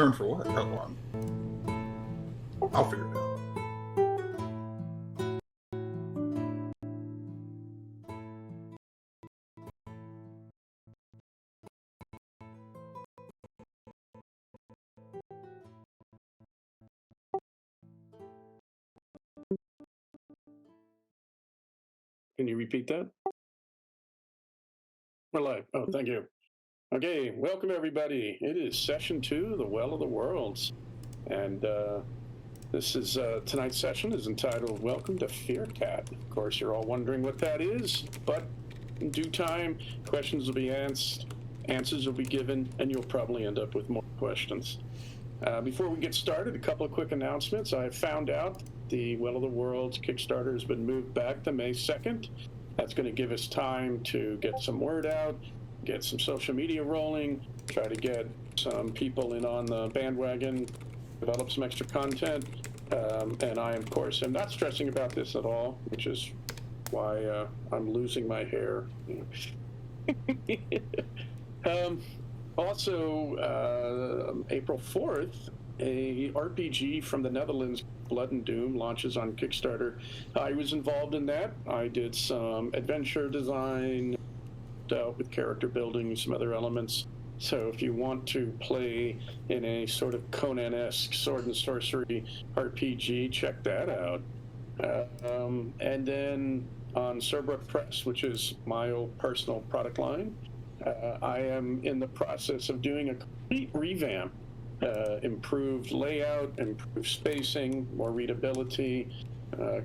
Turn for what? Hold on. I'll figure it out. Can you repeat that? We're live. Oh, thank you. Okay, welcome everybody. It is session 2, The Well of the Worlds. And this is tonight's session is entitled Welcome to Fyrkat. Of course, you're all wondering what that is, but in due time, questions will be asked, answers will be given, and you'll probably end up with more questions. Before we get started, a couple of quick announcements. I found out the Well of the Worlds Kickstarter has been moved back to May 2nd. That's going to give us time to get some word out, get some social media rolling, try to get some people in on the bandwagon, develop some extra content. And I, of course, am not stressing about this at all, which is why I'm losing my hair. Also, April 4th, a RPG from the Netherlands, Blood and Doom, launches on Kickstarter. I was involved in that. I did some adventure design, dealt with character building, some other elements. So if you want to play in a sort of Conan-esque sword and sorcery RPG, check that out. And then on Cerbrook Press, which is my old personal product line, I am in the process of doing a complete revamp. Improved layout, improved spacing, more readability,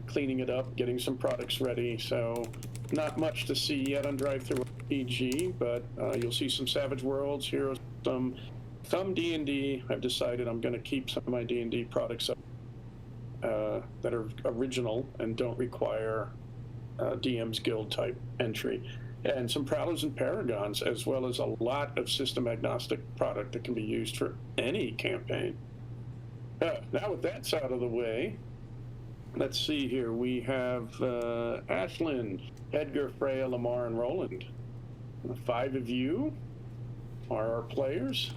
cleaning it up, getting some products ready. So not much to see yet on Drive-Thru RPG, but you'll see some Savage Worlds, Heroes, some D&D. I've decided I'm going to keep some of my D&D products up that are original and don't require DM's Guild type entry. And some Prowlers and Paragons, as well as a lot of system-agnostic product that can be used for any campaign. Now with that out of the way, let's see here. We have Ashlyn, Edgar, Freya, Lamar, and Roland. The 5 of you are our players.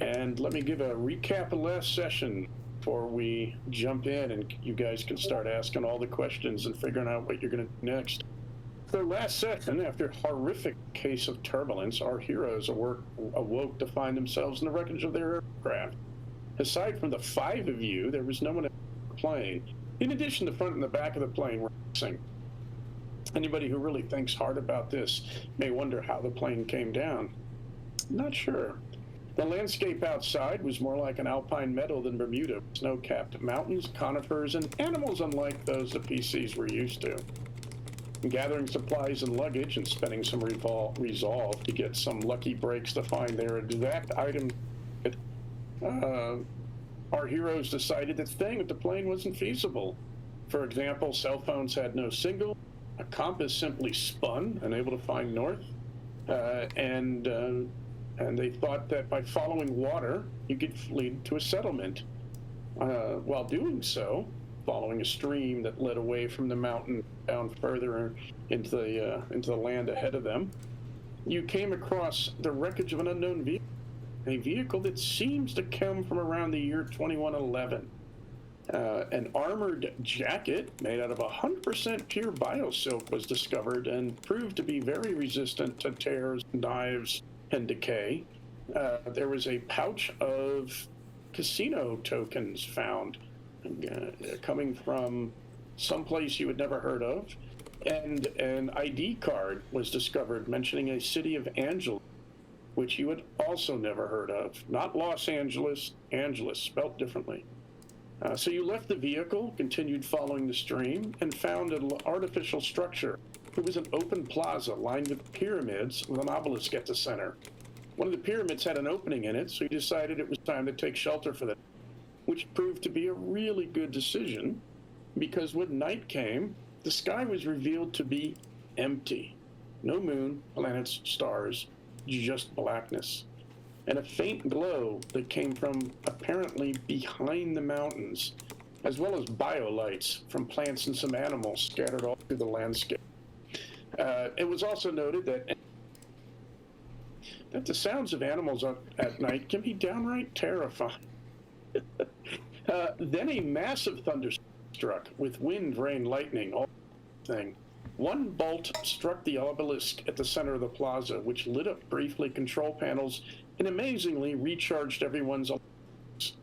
And let me give a recap of last session before we jump in and you guys can start asking all the questions and figuring out what you're going to do next. So last session, after a horrific case of turbulence, our heroes awoke to find themselves in the wreckage of their aircraft. Aside from the 5 of you, there was no one in the plane. In addition, the front and the back of the plane were missing. Anybody who really thinks hard about this may wonder how the plane came down. Not sure. The landscape outside was more like an alpine meadow than Bermuda, snow-capped mountains, conifers, and animals unlike those the PCs were used to. Gathering supplies and luggage and spending some resolve to get some lucky breaks to find their exact item, our heroes decided that staying with the plane wasn't feasible. For example, cell phones had no signal, a compass simply spun, unable to find north, and they thought that by following water, you could lead to a settlement. While doing so, following a stream that led away from the mountain down further into the land ahead of them, you came across the wreckage of an unknown vehicle, a vehicle that seems to come from around the year 2111. An armored jacket made out of 100% pure biosilk was discovered and proved to be very resistant to tears, knives, and decay. There was a pouch of casino tokens found, coming from someplace you had never heard of, and an ID card was discovered mentioning a city of Angeles, which you had also never heard of. Not Los Angeles, Angeles, spelt differently. So you left the vehicle, continued following the stream, and found an artificial structure. It was an open plaza lined with pyramids with an obelisk at the center. One of the pyramids had an opening in it, so you decided it was time to take shelter for them, which proved to be a really good decision, because when night came, the sky was revealed to be empty. No moon, planets, stars, just blackness. And a faint glow that came from apparently behind the mountains, as well as biolights from plants and some animals scattered all through the landscape. It was also noted that that the sounds of animals up at night can be downright terrifying. Then a massive thunder struck with wind, rain, lightning, all thing. One bolt struck the obelisk at the center of the plaza, which lit up briefly control panels and amazingly recharged everyone's alarms.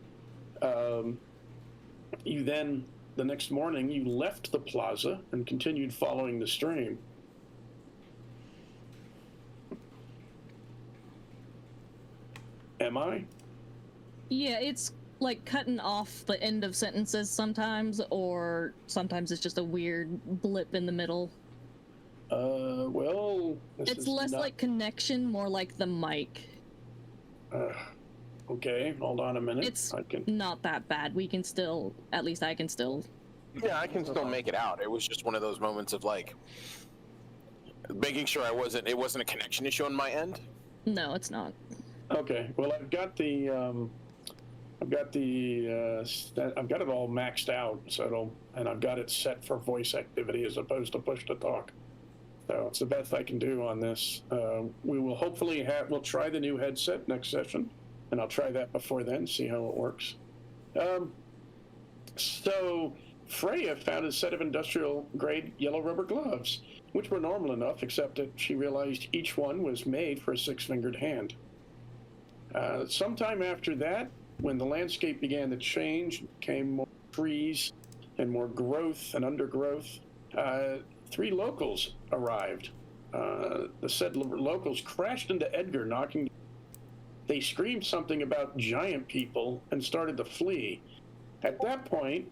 You then, the next morning, you left the plaza and continued following the stream. Am I? Yeah, it's like cutting off the end of sentences sometimes, or sometimes it's just a weird blip in the middle. Well, it's less like connection, more like the mic. Okay, hold on a minute. It's not that bad. We can still, at least I can still. Yeah, I can still make it out. It was just one of those moments of like making sure it wasn't a connection issue on my end. No, it's not. Okay, well, I've got it all maxed out, so and I've got it set for voice activity as opposed to push to talk. So it's the best I can do on this. We will hopefully we'll try the new headset next session, and I'll try that before then, see how it works. So Freya found a set of industrial-grade yellow rubber gloves, which were normal enough, except that she realized each one was made for a six-fingered hand. Sometime after that, when the landscape began to change, came more trees and more growth and undergrowth, three locals arrived. The said locals crashed into Edgar, knocking. They screamed something about giant people and started to flee. At that point,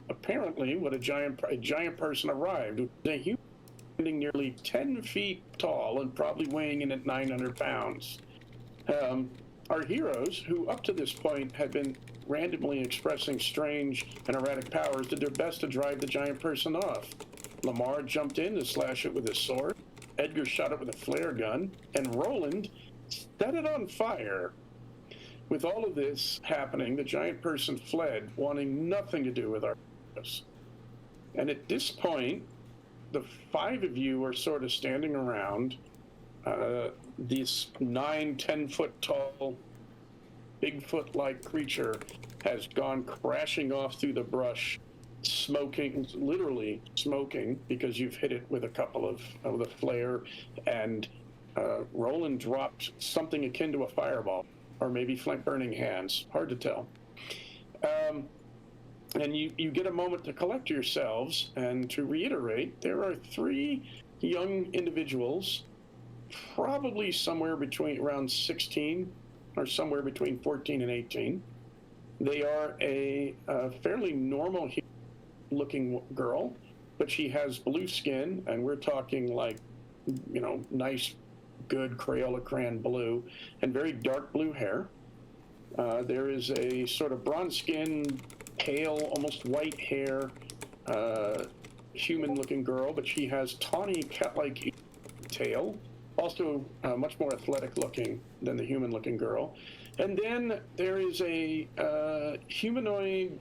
apparently, a giant person arrived. A human standing nearly 10 feet tall and probably weighing in at 900 pounds. Our heroes, who up to this point had been randomly expressing strange and erratic powers, did their best to drive the giant person off. Lamar jumped in to slash it with his sword. Edgar shot it with a flare gun, and Roland set it on fire. With all of this happening, the giant person fled, wanting nothing to do with our heroes. And at this point, the five of you are sort of standing around. This 9-10 foot tall, Bigfoot-like creature has gone crashing off through the brush, smoking, literally smoking, because you've hit it with a couple of the flare, and Roland dropped something akin to a fireball, or maybe flint burning hands, hard to tell. And you get a moment to collect yourselves, and to reiterate, there are three young individuals, probably somewhere between around 16 or somewhere between 14 and 18. They are a fairly normal looking girl, but she has blue skin, and we're talking like, nice, good Crayola crayon blue, and very dark blue hair. There is a sort of bronze skin, pale, almost white hair, human looking girl, but she has tawny cat-like tail. Also much more athletic looking than the human looking girl. And then there is a humanoid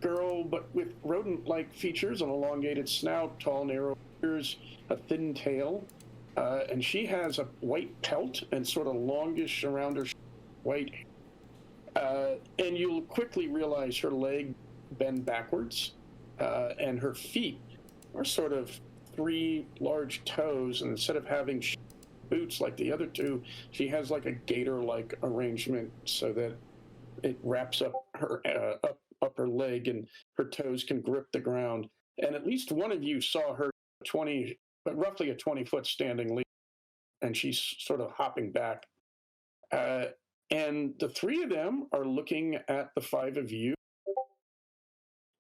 girl, but with rodent-like features, an elongated snout, tall, narrow ears, a thin tail. And she has a white pelt and sort of longish around her white hair. And you'll quickly realize her leg bend backwards, and her feet are sort of three large toes, and instead of having boots like the other two, she has like a gator-like arrangement so that it wraps up her up her leg, and her toes can grip the ground. And at least one of you saw her roughly a 20-foot standing leap, and she's sort of hopping back. And the three of them are looking at the five of you,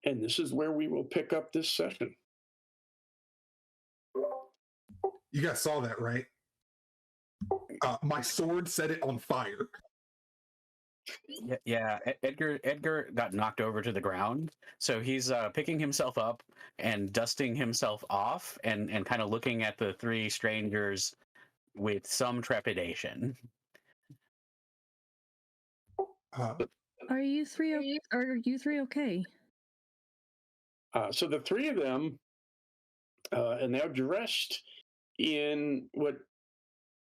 and this is where we will pick up this session. You guys saw that, right? My sword set it on fire. Yeah. Edgar got knocked over to the ground, so he's picking himself up and dusting himself off, and kind of looking at the three strangers with some trepidation. Are you three okay? So the three of them, and they're dressed in what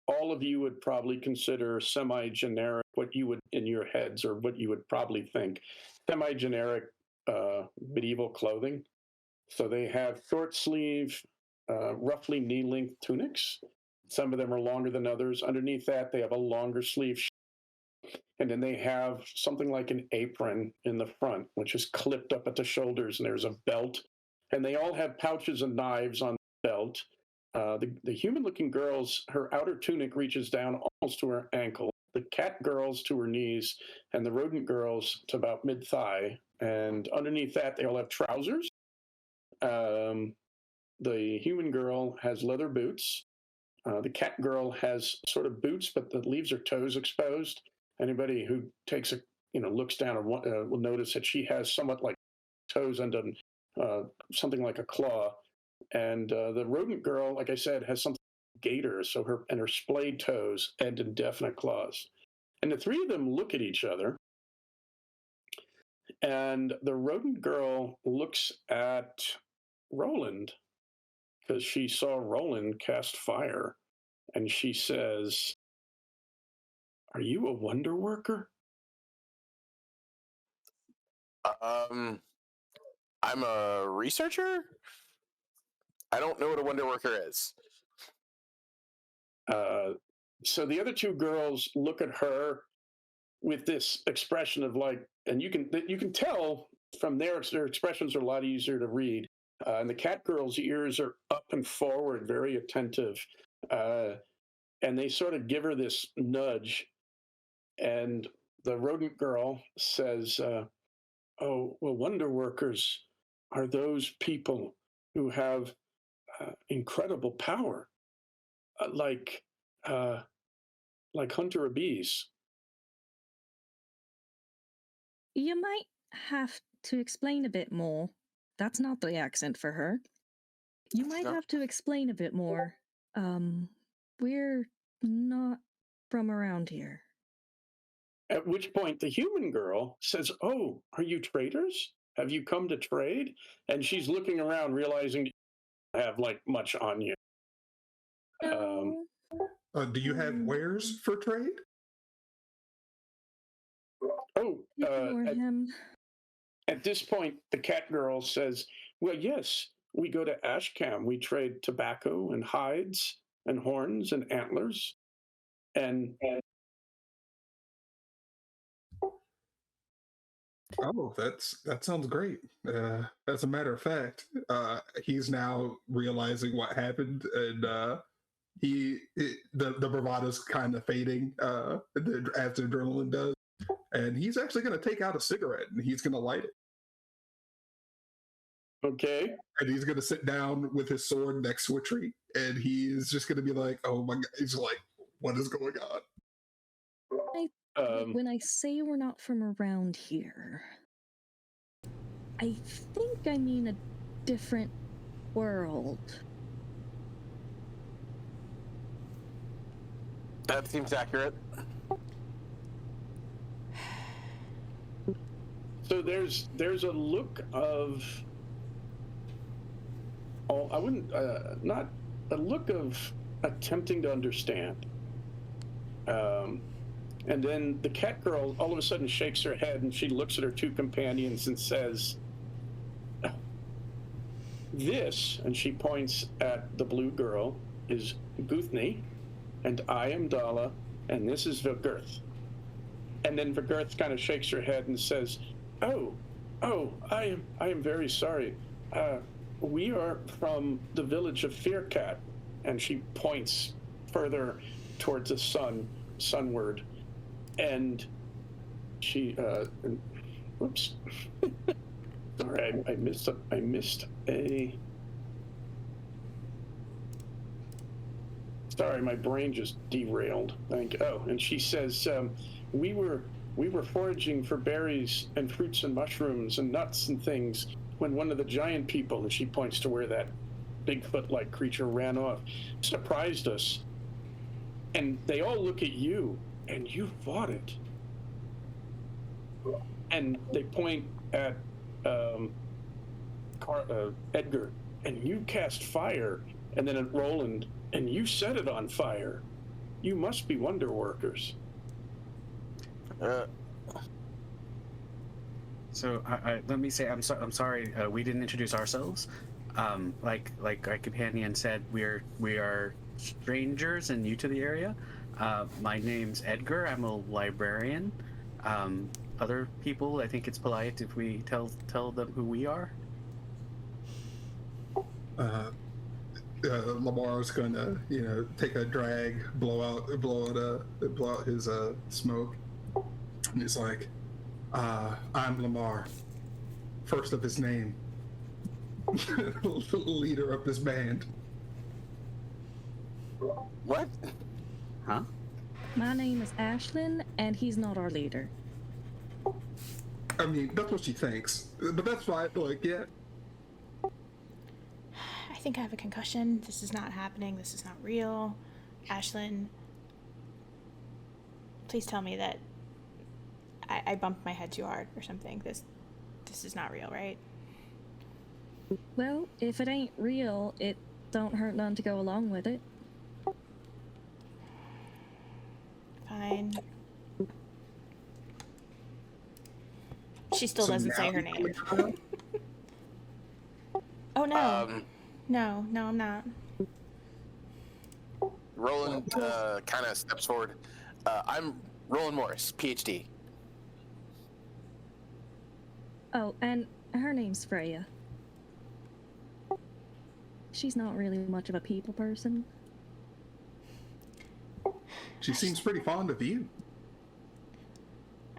all of you would probably consider semi-generic, what you would in your heads, or what you would probably think, semi-generic medieval clothing. So they have short sleeve, roughly knee-length tunics. Some of them are longer than others. Underneath that, they have a longer sleeve. And then they have something like an apron in the front, which is clipped up at the shoulders, and there's a belt. And they all have pouches and knives on the belt. The human-looking girl's, her outer tunic reaches down almost to her ankle. The cat girl's to her knees, and the rodent girl's to about mid-thigh. And underneath that, they all have trousers. The human girl has leather boots. The cat girl has sort of boots, but that leaves her toes exposed. Anybody who takes looks down will notice that she has somewhat like toes and something like a claw. And the rodent girl, like I said, has something like gaiters, so her splayed toes end in definite claws. And the three of them look at each other. And the rodent girl looks at Roland because she saw Roland cast fire. And she says, "Are you a wonder worker?" I'm a researcher. I don't know what a wonder worker is. So the other two girls look at her with this expression of like, and you can tell from their expressions are a lot easier to read. And the cat girl's ears are up and forward, very attentive. And they sort of give her this nudge. And the rodent girl says, "Oh, well, wonder workers are those people who have incredible power, like hunter of bees." You might have to explain a bit more. That's not the accent for her. You might have to explain a bit more. We're not from around here. At which point the human girl says, "Oh, are you traders? Have you come to trade?" And she's looking around, realizing you don't have like much on you. No. Do you have wares for trade? Ignore him. At this point, the cat girl says, "Well, yes, we go to Ashcam. We trade tobacco and hides and horns and antlers. And Oh, that sounds great. As a matter of fact, he's now realizing what happened, and the bravado's kind of fading as the adrenaline does, and he's actually going to take out a cigarette and he's going to light it. Okay. And he's going to sit down with his sword next to a tree, and he's just going to be like, "Oh my God!" He's like, "What is going on?" When I say we're not from around here, I think I mean a different world. That seems accurate. So there's a look of, I wouldn't, not a look of attempting to understand. And then the cat girl all of a sudden shakes her head, and she looks at her two companions and says, "This," and she points at the blue girl, "is Guthny, and I am Dala, and this is Vigurth." And then Vigurth kind of shakes her head and says, Oh, I am very sorry. We are from the village of Fyrkat," and she points further towards the sunward. And she, whoops, sorry, I missed a. Sorry, my brain just derailed. And she says, we were foraging for berries and fruits and mushrooms and nuts and things when one of the giant people," and she points to where that Bigfoot-like creature ran off, "surprised us. And they all look at you, and you fought it." And they point at Edgar, "And you cast fire," and then at Roland, "And you set it on fire." You must be wonder workers. So let me say, I'm sorry. We didn't introduce ourselves. Like our companion said, we are strangers and new to the area. My name's Edgar. I'm a librarian. Other people, I think it's polite if we tell them who we are. Lamar's gonna, take a drag, blow out his smoke, and he's like, "I'm Lamar, first of his name, leader of this band." What? Huh? My name is Ashlyn, and he's not our leader. I mean, that's what she thinks, but that's fine. Like, yeah. I think I have a concussion. This is not happening. This is not real. Ashlyn, please tell me that I bumped my head too hard or something. This is not real, right? Well, if it ain't real, it don't hurt none to go along with it. Fine. She still doesn't say her name. Oh no. No, I'm not. Roland kind of steps forward. I'm Roland Morris, PhD. Oh, and her name's Freya. She's not really much of a people person. She seems pretty fond of you.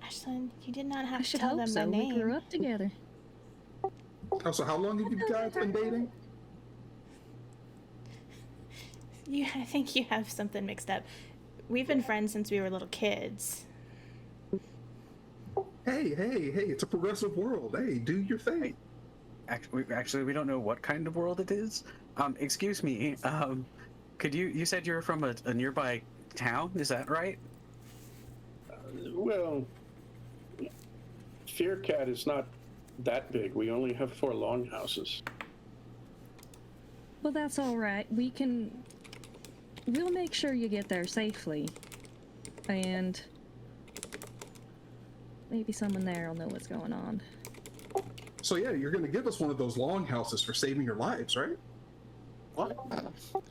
Ashlyn, you did not I have to should tell hope them so. my We name. grew up together. Oh, so how long have you guys been dating? I think you have something mixed up. We've been friends since we were little kids. Hey, it's a progressive world. Hey, do your thing. Actually, we don't know what kind of world it is. Excuse me. Could you said you're from a nearby town? Is that right? Well, Fyrkat is not that big. We only have 4 longhouses. Well, that's all right. We'll make sure you get there safely. And maybe someone there will know what's going on. So yeah, you're gonna give us one of those longhouses for saving your lives, right? What?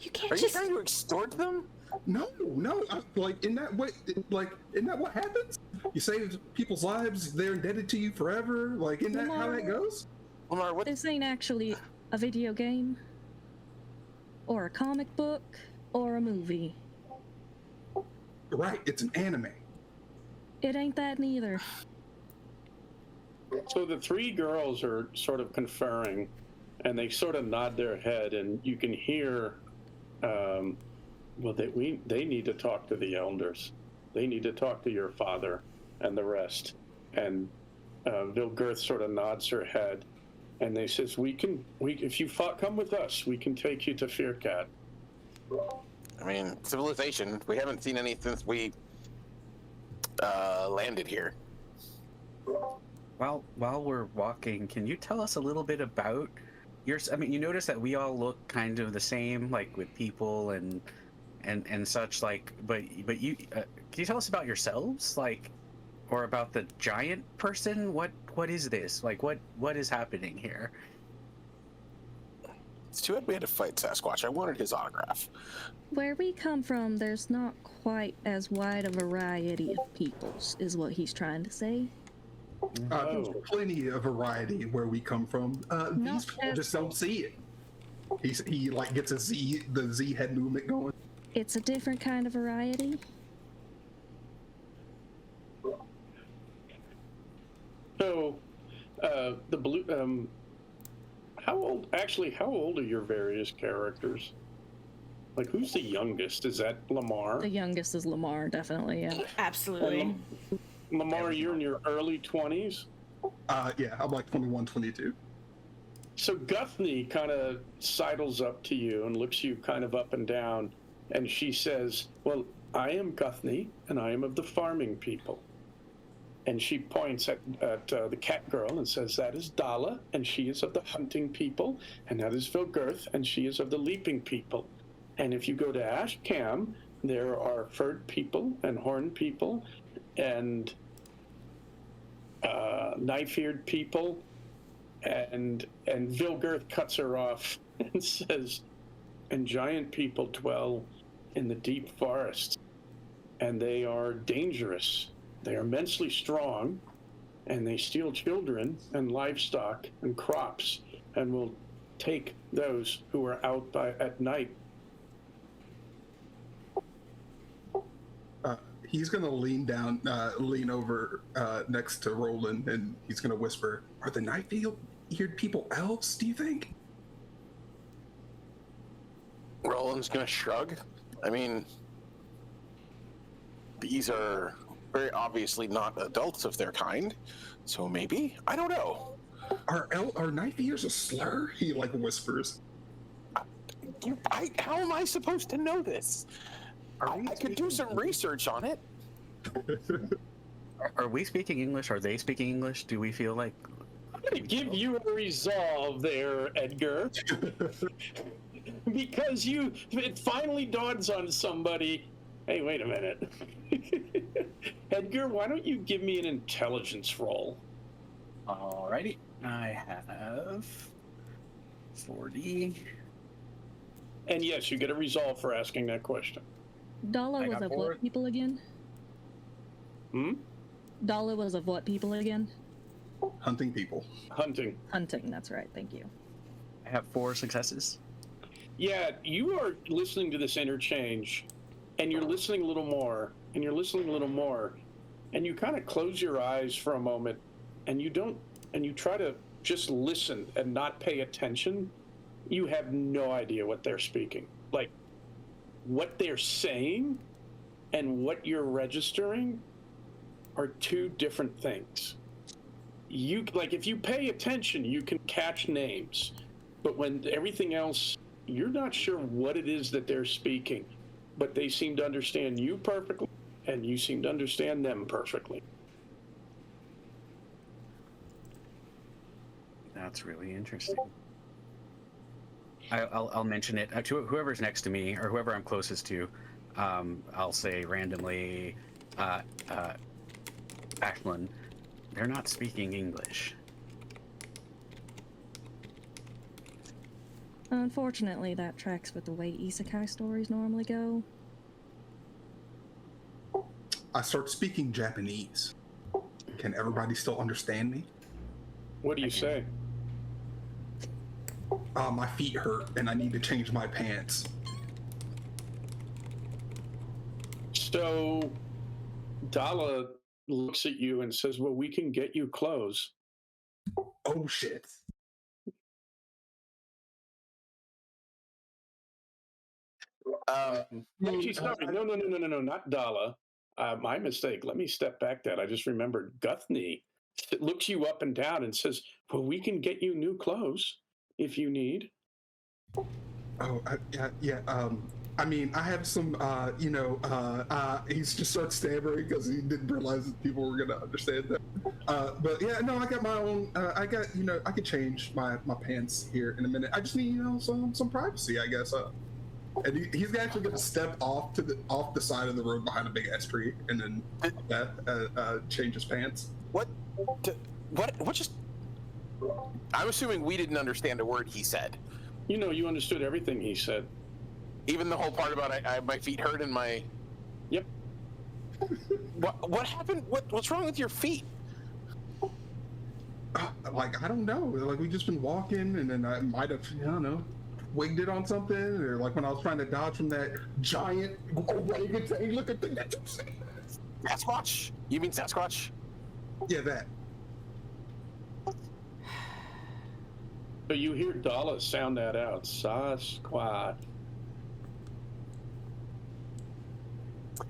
You can't Are you just... trying to extort them? No. Isn't that what happens? You save people's lives, they're indebted to you forever. Like, isn't that how that goes? Lamar, what? This ain't actually a video game, or a comic book, or a movie. Right, it's an anime. It ain't that neither. So the 3 girls are sort of conferring, and they sort of nod their head, and you can hear, they need to talk to the elders. They need to talk to your father and the rest. And Vilgirth sort of nods her head, and they says, if you come with us, we can take you to Fyrkat. I mean, civilization. We haven't seen any since we landed here. While we're walking, can you tell us a little bit about you notice that we all look kind of the same, like with people and such, like, but you can you tell us about yourselves, like, or about the giant person? What is this? Like, what is happening here? It's too bad we had to fight Sasquatch. I wanted his autograph. Where we come from, there's not quite as wide a variety of peoples, is what he's trying to say. There's plenty of variety where we come from. These people just don't see it. He like gets the Z head movement going. It's a different kind of variety. So, the blue. How old are your various characters? Like, who's the youngest? Is that Lamar? The youngest is Lamar, definitely, yeah. Absolutely. Lamar, you're in your early 20s? Yeah, I'm like 21, 22. So Guthnie kind of sidles up to you and looks you kind of up and down, and she says, well, I am Guthnie, and I am of the farming people. And she points at the cat girl and says, that is Dala, and she is of the hunting people, and that is Vilgirth, and she is of the leaping people. And if you go to Ashcam, there are furred people and horned people and knife-eared people, and Vilgirth cuts her off and says, and giant people dwell in the deep forests, and they are dangerous. They are immensely strong, and they steal children and livestock and crops, and will take those who are out at night. He's gonna lean over next to Roland, and he's gonna whisper, "Are the knife-eared people elves, do you think?" Roland's gonna shrug. I mean, these are very obviously not adults of their kind, so maybe? I don't know. Are knife-eaters a slur? He like whispers. How am I supposed to know this? I could do some research on it. Are we speaking English? Are they speaking English? Do we feel like... I'm going to give you a resolve there, Edgar. Because it finally dawns on somebody. Hey, wait a minute. Edgar, why don't you give me an intelligence roll? Alrighty. I have 40. And yes, you get a resolve for asking that question. Dala I was got of four. what people again? Dala was of what people again? Hunting people. Hunting. Hunting, that's right, thank you. I have 4 successes. Yeah, you are listening to this interchange, and you're listening a little more, and you're listening a little more, and you kind of close your eyes for a moment, and you try to just listen and not pay attention. You have no idea what they're speaking. Like, what they're saying and what you're registering are two different things. If you pay attention, you can catch names, but when everything else, you're not sure what it is that they're speaking, but they seem to understand you perfectly, and you seem to understand them perfectly. That's really interesting. I'll mention it to whoever's next to me or whoever I'm closest to. I'll say randomly, Ashlyn, they're not speaking English. Unfortunately, that tracks with the way isekai stories normally go. I start speaking Japanese. Can everybody still understand me? What do you say? My feet hurt and I need to change my pants. So Dala looks at you and says, well, we can get you clothes. Oh shit. Actually, sorry, no, not Dala. My mistake. Let me step back that. I just remembered Guthnie looks you up and down and says, well, we can get you new clothes if you need. Oh, yeah. I mean, I have some, he just starts stammering because he didn't realize that people were going to understand that. But yeah, no, I got my own, I could change my pants here in a minute. I just need, some privacy, I guess. And he's actually going to step off the side of the road behind a big ass tree and then change his pants. What just... I'm assuming we didn't understand a word he said. You understood everything he said. Even the whole part about my feet hurt and my... Yep. What happened? What's wrong with your feet? I don't know. Like, we've just been walking, and then I might have, wigged it on something, or like when I was trying to dodge from that giant orangutan-looking thing that you said. Sasquatch? You mean Sasquatch? Yeah, that. So you hear Dala sound that out. Sasquatch.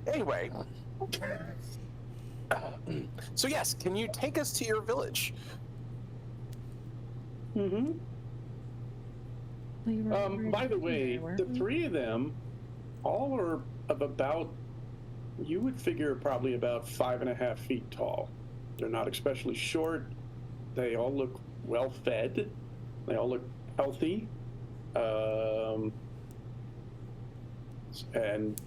Anyway. So yes, can you take us to your village? Mm-hmm. By the way, the three of them all are of about, you would figure probably about 5.5 feet tall. They're not especially short. They all look well fed. They all look healthy. And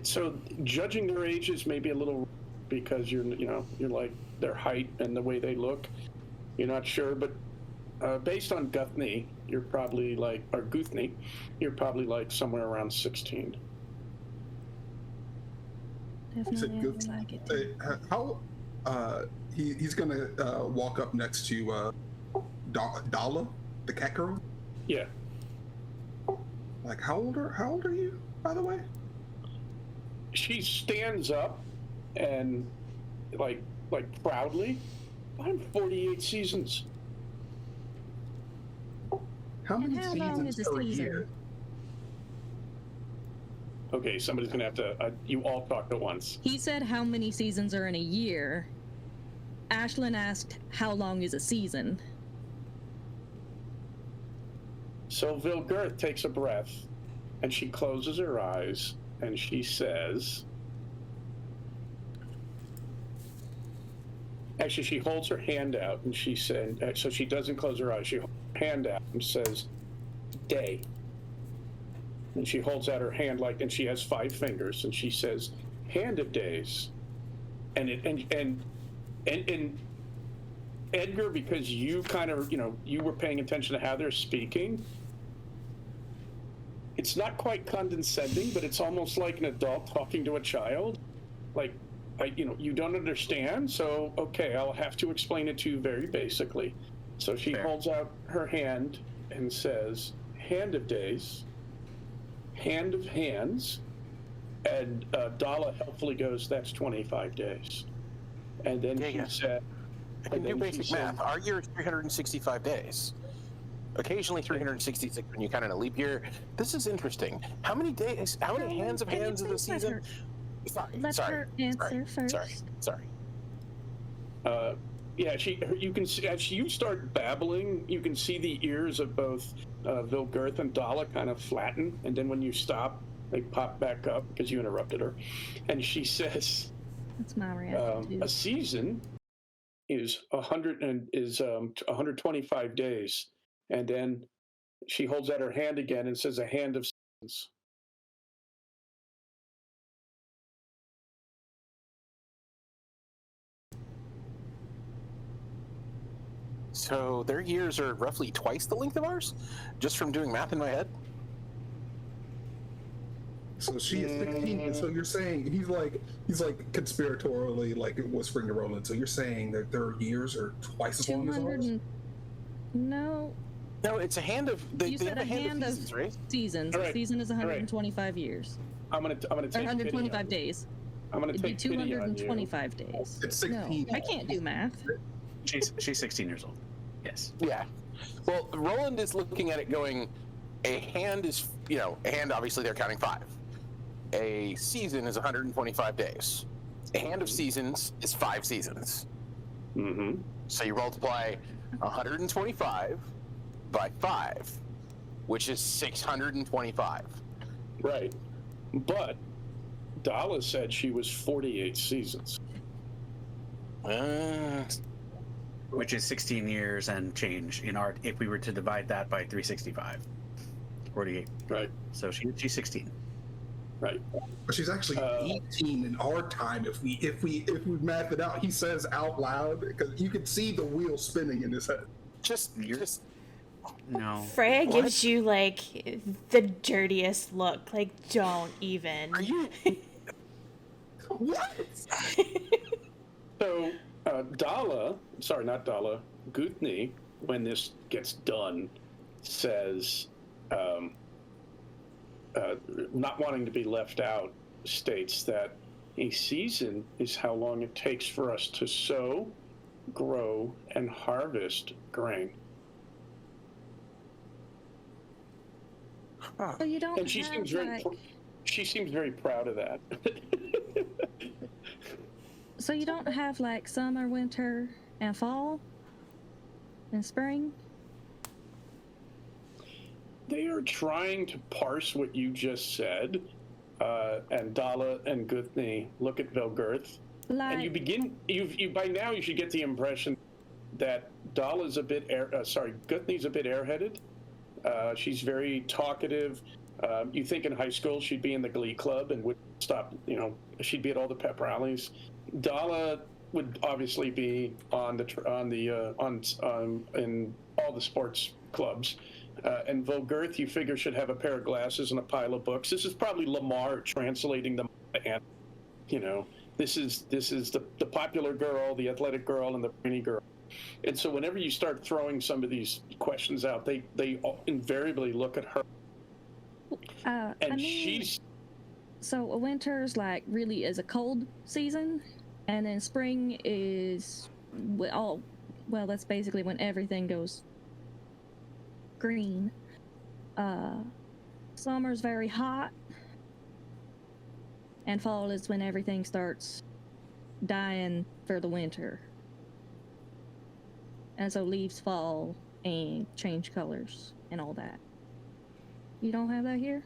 So judging their ages may be a little, because you're like their height and the way they look. You're not sure, but based on Guthnie, you're probably like, or Guthnie, you're probably like somewhere around 16. Definitely looks like it. How he's gonna walk up next to Dala, the cat girl. Yeah. Like, how old are you, by the way? She stands up and like proudly, I'm 48 seasons. How many how long is seasons a per season? year? Okay, somebody's gonna have to. You all talk at once. He said how many seasons are in a year. Ashlyn asked how long is a season. So Vilgirth takes a breath, and she closes her eyes, and she says. Actually, she holds her hand out, and she said, so she doesn't close her eyes. She holds her hand out and says, "Day." And she holds out her hand and she has 5 fingers, and she says, "Hand of days." And Edgar, because you kind of, you were paying attention to how they're speaking, it's not quite condescending, but it's almost like an adult talking to a child. Like, you don't understand, so okay, I'll have to explain it to you very basically. So she holds out her hand and says, "Hand of days, hand of hands," and Dala helpfully goes, "That's 25 days." And then she said, I can do basic math. Our year is 365 days. Occasionally 366 when you count in a leap year. This is interesting. How many days, how many hands of hands of the season? Let her answer first. Sorry. Yeah, you can see, as you start babbling, you can see the ears of both Vilgirth and Dala kind of flatten, and then when you stop, they pop back up because you interrupted her. And she says, That's my reaction too. a season is 125 days. And then she holds out her hand again and says, "A hand of seasons." So their years are roughly twice the length of ours, just from doing math in my head. So she is 16. So you're saying he's like conspiratorially like whispering to Roland. So you're saying that their years are twice as long as ours? No. No, it's a hand of. You said a hand of seasons, right? Seasons. All right. A season is 125 years. I'm gonna take 125 days. I'm gonna It'd take be 225 days. It's 16. No, I can't do math. She's 16 years old. Yes. Yeah. Well, Roland is looking at it going, a hand is, a hand, obviously they're counting 5. A season is 125 days. A hand of seasons is 5 seasons. Mm-hmm. So you multiply 125 by 5, which is 625. Right. But Dala said she was 48 seasons. Which is 16 years and change in art if we were to divide that by 365. 48. Right. So she's 16. Right. But she's actually 18 in our time. If we math it out, he says out loud because you can see the wheel spinning in his head. Just no. Freya gives you like the dirtiest look. Like, don't even. Are you? What? So not Dala, Guthnie, when this gets done, says, not wanting to be left out, states that a season is how long it takes for us to sow, grow, and harvest grain. So you don't And she have seems she seems very proud of that. So you don't have like summer, winter, and fall, and spring. They are trying to parse what you just said, and Dala and Guthnie look at Vilgirth, and you by now you should get the impression that Dala's a bit Guthnie's a bit airheaded. She's very talkative. You think in high school she'd be in the Glee Club and would stop, she'd be at all the pep rallies. Dala would obviously be in all the sports clubs. And Volgirth, you figure, should have a pair of glasses and a pile of books. This is probably Lamar translating them, and this is the popular girl, the athletic girl, and the brainy girl. And so whenever you start throwing some of these questions out, they invariably look at her. She's so winter's like really is a cold season, and then spring is that's basically when everything goes green. Summer's very hot, and fall is when everything starts dying for the winter, and so leaves fall and change colors and all that. You don't have that here?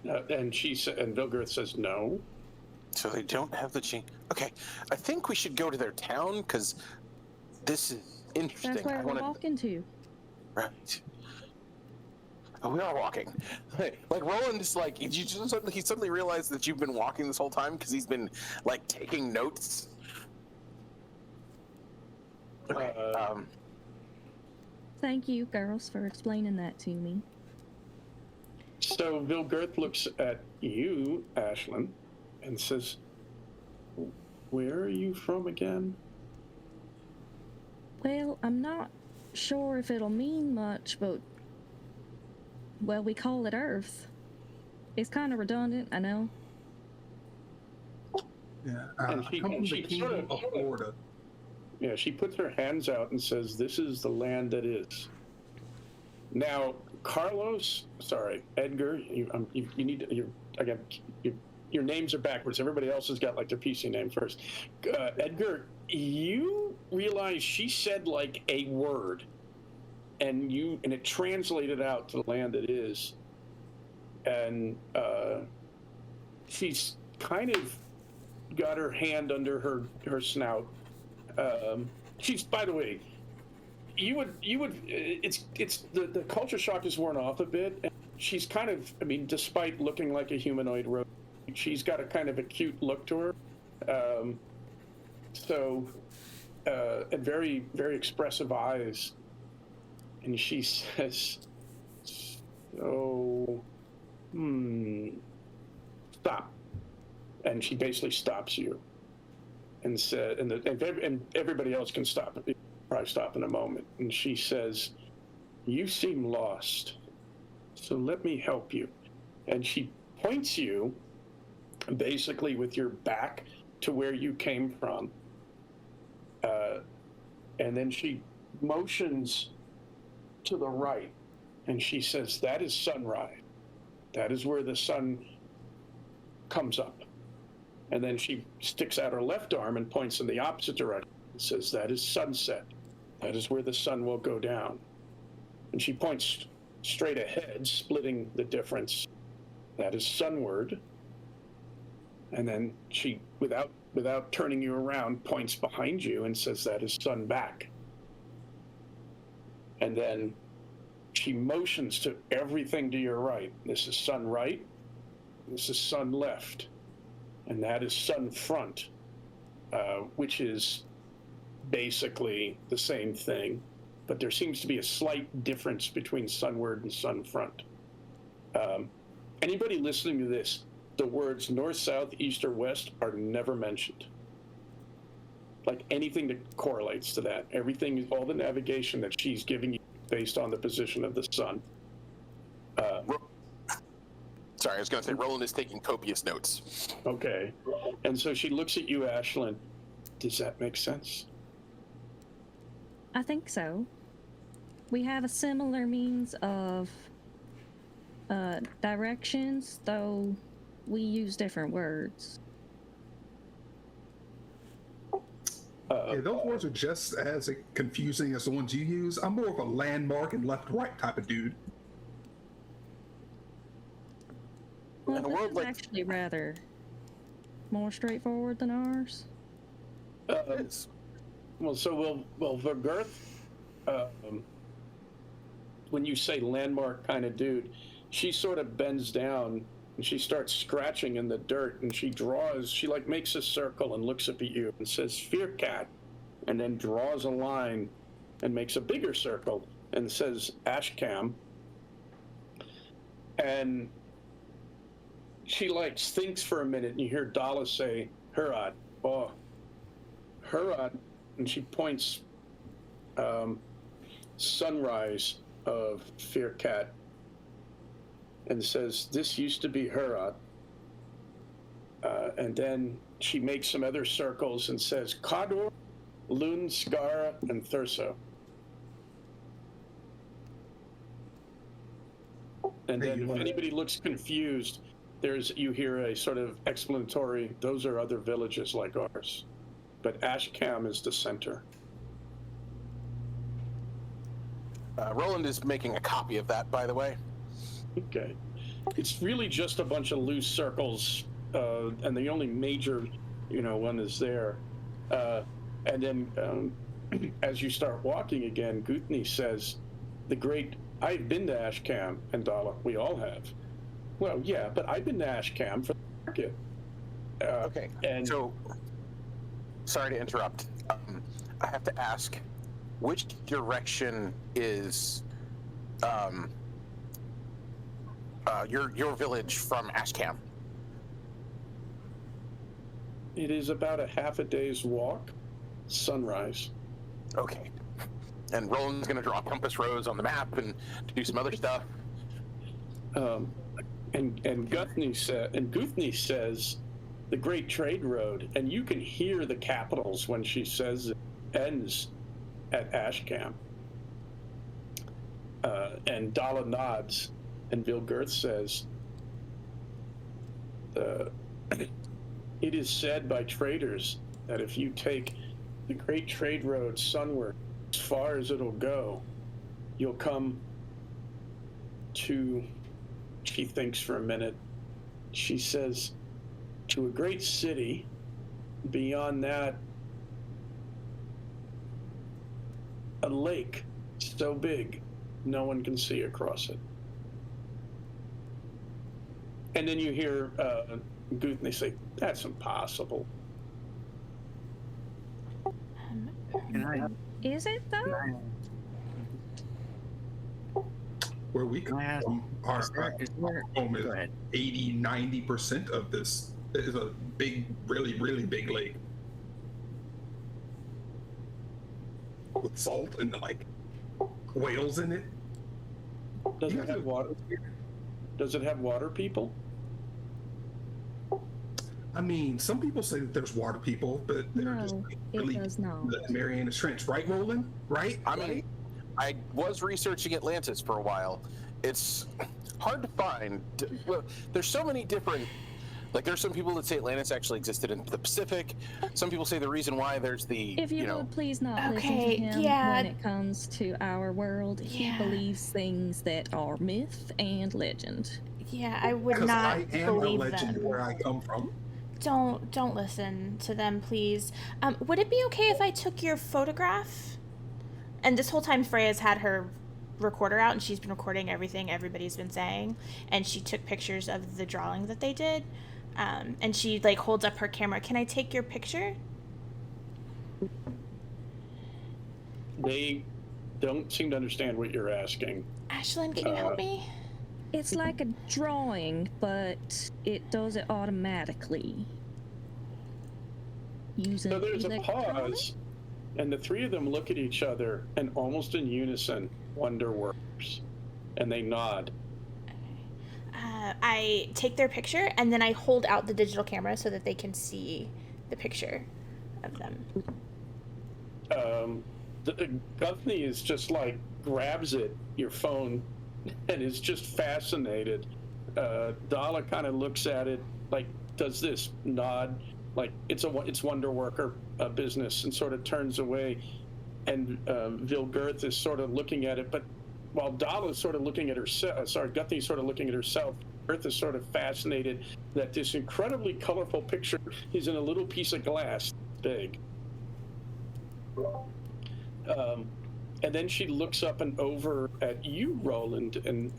And Vilgirth says no. So they don't have the change. Okay, I think we should go to their town because this is interesting. That's where we're walking to. Right. Oh, we are walking. Like Roland is like, he suddenly realized that you've been walking this whole time because he's been like taking notes. Okay. Thank you, girls, for explaining that to me. So Vilgirth looks at you, Ashlyn, and says, "Where are you from again?" Well, I'm not sure if it'll mean much, but we call it Earth. It's kind of redundant, I know. Yeah, And I come from the kingdom of Florida. Yeah, she puts her hands out and says, "This is the land that is." Now, Edgar, you need to, your names are backwards. Everybody else has got like their PC name first. Edgar, you realize she said like a word, and it translated out to the land that is, and she's kind of got her hand under her snout. She's, by the way, it's the culture shock has worn off a bit. And she's kind of, despite looking like a humanoid rodent, she's got a kind of a cute look to her. And very, very expressive eyes. And she says, stop. And she basically stops you. And said, and everybody else can stop. Probably stop in a moment. And she says, "You seem lost, so let me help you." And she points you, basically with your back to where you came from. And then she motions to the right, and she says, "That is sunrise. That is where the sun comes up." And then she sticks out her left arm and points in the opposite direction and says, "That is sunset. That is where the sun will go down." And she points straight ahead, splitting the difference. "That is sunward." And then she, without turning you around, points behind you and says, "That is sun back." And then she motions to everything to your right. "This is sun right. This is sun left. And that is sun front," which is basically the same thing, but there seems to be a slight difference between sunward and sun front. Anybody listening to this, the words north, south, east, or west are never mentioned. Like anything that correlates to that. Everything, all the navigation that she's giving you based on the position of the sun. Sorry, I was going to say Roland is taking copious notes. Okay. And so she looks at you, Ashlyn. Does that make sense? I think so. We have a similar means of directions, though we use different words. Yeah, those words are just as confusing as the ones you use. I'm more of a landmark and left-right type of dude. Well, In a this world is like- actually rather more straightforward than ours. Well, so Vergirth, when you say landmark kind of dude, she sort of bends down and she starts scratching in the dirt, and she like makes a circle and looks up at you and says Fyrkat, and then draws a line and makes a bigger circle and says Ashcam. And she like thinks for a minute, and you hear Dala say, Herat. Oh, Herat. And she points sunrise of Fyrkat and says, this used to be Herat. And then she makes some other circles and says, Kador, Lun, Skara, and Thurso. And then if anybody looks confused, you hear a sort of explanatory, those are other villages like ours. But Ashcam is the center. Roland is making a copy of that, by the way. Okay. It's really just a bunch of loose circles, and the only major, one is there. And then as you start walking again, Gutni says, I've been to Ashcam, and Dala, we all have. Well, yeah, but I've been to Ashcam for the market. Okay, and so, sorry to interrupt. I have to ask, which direction is your village from Ashcam? It is about a half a day's walk, sunrise. Okay. And Roland's going to draw compass rose on the map and do some other stuff. And Gutni says the Great Trade Road, and you can hear the capitals when she says it ends at Ashcam. And Dala nods, and Vilgirth says, it is said by traders that if you take the Great Trade Road sunward as far as it'll go, you'll come to, she thinks for a minute, she says, to a great city. Beyond that, a lake so big no one can see across it. And then you hear Gutni say, that's impossible. Is it though? Where we come from, our home is 80-90% of this is a big, really, really big lake with salt and like whales in it. Does it have water? Does it have water people? I mean, some people say that there's water people, but they're just No, really it does not. the Marianas Trench, right, Roland? Right? I mean, I was researching Atlantis for a while. It's hard to find. Well, there's so many different. Like, there's some people that say Atlantis actually existed in the Pacific. Some people say the reason why there's the. If you would please not listen Okay, to him yeah. when it comes to our world, he Yeah. believes things that are myth and legend. Yeah, I would Because not I am a believe legend them. where I come from. Don't listen to them, please. Would it be okay if I took your photograph? And this whole time Freya's had her recorder out and she's been recording everything everybody's been saying, and she took pictures of the drawing that they did. And she like holds up her camera. Can I take your picture? They don't seem to understand what you're asking. Ashlyn, can you help me? It's like a drawing, but it does it automatically. Using So there's a electronic- pause, and the three of them look at each other and almost in unison, wonder works. And they nod. I take their picture and then I hold out the digital camera so that they can see the picture of them. Guthnie is just like grabs it, your phone, and is just fascinated. Dala kind of looks at it, like does this nod, like it's Wonder Worker business, and sort of turns away. And Vilgirth is sort of looking at it, but while Dala is sort of looking at herself, Guthnie is sort of looking at herself. Earth is sort of fascinated that this incredibly colorful picture is in a little piece of glass, big. And then she looks up and over at you, Roland, and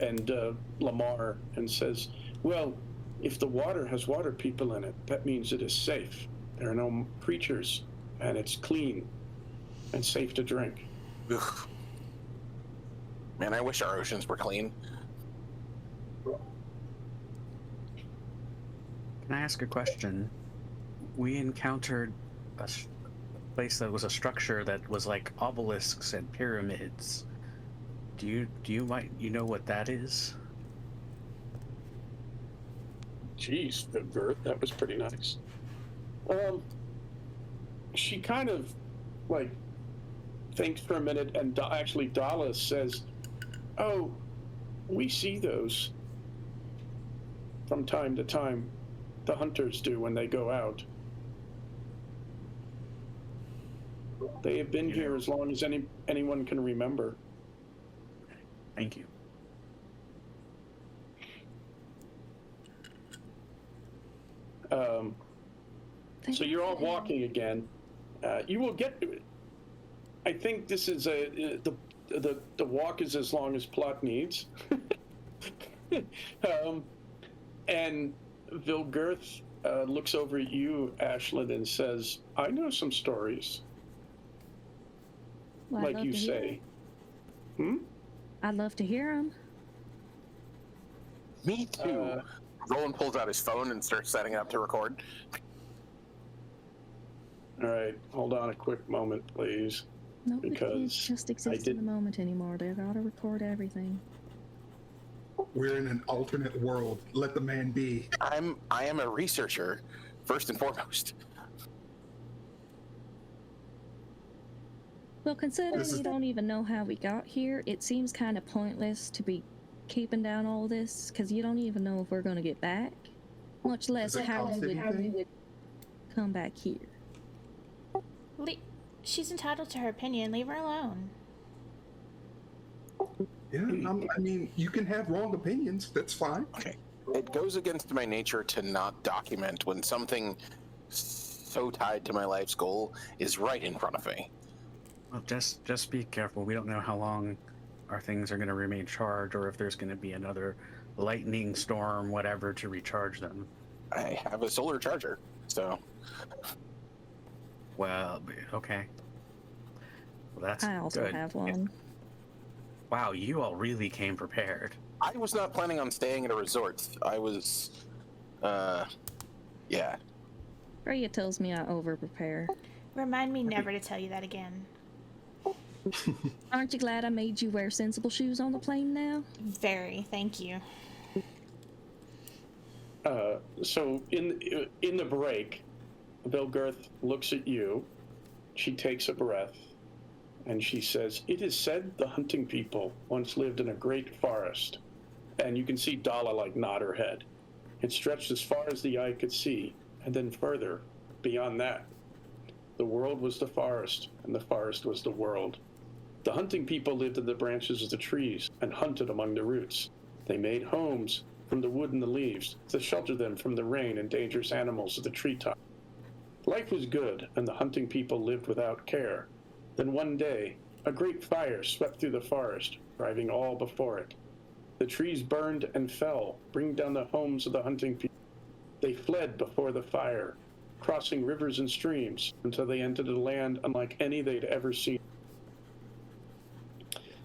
Lamar, and says, well, if the water has water people in it, that means it is safe. There are no creatures, and it's clean and safe to drink. Ugh. Man, I wish our oceans were clean. Can I ask a question? We encountered a place that was a structure that was like obelisks and pyramids. Do you know what that is? Jeez, the girth, that was pretty nice. She kind of like thinks for a minute, and actually Dallas says, oh, we see those from time to time. The hunters do when they go out. They have been here as long as anyone can remember. Thank you. So you're all walking again. You will get to it. I think this is the walk is as long as plot needs. And Vilgirth looks over at you, Ashlyn, and says, I know some stories. Well, like you say. I'd love to hear them. Me too. Roland pulls out his phone and starts setting it up to record. All right, hold on a quick moment, please. No, the Because kids just exist in the moment anymore. They gotta record everything. We're in an alternate world. Let the man be. I am a researcher, first and foremost. Well, considering This is- you don't even know how we got here, it seems kind of pointless to be keeping down all this, because you don't even know if we're going to get back, much less Is it how called we city? would come back here. She's entitled to her opinion. Leave her alone. Yeah, I mean, you can have wrong opinions. That's fine. Okay. It goes against my nature to not document when something so tied to my life's goal is right in front of me. Well, just be careful. We don't know how long our things are going to remain charged, or if there's going to be another lightning storm, whatever, to recharge them. I have a solar charger, so Well, okay. Well, that's I also good. have one. Wow, you all really came prepared. I was not planning on staying at a resort. I was, yeah. Freya tells me I over-prepare. Remind me never to tell you that again. Aren't you glad I made you wear sensible shoes on the plane now? Very, thank you. So in the break, Vilgirth looks at you. She takes a breath, and she says, "It is said the hunting people once lived in a great forest." And you can see Dala like nod her head. It stretched as far as the eye could see, and then further, beyond that. The world was the forest, and the forest was the world. The hunting people lived in the branches of the trees and hunted among the roots. They made homes from the wood and the leaves to shelter them from the rain and dangerous animals of the treetop. Life was good, and the hunting people lived without care. Then one day, a great fire swept through the forest, driving all before it. The trees burned and fell, bringing down the homes of the hunting people. They fled before the fire, crossing rivers and streams until they entered a land unlike any they'd ever seen.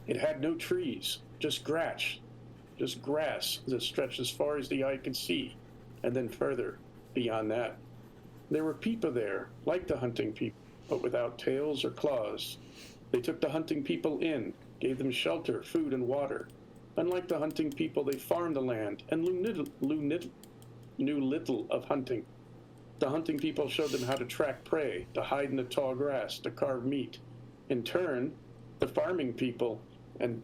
It had no trees, just grass that stretched as far as the eye could see, and then further beyond that. There were people there, like the hunting people, but without tails or claws. They took the hunting people in, gave them shelter, food, and water. Unlike the hunting people, they farmed the land and knew little of hunting. The hunting people showed them how to track prey, to hide in the tall grass, to carve meat. In turn, the farming people, and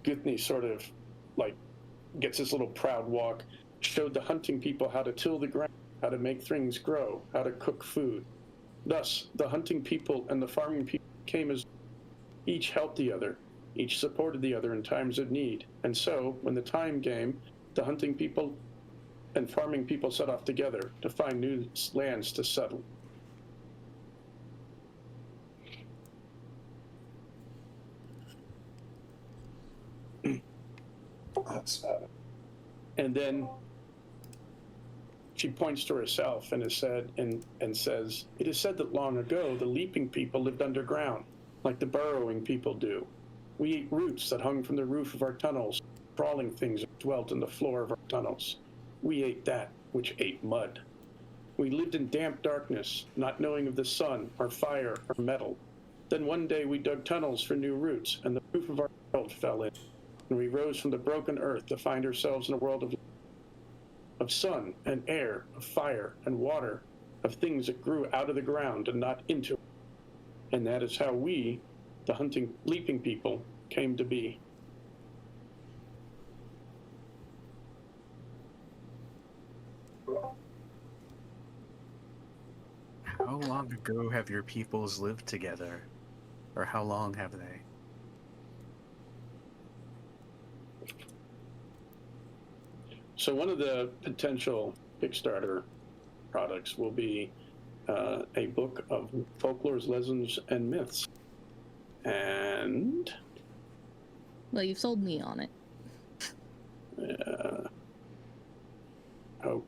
Githny sort of like gets this little proud walk, showed the hunting people how to till the ground, how to make things grow, how to cook food. Thus, the hunting people and the farming people came as each helped the other, each supported the other in times of need. And so, when the time came, the hunting people and farming people set off together to find new lands to settle. And then she points to herself and says, "It is said that long ago the leaping people lived underground, like the burrowing people do. We ate roots that hung from the roof of our tunnels, crawling things that dwelt in the floor of our tunnels. We ate that which ate mud. We lived in damp darkness, not knowing of the sun, or fire, or metal. Then one day we dug tunnels for new roots, and the roof of our world fell in. And we rose from the broken earth to find ourselves in a world of sun and air, of fire and water, of things that grew out of the ground and not into it. And that is how we, the hunting, leaping people, came to be." How long ago have your peoples lived together? Or how long have they? So one of the potential Kickstarter products will be a book of folklores, legends, and myths. And Well, you've sold me on it. oh,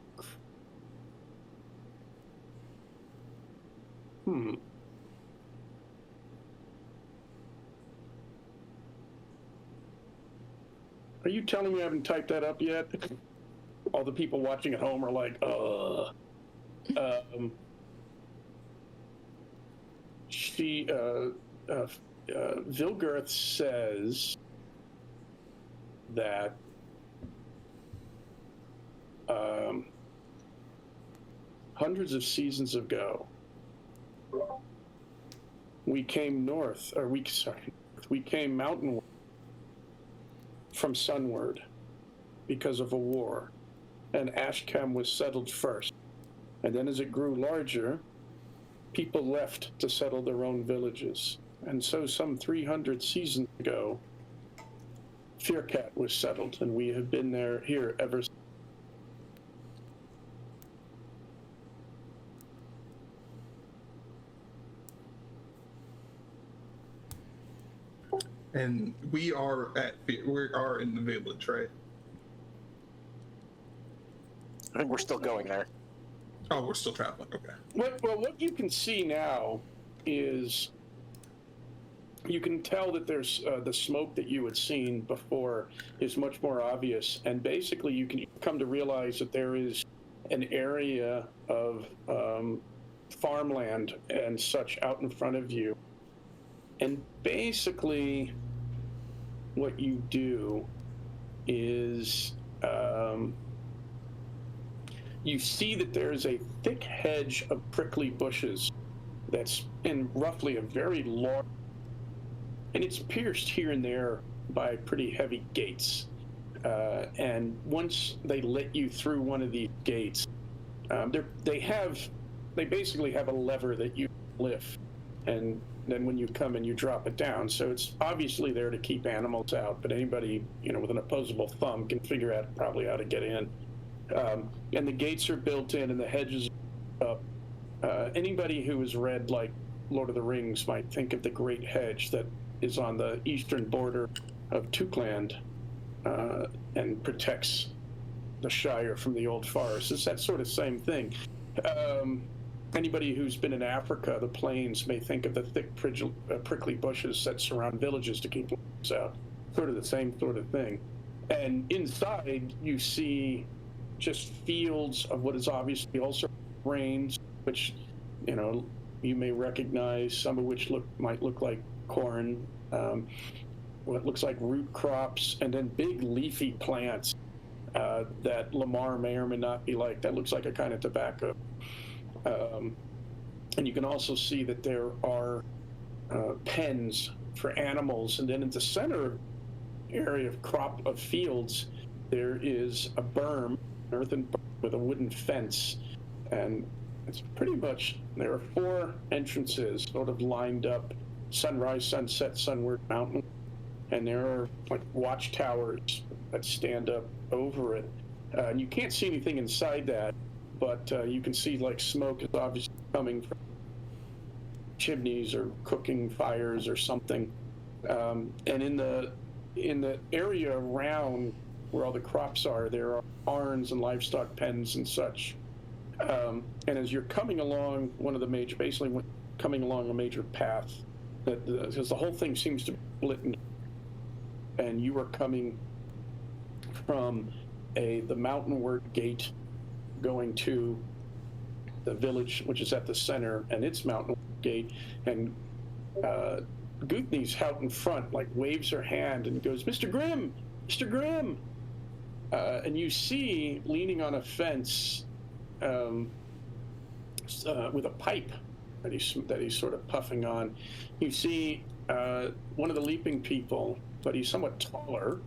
Are you telling me I haven't typed that up yet? All the people watching at home are like, Vilgirth says that hundreds of seasons ago, we came mountainward from sunward because of a war, and Ashcam was settled first. And then as it grew larger, people left to settle their own villages. And so some 300 seasons ago, Fyrkat was settled, and we have been here ever since. And we are in the village, right? I think we're still going there. Oh, we're still traveling. Okay. What you can see now is you can tell that there's the smoke that you had seen before is much more obvious, and basically you can come to realize that there is an area of farmland and such out in front of you. And basically what you do is you see that there's a thick hedge of prickly bushes that's in roughly a very large, and it's pierced here and there by pretty heavy gates. And once they let you through one of these gates, they basically have a lever that you lift, and then when you come in, you drop it down. So it's obviously there to keep animals out, but anybody, with an opposable thumb can figure out probably how to get in. And the gates are built in, and the hedges are up. Anybody who has read, like, Lord of the Rings might think of the Great Hedge that is on the eastern border of Tukland and protects the Shire from the Old Forest. It's that sort of same thing. Anybody who's been in Africa, the plains, may think of the thick prickly bushes that surround villages to keep wolves out. Sort of the same sort of thing. And inside, you see just fields of what is obviously also grains, which, you may recognize, some of which might look like corn, what looks like root crops, and then big leafy plants that Lamar may or may not be like. That looks like a kind of tobacco. And you can also see that there are pens for animals, and then in the center area of crop of fields, there is a berm, earthen berm with a wooden fence, and it's pretty much, there are 4 entrances sort of lined up, sunrise, sunset, sunward mountain, and there are like watchtowers that stand up over it. And you can't see anything inside that, but you can see like smoke is obviously coming from chimneys or cooking fires or something. And in the area around where all the crops are. There are barns and livestock pens and such. And as you're coming along one of the major, basically coming along a major path, because the whole thing seems to be split, and you are coming from the mountainward gate going to the village, which is at the center, and its mountain gate, and Guthney's out in front, like waves her hand and goes, "Mr. Grimm, Mr. Grimm," and you see leaning on a fence with a pipe that he's sort of puffing on. You see one of the leaping people, but he's somewhat taller.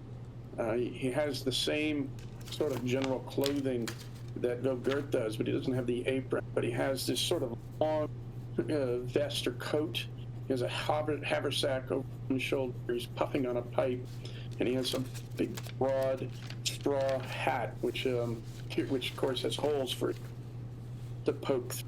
He has the same sort of general clothing that Vilgert does, but he doesn't have the apron. But he has this sort of long vest or coat. He has a haversack over his shoulder. He's puffing on a pipe, and he has a big, broad straw hat, which of course has holes for to poke through.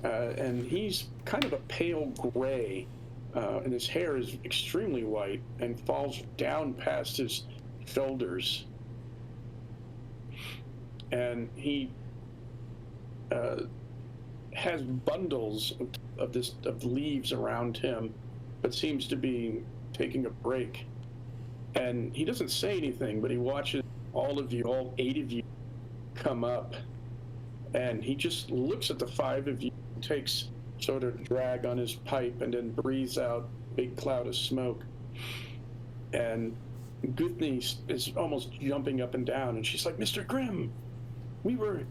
And he's kind of a pale gray, and his hair is extremely white and falls down past his shoulders. And he has bundles of leaves around him, but seems to be taking a break. And he doesn't say anything, but he watches all of you, all 8 of you, come up. And he just looks at the 5 of you, takes sort of drag on his pipe, and then breathes out a big cloud of smoke. And Guthney is almost jumping up and down, and she's like, "Mr. Grimm, we were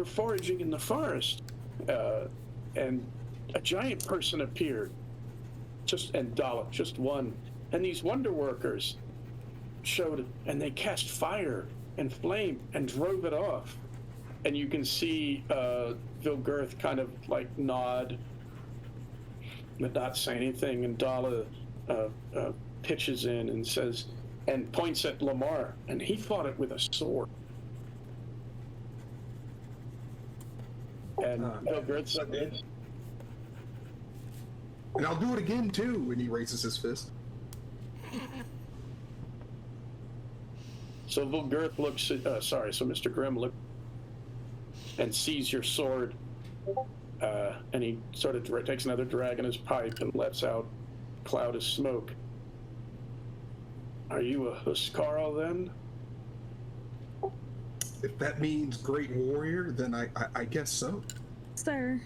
foraging in the forest, and a giant person appeared, and Dollop, just one, and these wonder workers showed, and they cast fire and flame and drove it off." And you can see Vilgert kind of like nod, but not say anything. And Dala pitches in and says, and points at Lamar, and he fought it with a sword. And Vilgert said, "And I'll do it again too." And he raises his fist. So Vilgert looks at, so Mr. Grimm looks and sees your sword, and he sort of takes another drag on his pipe and lets out a cloud of smoke. "Are you a Huskarl then?" If that means great warrior, then I guess so. Sir,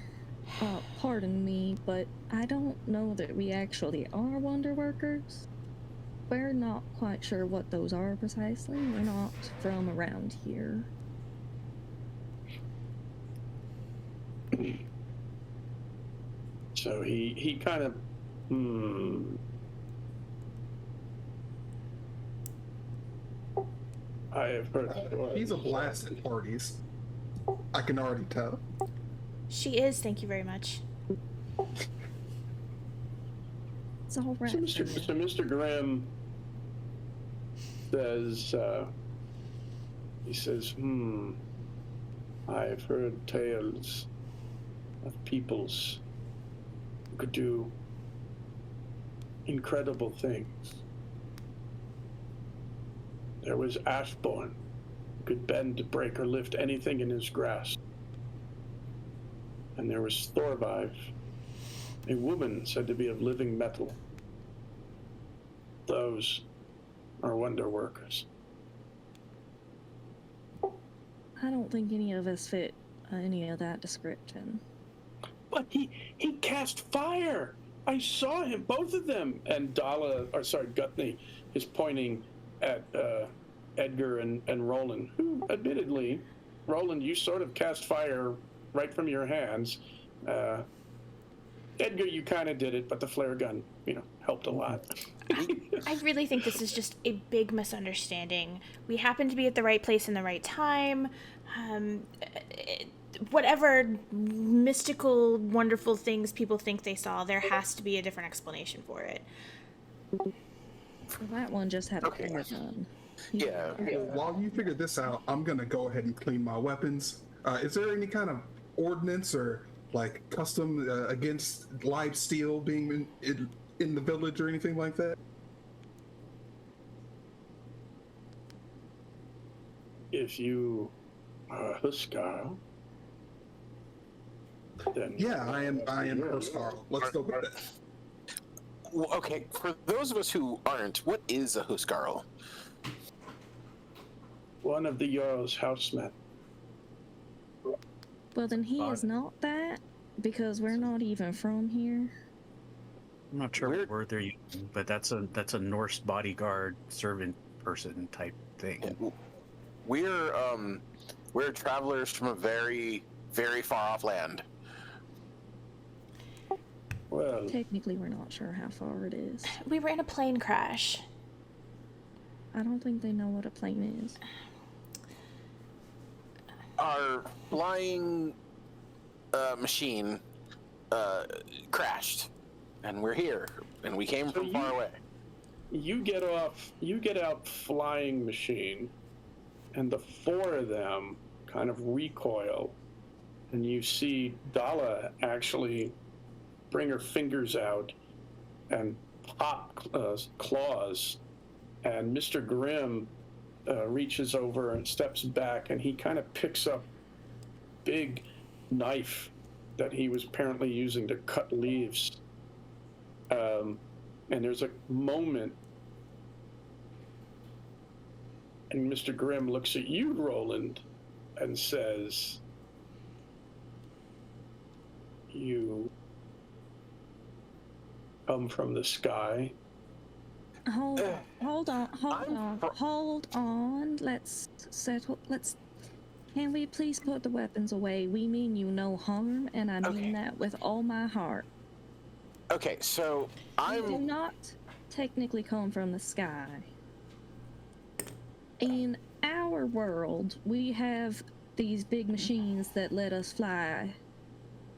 pardon me, but I don't know that we actually are wonder workers. We're not quite sure what those are precisely. We're not from around here. So he kind of, I have heard. He's a blast at parties. I can already tell. She is, thank you very much. It's all right. So Mr. Grimm says, he says, "I've heard tales of peoples who could do incredible things. There was Ashbourne, who could bend, break, or lift anything in his grasp. And there was Thorvive, a woman said to be of living metal. Those are wonder workers." I don't think any of us fit any of that description. "But he cast fire. I saw him, both of them." And Guthney is pointing at Edgar and Roland, who, admittedly, Roland, you sort of cast fire right from your hands. Edgar, you kind of did it, but the flare gun, helped a lot. I really think this is just a big misunderstanding. We happen to be at the right place in the right time. Whatever mystical, wonderful things people think they saw, there has to be a different explanation for it. That one just had a flare gun. Yeah. While you figure this out, I'm gonna go ahead and clean my weapons. Is there any kind of ordinance or like custom against live steel being in the village or anything like that? if you are a Huskar, then Yeah, I am Huskar. Let's go with it. Well, okay, for those of us who aren't, what is a Huskarl? one of the Jarl's housemen. Well, then he is not that, because we're not even from here. I'm not sure We're- what word they're using, but that's a Norse bodyguard servant person type thing. We're travelers from a very, very far off land. Well, Technically, we're not sure how far it is. We were in a plane crash. I don't think they know what a plane is. Our flying machine crashed, and we're here, and we came from far away. you get out flying machine, and the four of them kind of recoil, and you see Dala actually bring her fingers out and pop claws, and Mr. Grimm reaches over and steps back, and he kind of picks up big knife that he was apparently using to cut leaves. And there's a moment, and Mr. Grimm looks at you, Roland, and says, "You come from the sky." Hold on. Let's settle. Can we please put the weapons away? We mean you no harm, and I mean that with all my heart. Okay, so We do not technically come from the sky. In our world, we have these big machines that let us fly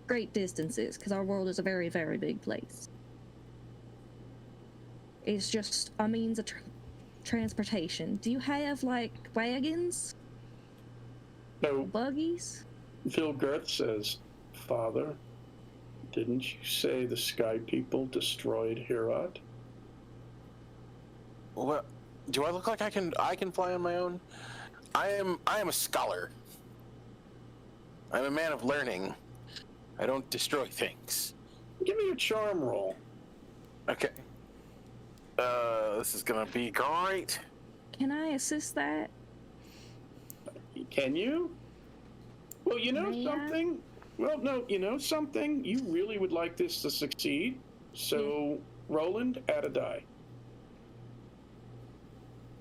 great distances, because our world is a very, very big place. It's just a means of transportation. Do you have, like, wagons? No, Buggies? Phil Girth says, "Father, didn't you say the sky people destroyed Herat?" Well, do I look like I can fly on my own? I am a scholar. I'm a man of learning. I don't destroy things. Give me a charm roll. Okay. This is gonna be great. Can I assist that? Can you? Well, you know May I? something? Well, no, you know something? You really would like this to succeed. So, Roland, add a die.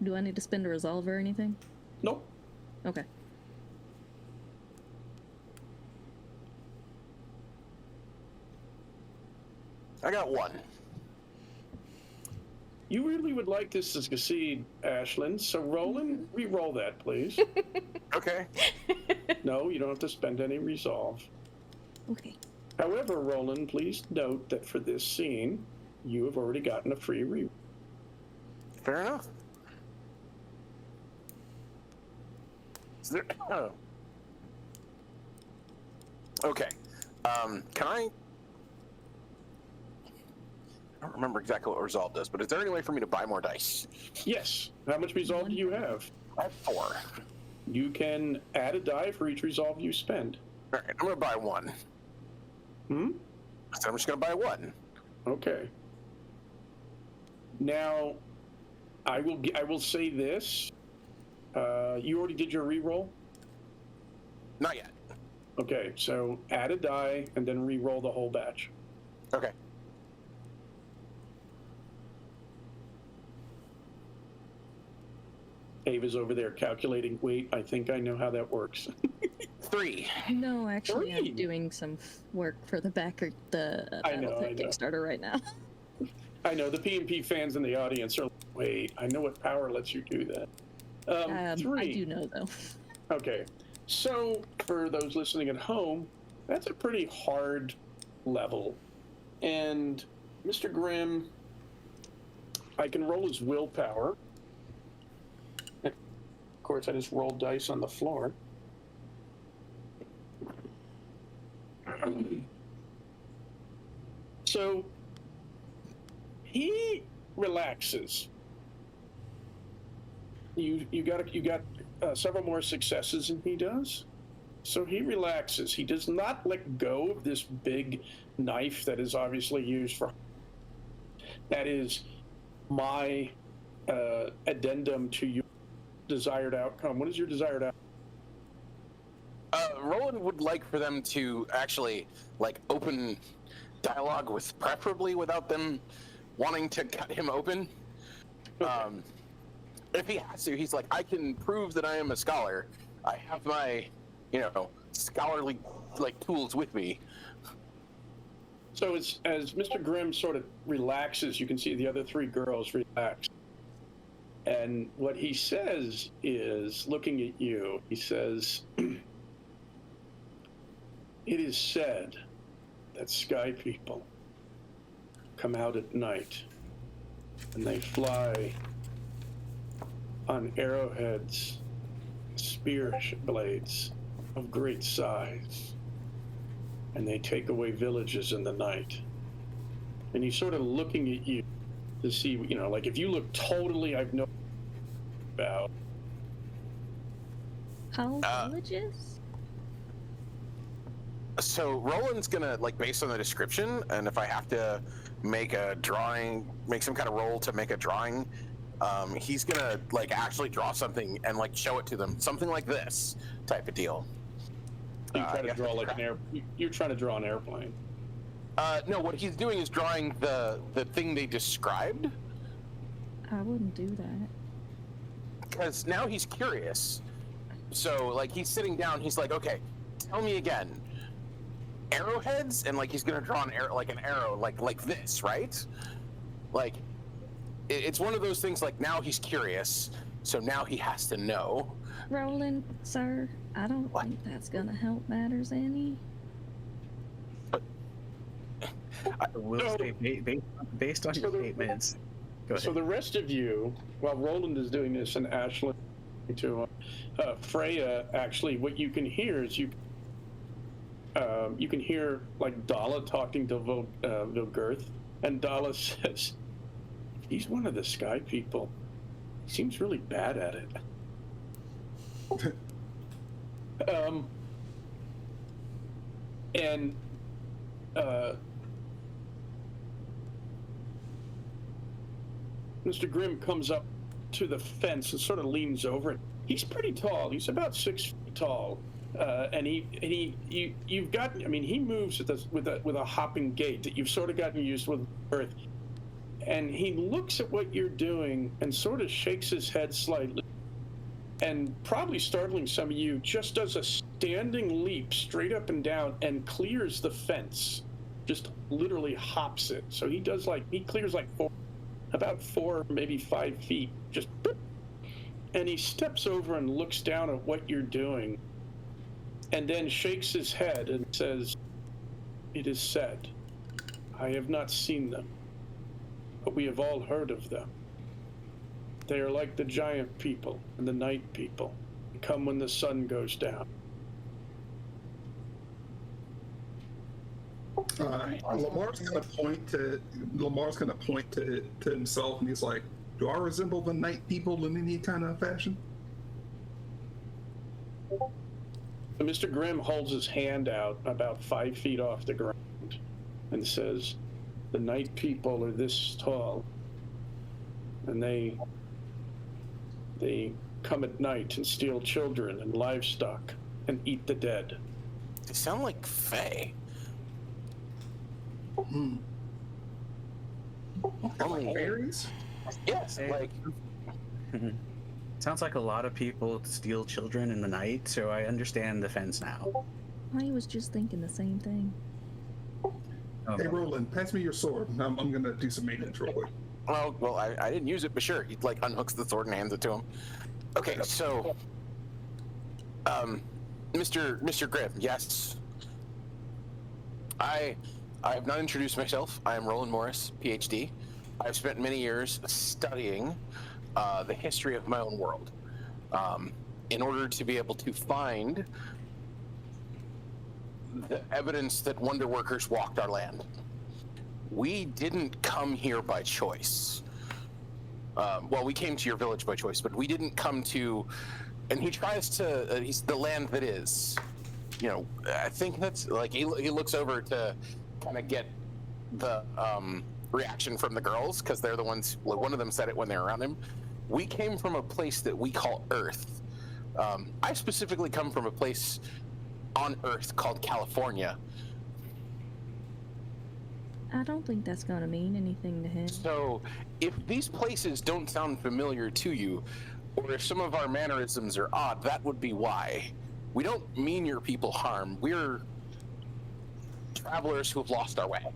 Do I need to spend a resolve or anything? Nope. Okay. I got one. You really would like this to succeed, Ashlyn. So, Roland, re-roll that, please. Okay. No, you don't have to spend any resolve. Okay. However, Roland, please note that for this scene, you have already gotten a free re. Fair enough. Is there? Oh. Okay. Can I? I don't remember exactly what resolve does, but is there any way for me to buy more dice? Yes. How much resolve do you have? I have 4. You can add a die for each resolve you spend. All right, I'm gonna buy 1. So I'm just gonna buy 1. Okay. Now, I will say this. You already did your re-roll? Not yet. Okay, so add a die and then re-roll the whole batch. Okay. Ava's over there calculating. Wait, I think I know how that works. 3. No, actually, Three. I'm doing some work for the I know. Kickstarter right now. I know, the P&P fans in the audience are like, wait, I know what power lets you do that. 3. I do know, though. Okay, so for those listening at home, that's a pretty hard level. And Mr. Grimm, I can roll his willpower. Of course, I just rolled dice on the floor. So he relaxes. you got several more successes than he does. So he relaxes. He does not let go of this big knife that is obviously used for. That is my addendum to your desired outcome. What is your desired outcome? Roland would like for them to actually like open dialogue with, preferably without them wanting to cut him open. If he has to, he's like, I can prove that I am a scholar. I have my, scholarly like tools with me. So as Mr. Grimm sort of relaxes, you can see the other three girls relax. And what he says is, looking at you, he says, it is said that sky people come out at night and they fly on arrowheads, spear blades of great size, and they take away villages in the night. And he's sort of looking at you to see, like if you look totally, I've no about. How villages? So Roland's gonna, like, based on the description, and if I have to make a drawing, make some kind of roll to make a drawing, he's gonna like actually draw something and like show it to them, something like this type of deal. You try to draw like you're trying to draw an airplane. No, what he's doing is drawing the thing they described. I wouldn't do that. Because now he's curious. So like he's sitting down, he's like, okay, tell me again. Arrowheads, and like he's gonna draw an arrow, like this, right? Like it's one of those things. Like now he's curious, so now he has to know. Roland, sir, I don't think that's gonna help matters any. I will say, based on your statements. Go ahead. So the rest of you, while Roland is doing this and Ashley to Freya, actually, what you can hear is you can hear like Dala talking to Vilgirth, and Dala says, he's one of the sky people. He seems really bad at it. And Mr. Grimm comes up to the fence and sort of leans over it. He's pretty tall. He's about 6 feet tall, and you've gotten. I mean, he moves with a hopping gait that you've sort of gotten used with Earth. And he looks at what you're doing and sort of shakes his head slightly, and probably startling some of you, just does a standing leap straight up and down and clears the fence. Just literally hops it. So he clears like about 4, maybe 5 feet, just, and he steps over and looks down at what you're doing, and then shakes his head and says, it is said, I have not seen them, but we have all heard of them. They are like the giant people and the night people. They come when the sun goes down. Lamar's gonna point to himself, and he's like, "Do I resemble the night people in any kind of fashion?" Mr. Grimm holds his hand out about 5 feet off the ground and says, the night people are this tall, and they come at night and steal children and livestock and eat the dead. They sound like Fae. Like fairies? Yes, like Sounds like a lot of people steal children in the night, so I understand the fence now. I was just thinking the same thing. Hey, Roland, pass me your sword. I'm gonna do some maintenance real quick. well, I didn't use it, but sure. He like unhooks the sword and hands it to him. Okay, so, Mr. Grimm, yes. I have not introduced myself. I am Roland Morris, PhD. I've spent many years studying the history of my own world in order to be able to find the evidence that wonder workers walked our land. We didn't come here by choice. Well, we came to your village by choice, but we didn't come to. And he tries to. He's the land that is. You know, I think that's like he looks over to kind of get the reaction from the girls because they're the ones. Like one of them said it when they were around him. We came from a place that we call Earth. I specifically come from a place on Earth called California. I don't think that's going to mean anything to him. So, if these places don't sound familiar to you, or if some of our mannerisms are odd, that would be why. We don't mean your people harm. We're travelers who have lost our way.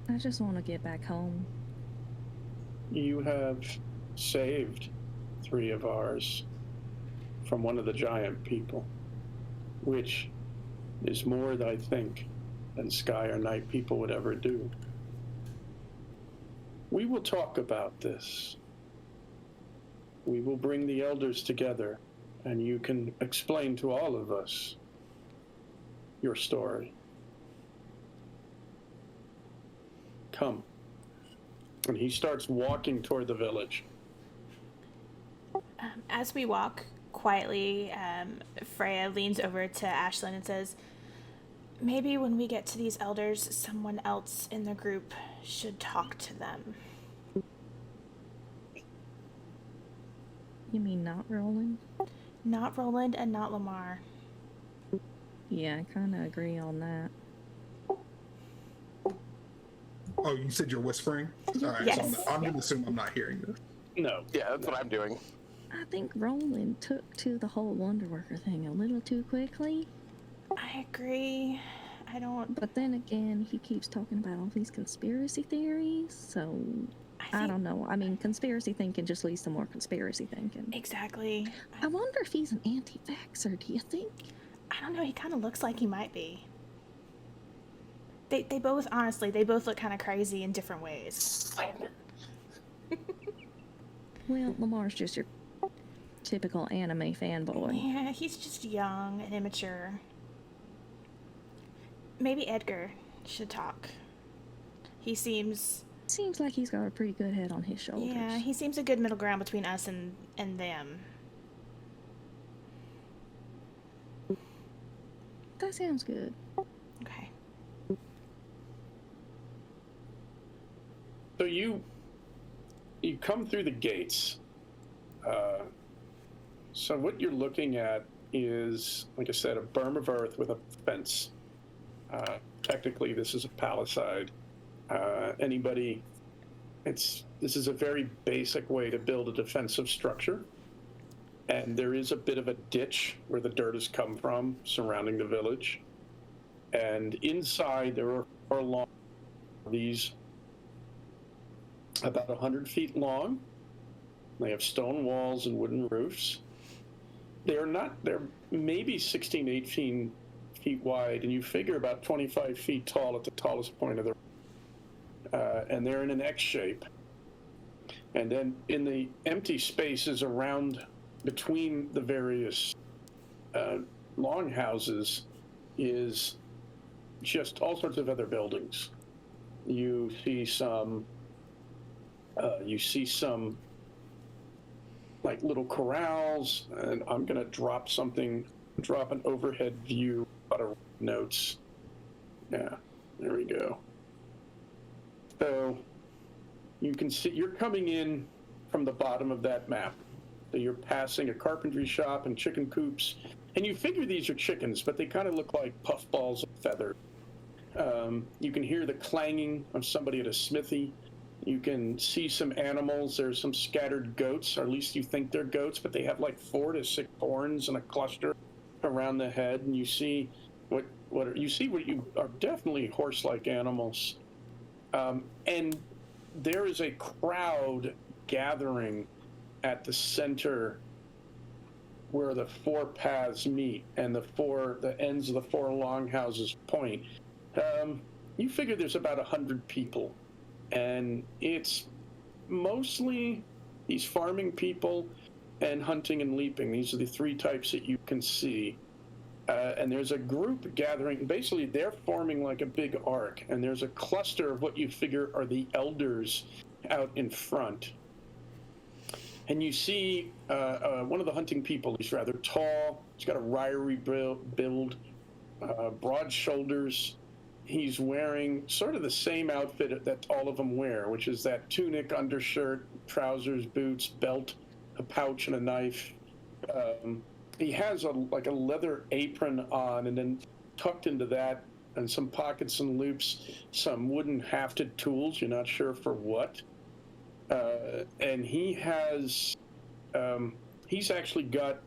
I just want to get back home. You have saved 3 of ours from one of the giant people, which is more, I think, than Sky or Night people would ever do. We will talk about this. We will bring the elders together, and you can explain to all of us your story. Come. And he starts walking toward the village. As we walk quietly, Freya leans over to Ashlyn and says, maybe when we get to these elders, someone else in the group should talk to them. You mean not Roland? Not Roland and not Lamar. Yeah, I kind of agree on that. Oh, you said you're whispering? All right, Yes. so I'm going to assume I'm not hearing this. No. Yeah, that's what I'm doing. I think Roland took to the whole Wonder Worker thing a little too quickly. I agree. I don't... But then again, he keeps talking about all these conspiracy theories, so I don't know. I mean, conspiracy thinking just leads to more conspiracy thinking. Exactly. I wonder if he's an anti-vaxxer, do you think? I don't know, he kind of looks like he might be. They both, honestly, they both look kind of crazy in different ways. Well, Lamar's just your typical anime fanboy. Yeah, he's just young and immature. Maybe Edgar should talk. He seems... Seems like he's got a pretty good head on his shoulders. Yeah, he seems a good middle ground between us and them. That sounds good. Okay. So you come through the gates. So what you're looking at is, like I said, a berm of earth with a fence. Technically, this is a palisade. This is a very basic way to build a defensive structure. And there is a bit of a ditch where the dirt has come from surrounding the village. And inside there are 4 long, these about 100 feet long. They have stone walls and wooden roofs. They're maybe 16, 18 feet wide, and you figure about 25 feet tall at the tallest point of the and they're in an X shape. And then in the empty spaces around between the various longhouses is just all sorts of other buildings. You see some like little corrals, and I'm gonna drop an overhead view out of notes. Yeah, there we go. So you can see you're coming in from the bottom of that map. So you're passing a carpentry shop and chicken coops, and you figure these are chickens, but they kind of look like puffballs of feather. You can hear the clanging of somebody at a smithy. You can see some animals. There's some scattered goats, or at least you think they're goats, but they have like 4 to 6 horns in a cluster around the head. And you see what you are definitely horse-like animals. And there is a crowd gathering at the center where the 4 paths meet and the ends of the 4 longhouses point. You figure there's about 100 people, and it's mostly these farming people and hunting and leaping. These are the 3 types that you can see. And there's a group gathering. Basically, they're forming like a big arc, and there's a cluster of what you figure are the elders out in front, and you see one of the hunting people. He's rather tall. He's got a wiry build, broad shoulders. He's wearing sort of the same outfit that all of them wear, which is that tunic, undershirt, trousers, boots, belt, a pouch, and a knife. He has like a leather apron on, and then tucked into that, and some pockets and loops, some wooden hafted tools. You're not sure for what. And he has, he's actually got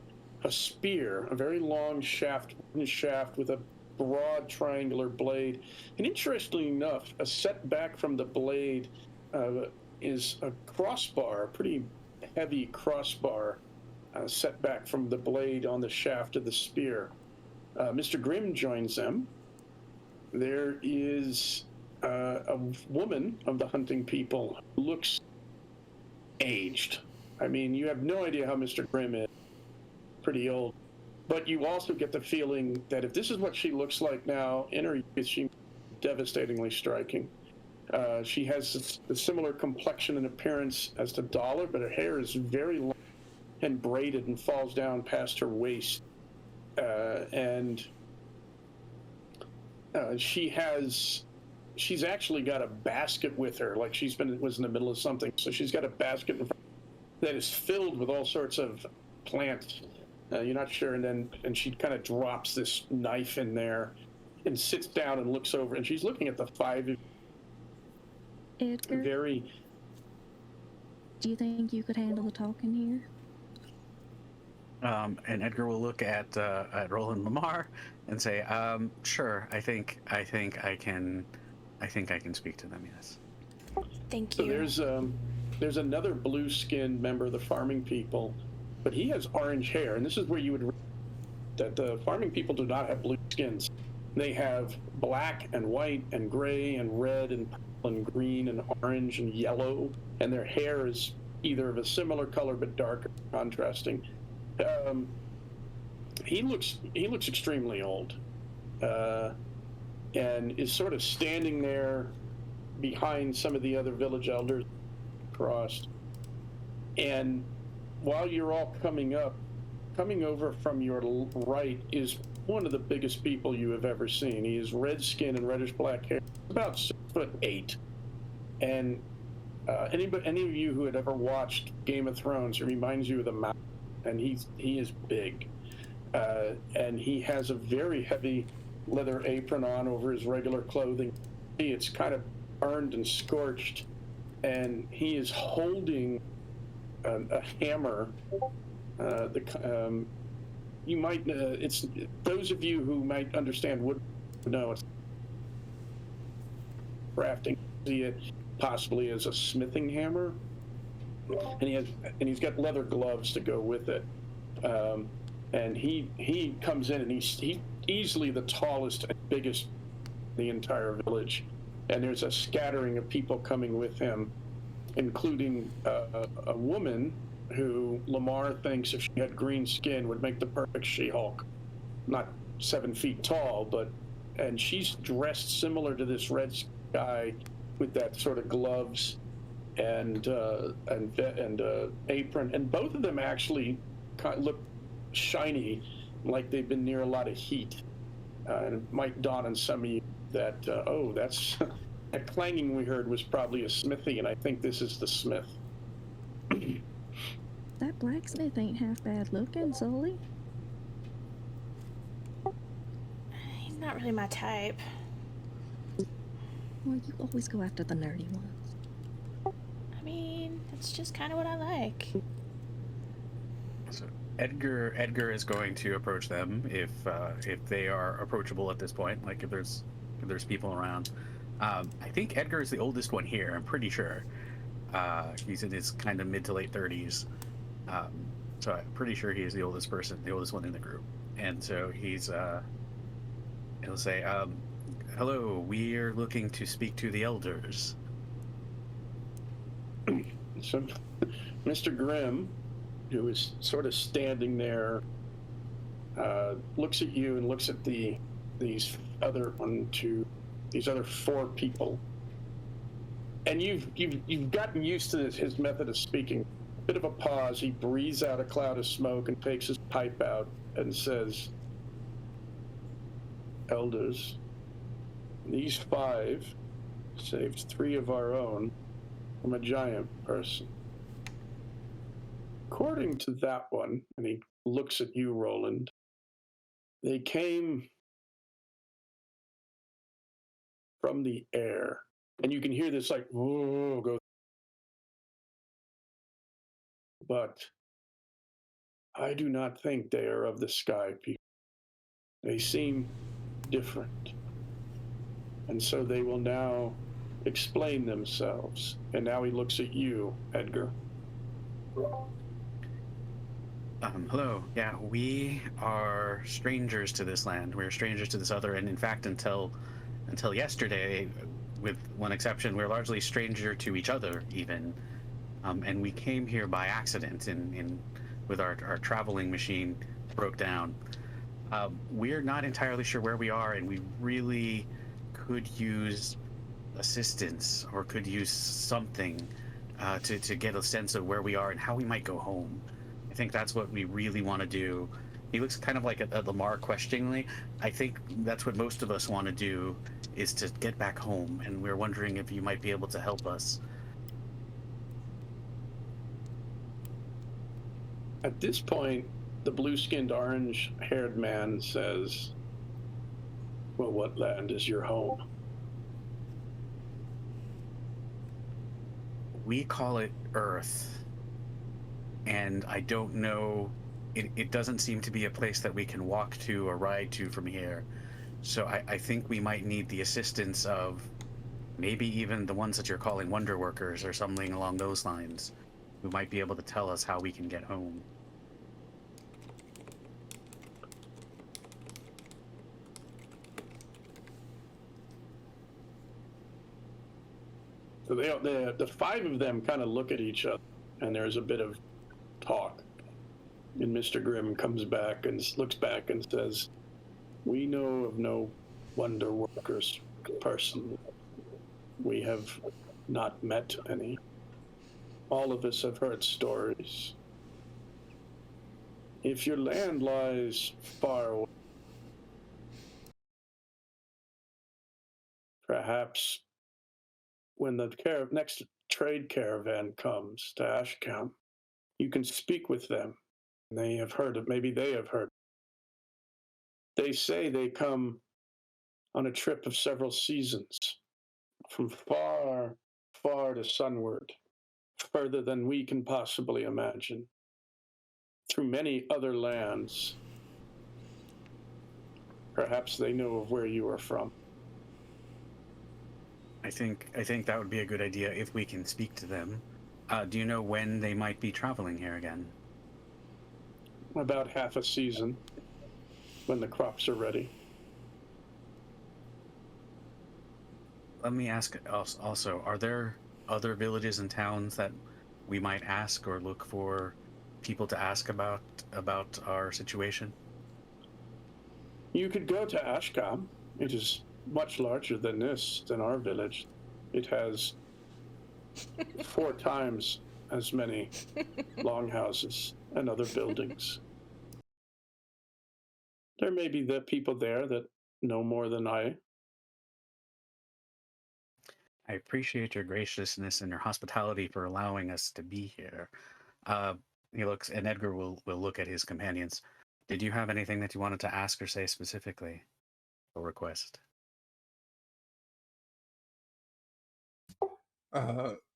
a spear, a very long shaft with a broad triangular blade. And interestingly enough, a setback from the blade is a crossbar, a pretty heavy crossbar set back from the blade on the shaft of the spear. Mr. Grimm joins them. There is a woman of the hunting people who looks aged. I mean, you have no idea how Mr. Grimm is. Pretty old. But you also get the feeling that if this is what she looks like now, in her youth, she's devastatingly striking. She has a similar complexion and appearance as to Dollar, but her hair is very long and braided and falls down past her waist. She's actually got a basket with her, like was in the middle of something. So she's got a basket that is filled with all sorts of plants. You're not sure, and she kind of drops this knife in there and sits down and looks over, and she's looking at the five. Edgar, do you think you could handle the talking here? And Edgar will look at Roland Lamar and say, "Sure. I think I can speak to them. Yes." Thank you. So there's another blue-skinned member of the farming people, but he has orange hair, and this is where you would read that the farming people do not have blue skins. They have black and white and gray and red and purple and green and orange and yellow, and their hair is either of a similar color but darker, contrasting. He looks extremely old, and is sort of standing there behind some of the other village elders crossed. And while you're all coming over from your right is one of the biggest people you have ever seen. He has red skin and reddish black hair, about 6'8", and any of you who had ever watched Game of Thrones, it reminds you of the Mountain. And he is big, and he has a very heavy leather apron on over his regular clothing. It's kind of burned and scorched, and he is holding a hammer. You might it's those of you who might understand wood know it's crafting. See it possibly as a smithing hammer. And he's got leather gloves to go with it, and he comes in, and he's easily the tallest and biggest in the entire village, and there's a scattering of people coming with him, including a woman who Lamar thinks if she had green skin would make the perfect She-Hulk. Not 7 feet tall, and she's dressed similar to this red guy with that sort of gloves and apron, and both of them actually look shiny, like they've been near a lot of heat. And it might dawn on some of you that that's that clanging we heard was probably a smithy, and I think this is the smith. That blacksmith ain't half bad looking, Sully. He's not really my type. Well, you always go after the nerdy ones. I mean, that's just kind of what I like. So Edgar is going to approach them if they are approachable at this point. Like if there's people around. I think Edgar is the oldest one here. I'm pretty sure. He's in his kind of mid to late 30s. So I'm pretty sure he is the oldest one in the group. And so he'll say, "Hello, we're looking to speak to the elders." So, Mr. Grimm, who is sort of standing there, looks at you and looks at these other 4 people, and you've gotten used to his method of speaking. Bit of a pause. He breathes out a cloud of smoke and takes his pipe out and says, "Elders, these 5 saved 3 of our own from a giant person. According to that one," and he looks at you, Roland, "they came from the air." And you can hear this like, whoa, go. "But I do not think they are of the sky people. They seem different. And so they will now explain themselves." And now he looks at you, Edgar. Hello. Yeah, we are strangers to this land. We're strangers to this other, and in fact, until yesterday, with one exception, we're largely stranger to each other, even. And we came here by accident, with our traveling machine broke down. We're not entirely sure where we are, and we really could use assistance or could use something to get a sense of where we are and how we might go home. I think that's what we really want to do. He looks kind of like at Lamar questioningly. I think that's what most of us want to do, is to get back home, and we're wondering if you might be able to help us. At this point, the blue-skinned, orange-haired man says, "Well, what land is your home?" We call it Earth, and I don't know, it doesn't seem to be a place that we can walk to or ride to from here. So I think we might need the assistance of maybe even the ones that you're calling wonder workers or something along those lines, who might be able to tell us how we can get home. So the 5 of them kind of look at each other, and there's a bit of talk. And Mr. Grimm comes back and looks back and says, "We know of no wonder workers personally. We have not met any. All of us have heard stories. If your land lies far away, perhaps when the next trade caravan comes to Ashcam, you can speak with them. They have heard of, maybe they have heard. They say they come on a trip of several seasons, from far, far to sunward, further than we can possibly imagine, through many other lands. Perhaps they know of where you are from." I think that would be a good idea if we can speak to them. Do you know when they might be traveling here again? About half a season, when the crops are ready. Let me ask also, are there other villages and towns that we might ask or look for people to ask about our situation? You could go to Ashcam. It is much larger than our village. It has 4 times as many longhouses and other buildings. There may be the people there that know more than I. I appreciate your graciousness and your hospitality for allowing us to be here. He looks, and Edgar will look at his companions. Did you have anything that you wanted to ask or say specifically, or request?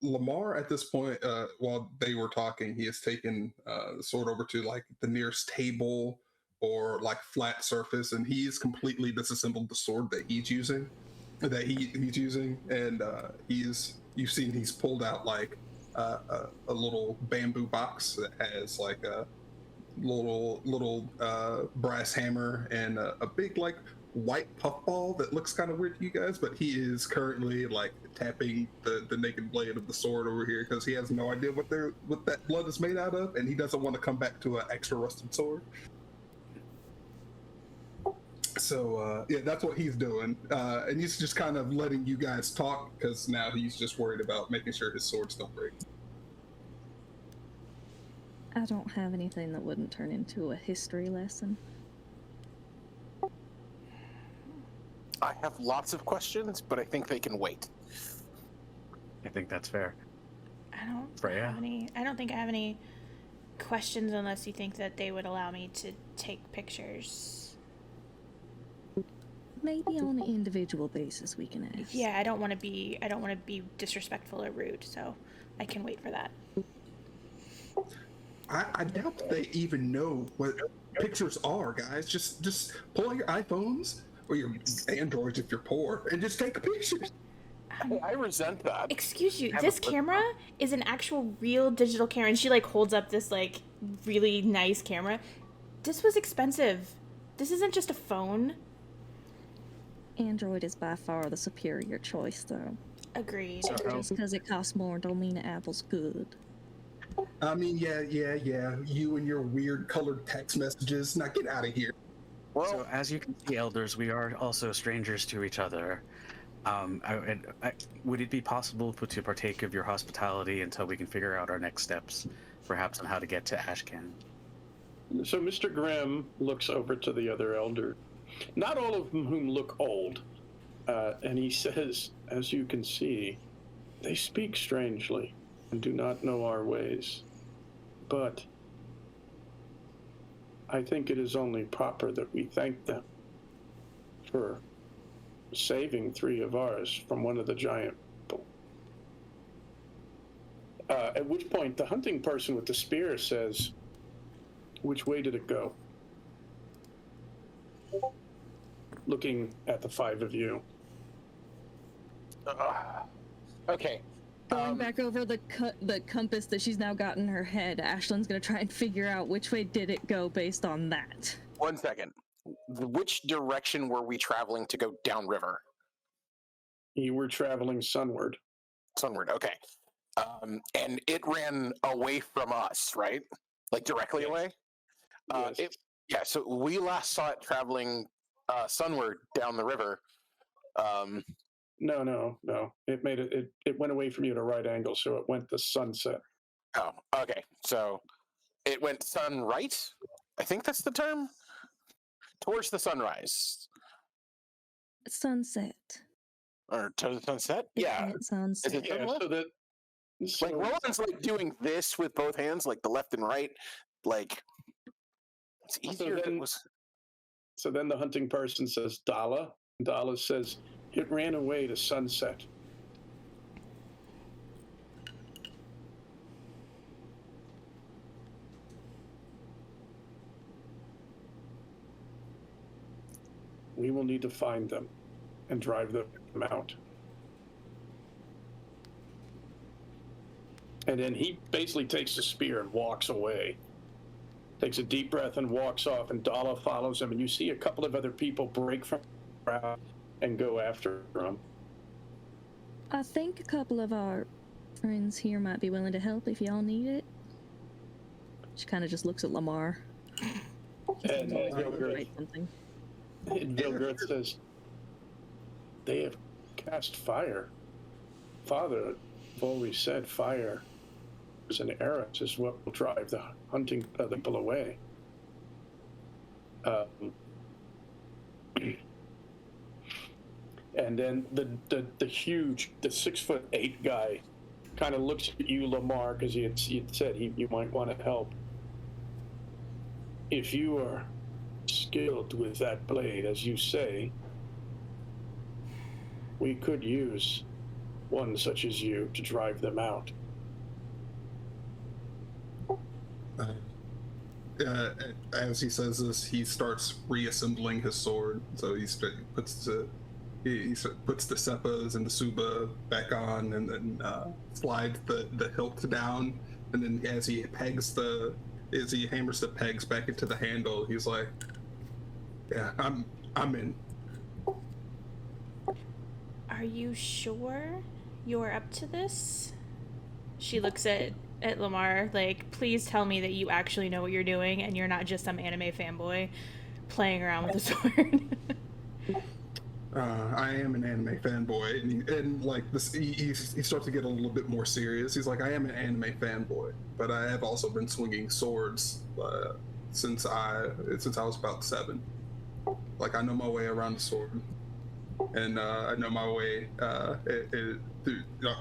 Lamar, at this point, while they were talking, he has taken the sword over to like the nearest table or like flat surface, and he's completely disassembled the sword that he's using, and you've seen he's pulled out like a little bamboo box that has like a little brass hammer and a big like white puffball that looks kind of weird to you guys, but he is currently like tapping the naked blade of the sword over here because he has no idea what that blood is made out of, and he doesn't want to come back to an extra rusted sword. So yeah, that's what he's doing, and he's just kind of letting you guys talk because now he's just worried about making sure his swords don't break. I don't have anything that wouldn't turn into a history lesson. I have lots of questions, but I think they can wait. I think that's fair. I don't Freya? have any. I don't think I have any questions unless you think that they would allow me to take pictures. Maybe on an individual basis we can ask. Yeah, I don't want to be. I don't want to be disrespectful or rude, so I can wait for that. I doubt they even know what pictures are, guys. Just pull out your iPhones or your Androids if you're poor and just take pictures. I resent that. Excuse you, this camera is an actual real digital camera, and she like holds up this like really nice camera. This was expensive. This isn't just a phone. Android is by far the superior choice, though. Agreed. Just because it costs more don't mean Apple's good. I mean, yeah. You and your weird colored text messages. Now get out of here. Well, So, as you can see, elders, we are also strangers to each other. Would it be possible to partake of your hospitality until we can figure out our next steps, perhaps on how to get to Ashcan? So Mr. Grimm looks over to the other elder, not all of whom look old, and he says, as you can see, they speak strangely and do not know our ways. But I think it is only proper that we thank them for saving 3 of ours from one of the giant people. At which point the hunting person with the spear says, which way did it go? Looking at the 5 of you. okay. Going back over the compass that she's now got in her head, Ashlyn's gonna try and figure out which way did it go based on that. 1 second. Which direction were we traveling to go downriver? You were traveling sunward. Sunward, okay. And it ran away from us, right? Like directly away? Yes. So we last saw it traveling sunward down the river. No. It went away from you at a right angle, so it went to sunset. Oh, okay. So it went sun right? I think that's the term? Towards the sunrise. Sunset. Or to the sunset? It Yeah. went sunset. Is it Yeah, like Roland's like doing this with both hands, like the left and right. Like it's easier if it was. So then the hunting person says, Dala. Dala says, it ran away to sunset. We will need to find them and drive them out. And then he basically takes the spear and walks away. Takes a deep breath and walks off, and Dala follows him, and you see a couple of other people break from the crowd and go after him. I think a couple of our friends here might be willing to help if y'all need it. She kind of just looks at Lamar. And Something. Vilgirth says, they have cast fire. Father, I've always said fire is an arrows is what will drive the hunting people away. And then the huge, the 6'8" guy kind of looks at you, Lamar, because he had said you might want to help. If you are skilled with that blade, as you say, we could use one such as you to drive them out. As he says this, he starts reassembling his sword. So he puts the seppas and the suba back on, and then slides the hilt down. And then as he hammers the pegs back into the handle, he's like, "Yeah, I'm in." Are you sure you're up to this? She looks at Lamar like, please tell me that you actually know what you're doing and you're not just some anime fanboy. playing around with the sword. I am an anime fanboy, and like this, he starts to get a little bit more serious. He's like, I am an anime fanboy, but I have also been swinging swords since I was about 7. Like, I know my way around the sword, and I know my way.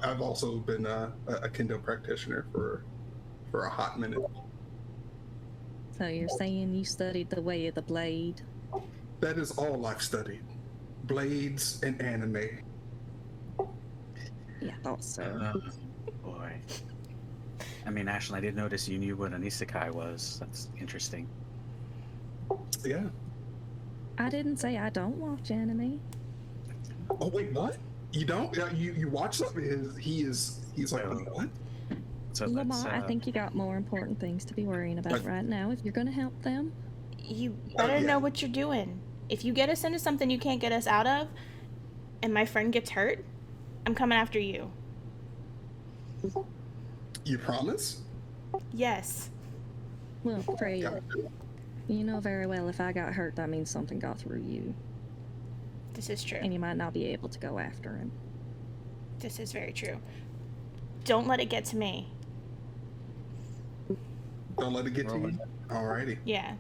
I've also been a Kendo practitioner for a hot minute. So you're saying you studied the way of the blade? That is all I've studied. Blades and anime. Yeah, I thought so. Boy. I mean, Ashley, I did notice you knew what an isekai was. That's interesting. Yeah. I didn't say I don't watch anime. Oh wait, what? You don't? You watch something? He's like, what? So Lamar, I think you got more important things to be worrying about right now. If you're going to help them, You better know what you're doing. If you get us into something you can't get us out of, and my friend gets hurt, I'm coming after you. You promise? Yes. well, Freya, Gotcha. you know very well if I got hurt, that means something got through you, This is true. and you might not be able to go after him. This is very true. Don't let it get to me. Don't let it get to you. Alrighty. Yeah.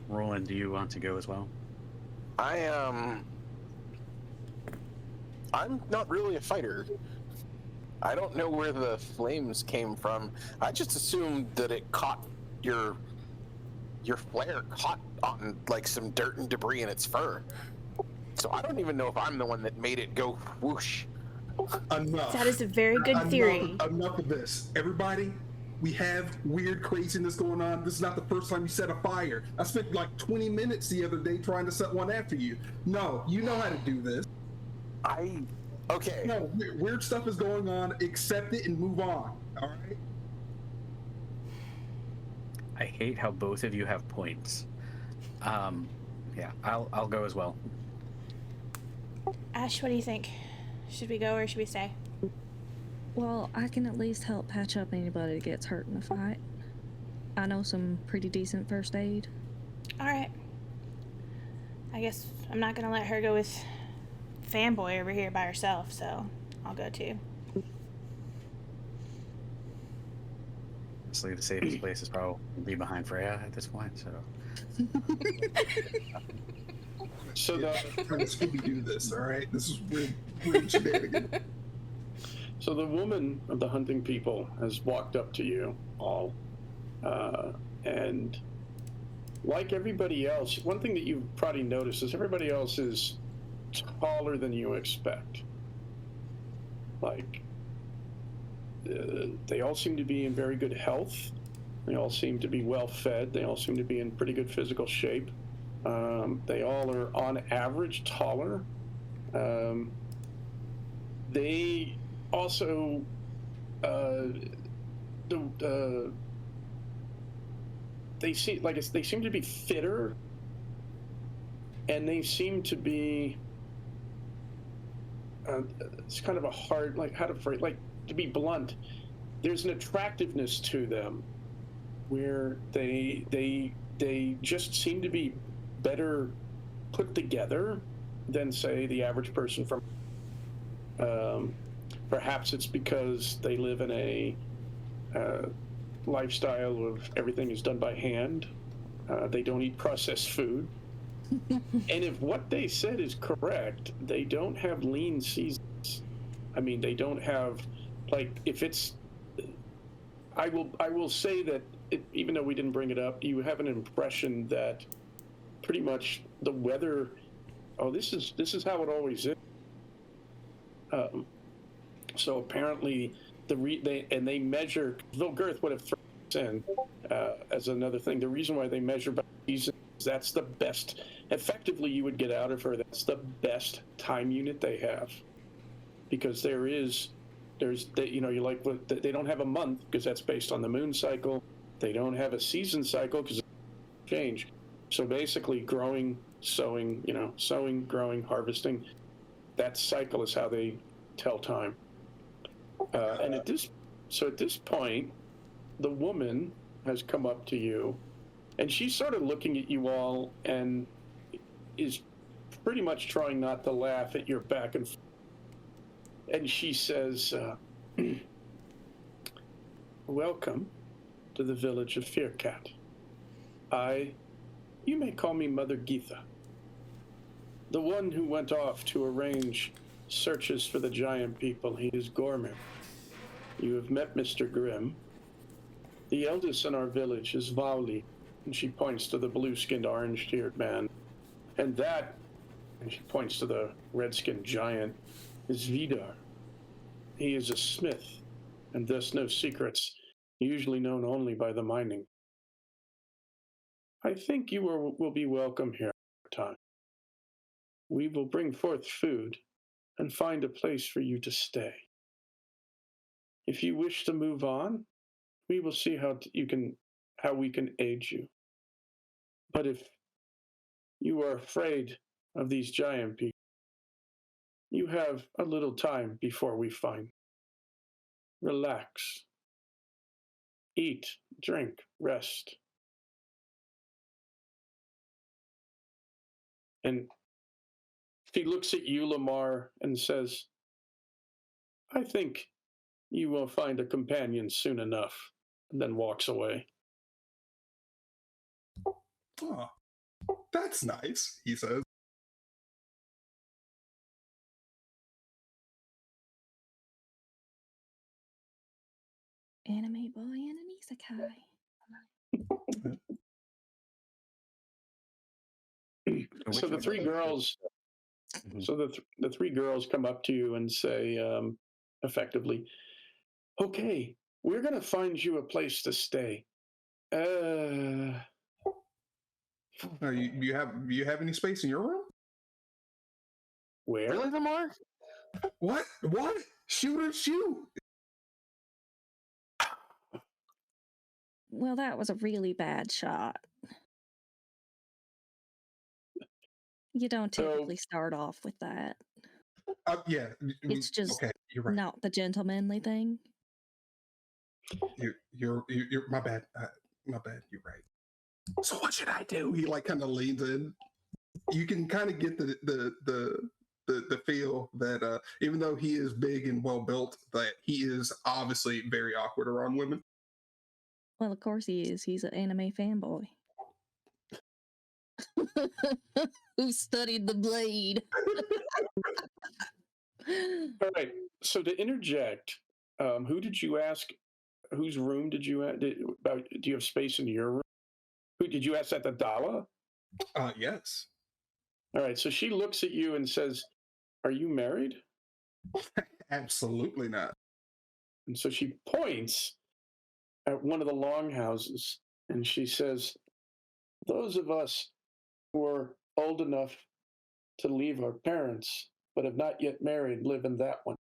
Roland, do you want to go as well? I'm not really a fighter. I don't know where the flames came from. I just assumed that it caught your flare caught on like some dirt and debris in its fur. So I don't even know if I'm the one that made it go whoosh. Enough. That is a very good theory. Enough of this. Everybody, we have weird craziness going on. This is not the first time you set a fire. I spent like 20 minutes the other day trying to set one after you. No, you know how to do this. Okay. No, weird stuff is going on. Accept it and move on. All right? I hate how both of you have points. Yeah, I'll go as well. Ash, what do you think? Should we go or should we stay? Well, I can at least help patch up anybody that gets hurt in a fight. I know some pretty decent first aid. Alright. I guess I'm not gonna let her go with fanboy over here by herself, so I'll go too. Honestly, the safest place is probably behind Freya at this point, so... So Trying to Scooby-Doo this, all right? This is weird shenanigans. So the woman of the hunting people has walked up to you all, and like everybody else, one thing that you've probably noticed is everybody else is taller than you expect. Like, they all seem to be in very good health. They all seem to be well fed. They all seem to be in pretty good physical shape. They all are on average taller. They also they seem to be fitter, and they seem to be it's kind of a hard, like, how to phrase, like, to be blunt, there's an attractiveness to them where they just seem to be better put together than, say, the average person from perhaps it's because they live in a lifestyle of everything is done by hand. They don't eat processed food. And if what they said is correct, they don't have lean seasons. I mean, they don't have, like, if it's, I will say that even though we didn't bring it up, you have an impression that pretty much the weather, this is how it always is. So apparently they measure, Bill Girth would have thrown this in as another thing. The reason why they measure by season is that's the best, effectively you would get out of her, that's the best time unit they have. Because they don't have a month because that's based on the moon cycle. They don't have a season cycle because it's change. So basically growing, sowing, growing, harvesting, that cycle is how they tell time. And at this point, the woman has come up to you And she's sort of looking at you all and is pretty much trying not to laugh at your back and forth. And she says, welcome to the village of Fyrkat. You may call me Mother Geetha, the one who went off to arrange searches for the giant people. He is Gorman. You have met Mr. Grimm. The eldest in our village is Vali, and she points to the blue-skinned, orange-haired man. And that, and she points to the red-skinned giant, is Vidar. He is a smith, and thus knows secrets usually known only by the mining. I think you will be welcome here at time. We will bring forth food and find a place for you to stay. If you wish to move on, we will see how we can aid you. But if you are afraid of these giant people, you have a little time before we find. Relax. Eat, drink, rest. And she looks at you, Lamar, and says, I think you will find a companion soon enough, and then walks away. Oh, that's nice, he says. Anime boy and an isekai. So the three girls, the three girls come up to you and say, effectively, okay, we're going to find you a place to stay. You have any space in your room? Where? Really, Lamar? What? Shoot or shoot? Well, that was a really bad shot. You don't typically start off with that. Yeah. It's just okay. You're right. not the gentlemanly thing. You're my bad. My bad. You're right. So what should I do? He like kind of leans in. You can kind of get the feel that even though he is big and well built, that he is obviously very awkward around women. Well, of course he is. He's an anime fanboy. Who studied the blade. All right. So to interject, who did you ask? Whose room did you do you have space in your room? Who did you ask at the Dala? Yes. All right. So she looks at you and says, "Are you married?" Absolutely not. And so she points at one of the longhouses and she says, those of us who are old enough to leave our parents but have not yet married live in that one.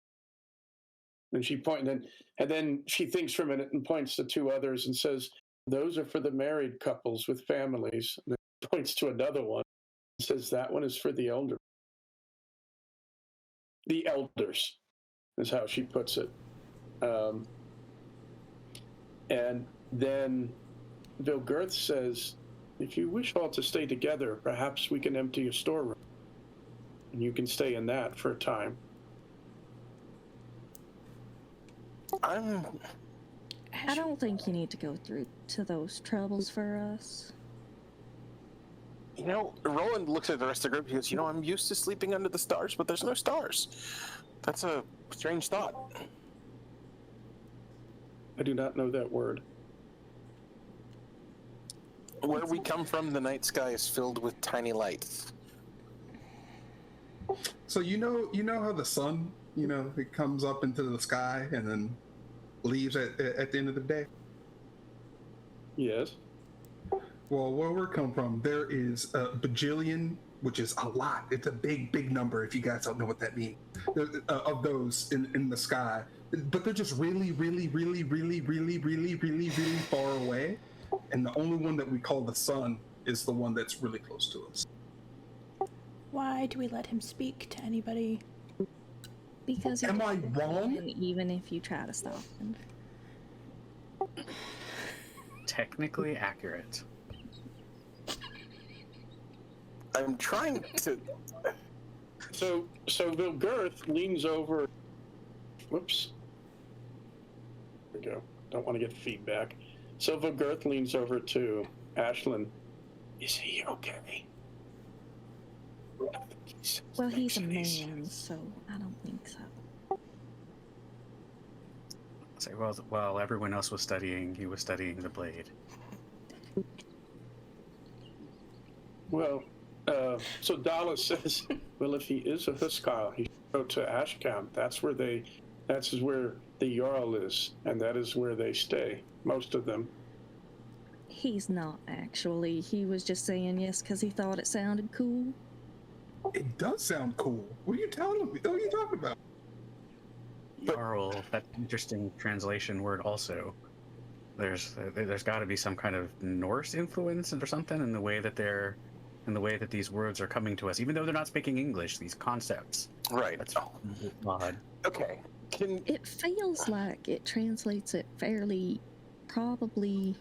And she pointed, and then she thinks for a minute and points to two others and says, those are for the married couples with families. And then points to another one and says, that one is for the elder. The elders is how she puts it. And then Vilgirth says, if you wish all to stay together, perhaps we can empty a storeroom. And you can stay in that for a time. I don't think you need to go through to those troubles for us. You know, Roland looks at the rest of the group. He goes, I'm used to sleeping under the stars, but there's no stars. That's a strange thought. I do not know that word. Where we come from, the night sky is filled with tiny lights. So you know how the sun, it comes up into the sky and then leaves at the end of the day? Yes. Well, where we come from, there is a bajillion, which is a lot. It's a big number if you guys don't know what that means, of those in the sky. But they're just really far away. And the only one that we call the sun is the one that's really close to us. Why do we let him speak to anybody? Because am I wrong? Even if you try to stop him. Technically accurate. I'm trying to. So Vilgirth leans over. Whoops. There we go. Don't want to get feedback. So Vilgirth leans over to Ashlyn. Is he okay? Well, he's a Makes any man, sense. so I don't think so. Say, well, while everyone else was studying, he was studying the blade. Well, so Dala says, well, if he is a Huskar, he should go to Ashcamp. That's where the Jarl is, and that is where they stay, most of them. He's not actually. He was just saying yes because he thought it sounded cool. It does sound cool. What are you telling me? What are you talking about? Jarl, that interesting translation word also. There's got to be some kind of Norse influence or something in the way that these words are coming to us, even though they're not speaking English. These concepts. Right. That's odd. Okay. It feels like it translates it fairly, probably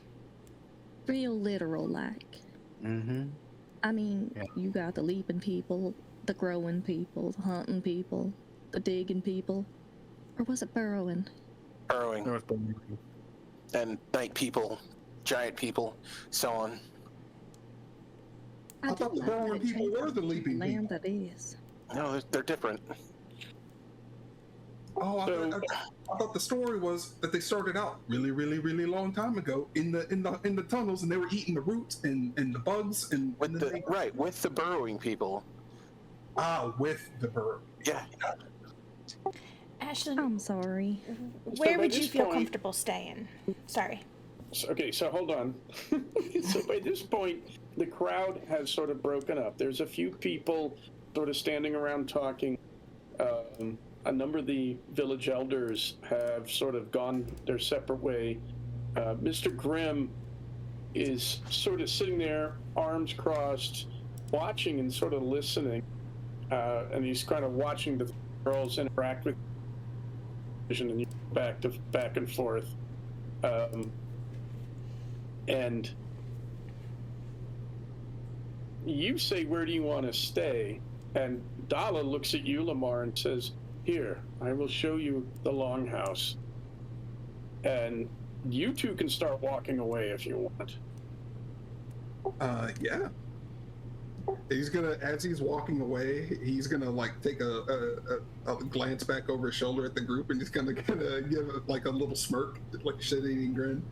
real literal like. Mm-hmm. I mean, Yeah. you got the leaping people, the growing people, the hunting people, the digging people. Or was it burrowing? Burrowing and night people, giant people, so on. I thought the burrowing people were the leaping land people. that is. No, they're different. Oh, So- I thought the story was that they started out really, really, really long time ago in the tunnels, and they were eating the roots and the bugs and With then the they, with the burrowing people. with the burrow. Yeah. Ashlyn, I'm sorry. where by would you this feel point- comfortable staying? Sorry. Okay, so hold on. So by this point, the crowd has sort of broken up. There's a few people sort of standing around talking. A number of the village elders have sort of gone their separate way. Mr. Grimm is sort of sitting there, arms crossed, watching and sort of listening. And he's kind of watching the girls interact with vision and back and forth. And you say, where do you want to stay? And Dala looks at you, Lamar, and says, here, I will show you the longhouse. And you two can start walking away if you want. Yeah. He's gonna, as he's walking away, he's gonna like take a glance back over his shoulder at the group, and he's gonna give it like a little smirk, like a shit-eating grin.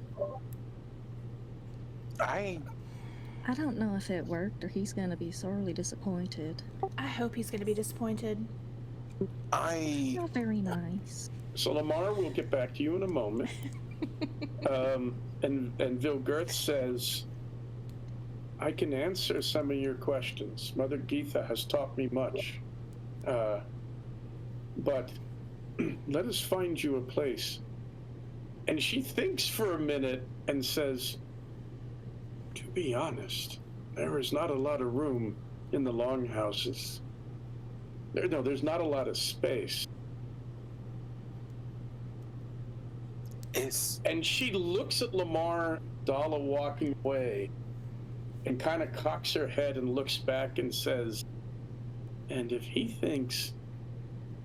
I I don't know if it worked or he's gonna be sorely disappointed. I hope he's going to be disappointed. Not very nice. So Lamar, we'll get back to you in a moment. And Vilgirth says, I can answer some of your questions. Mother Geetha has taught me much. But let us find you a place. And she thinks for a minute and says, to be honest, there is not a lot of room in the longhouses. There's not a lot of space. And she looks at Lamar, Dala walking away, and kind of cocks her head and looks back and says, and if he thinks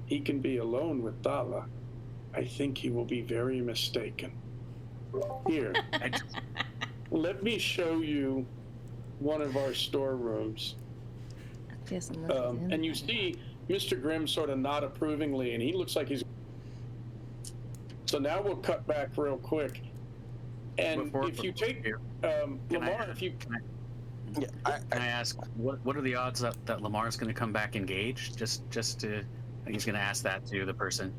he can be alone with Dala, I think he will be very mistaken. Here, let me show you one of our storerooms. I guess I'm listening. And you see Mr. Grimm sort of nod approvingly, and he looks like he's... So now we'll cut back real quick. And if you take... Lamar, if you... Yeah, Can I ask, what are the odds that Lamar's going to come back engaged? Just to, he's going to ask that to the person.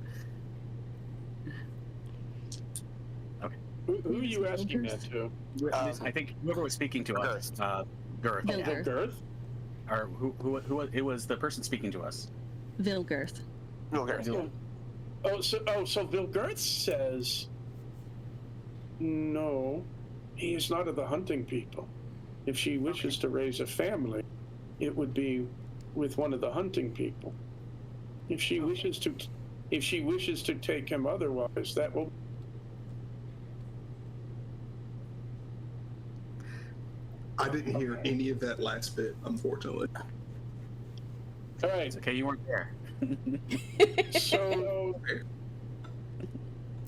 Okay. Who are you asking that to? I think whoever was speaking to us, Girth. Vilgirth. Girth? Or who it was the person speaking to us. Vilgirth. Okay. So Vilgirth says, no, he is not of the hunting people. If she wishes to raise a family, it would be with one of the hunting people. If she wishes to take him otherwise, that will. I didn't hear any of that last bit, unfortunately. All right. It's okay, you weren't there.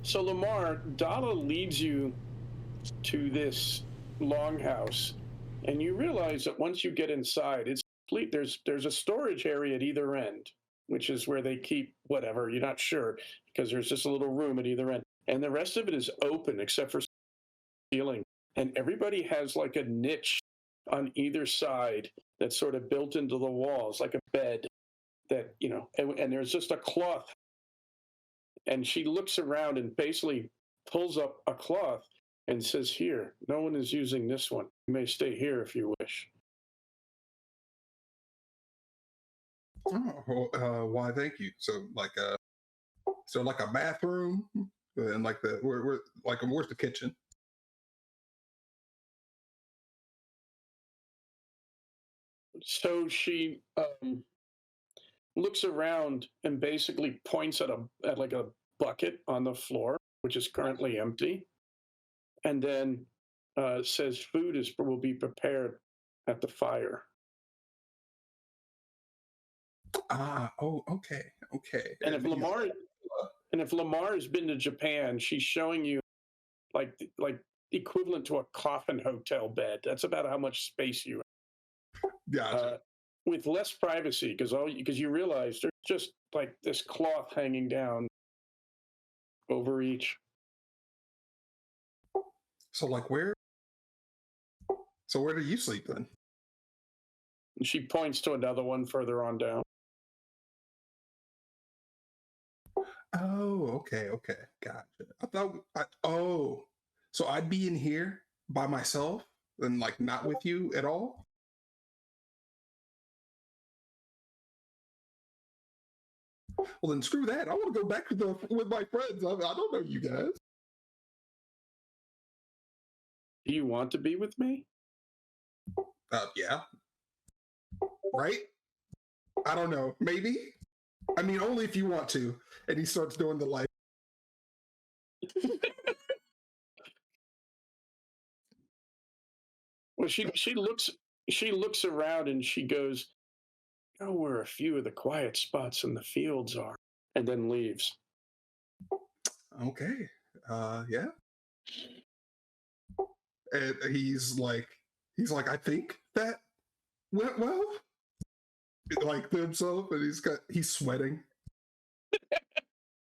So Lamar, Dala leads you to this longhouse, and you realize that once you get inside, it's complete. There's a storage area at either end, which is where they keep whatever. You're not sure because there's just a little room at either end, and the rest of it is open except for ceiling. And everybody has like a niche on either side that's sort of built into the walls, like a bed. That and there's just a cloth. And she looks around and basically pulls up a cloth and says, "Here, no one is using this one. You may stay here if you wish." Oh, why? Thank you. So like a bathroom, and like where's the kitchen? So she looks around and basically points at like a bucket on the floor, which is currently empty, and then says, "Food will be prepared at the fire." Okay. And if Lamar has been to Japan, she's showing you like equivalent to a coffin hotel bed. That's about how much space you have. Gotcha. With less privacy, because you realize there's just like this cloth hanging down over each. So where do you sleep then? And she points to another one further on down. Oh, okay, gotcha. So I'd be in here by myself and like not with you at all? Well, then screw that. I want to go back with my friends. I don't know you guys. Do you want to be with me? Yeah. Right? I don't know. Maybe? I mean, only if you want to. And he starts doing the light. Well, she looks around and she goes, "Oh, where a few of the quiet spots in the fields are," and then leaves. Okay. Yeah. And he's like, I think that went well. Like to himself, and he's sweating.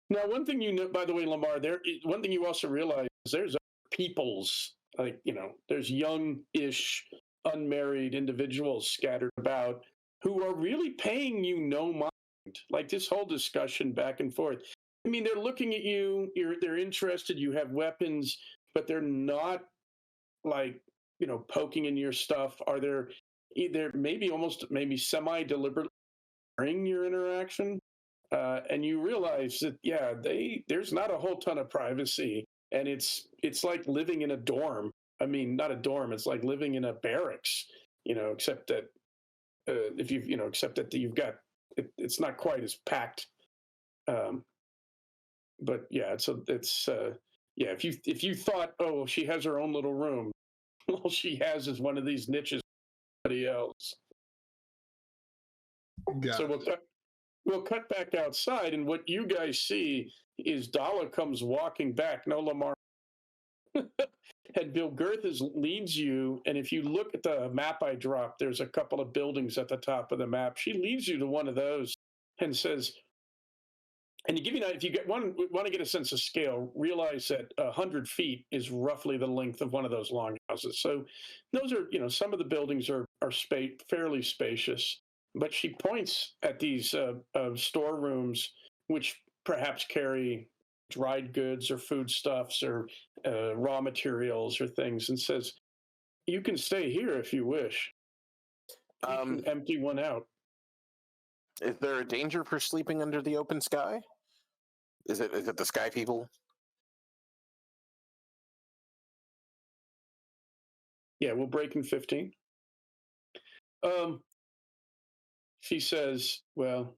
Now, one thing you know, by the way, Lamar, one thing you also realize is there's peoples, there's young-ish, unmarried individuals scattered about who are really paying you no mind. Like this whole discussion back and forth. I mean, they're looking at you, they're interested, you have weapons, but they're not like, poking in your stuff. Are there either maybe semi-deliberately during your interaction? And you realize that, there's not a whole ton of privacy, and it's like living in a dorm. I mean, not a dorm. It's like living in a barracks, except that except that you've got it's not quite as packed. But yeah, so it's if you thought, oh, she has her own little room, all she has is one of these niches. Somebody else. So we'll cut back outside, and what you guys see is Dala comes walking back. No, Lamar. And Bill Girthis leads you, and if you look at the map I dropped, there's a couple of buildings at the top of the map. She leads you to one of those and says, and to give you if you want to get a sense of scale, realize that 100 feet is roughly the length of one of those longhouses. So those are, some of the buildings are fairly spacious. But she points at these storerooms, which perhaps carry dried goods or foodstuffs or raw materials or things, and says, "You can stay here if you wish. You can empty one out." Is there a danger for sleeping under the open sky? Is it the sky people? Yeah, we'll break in 15. She says, "Well,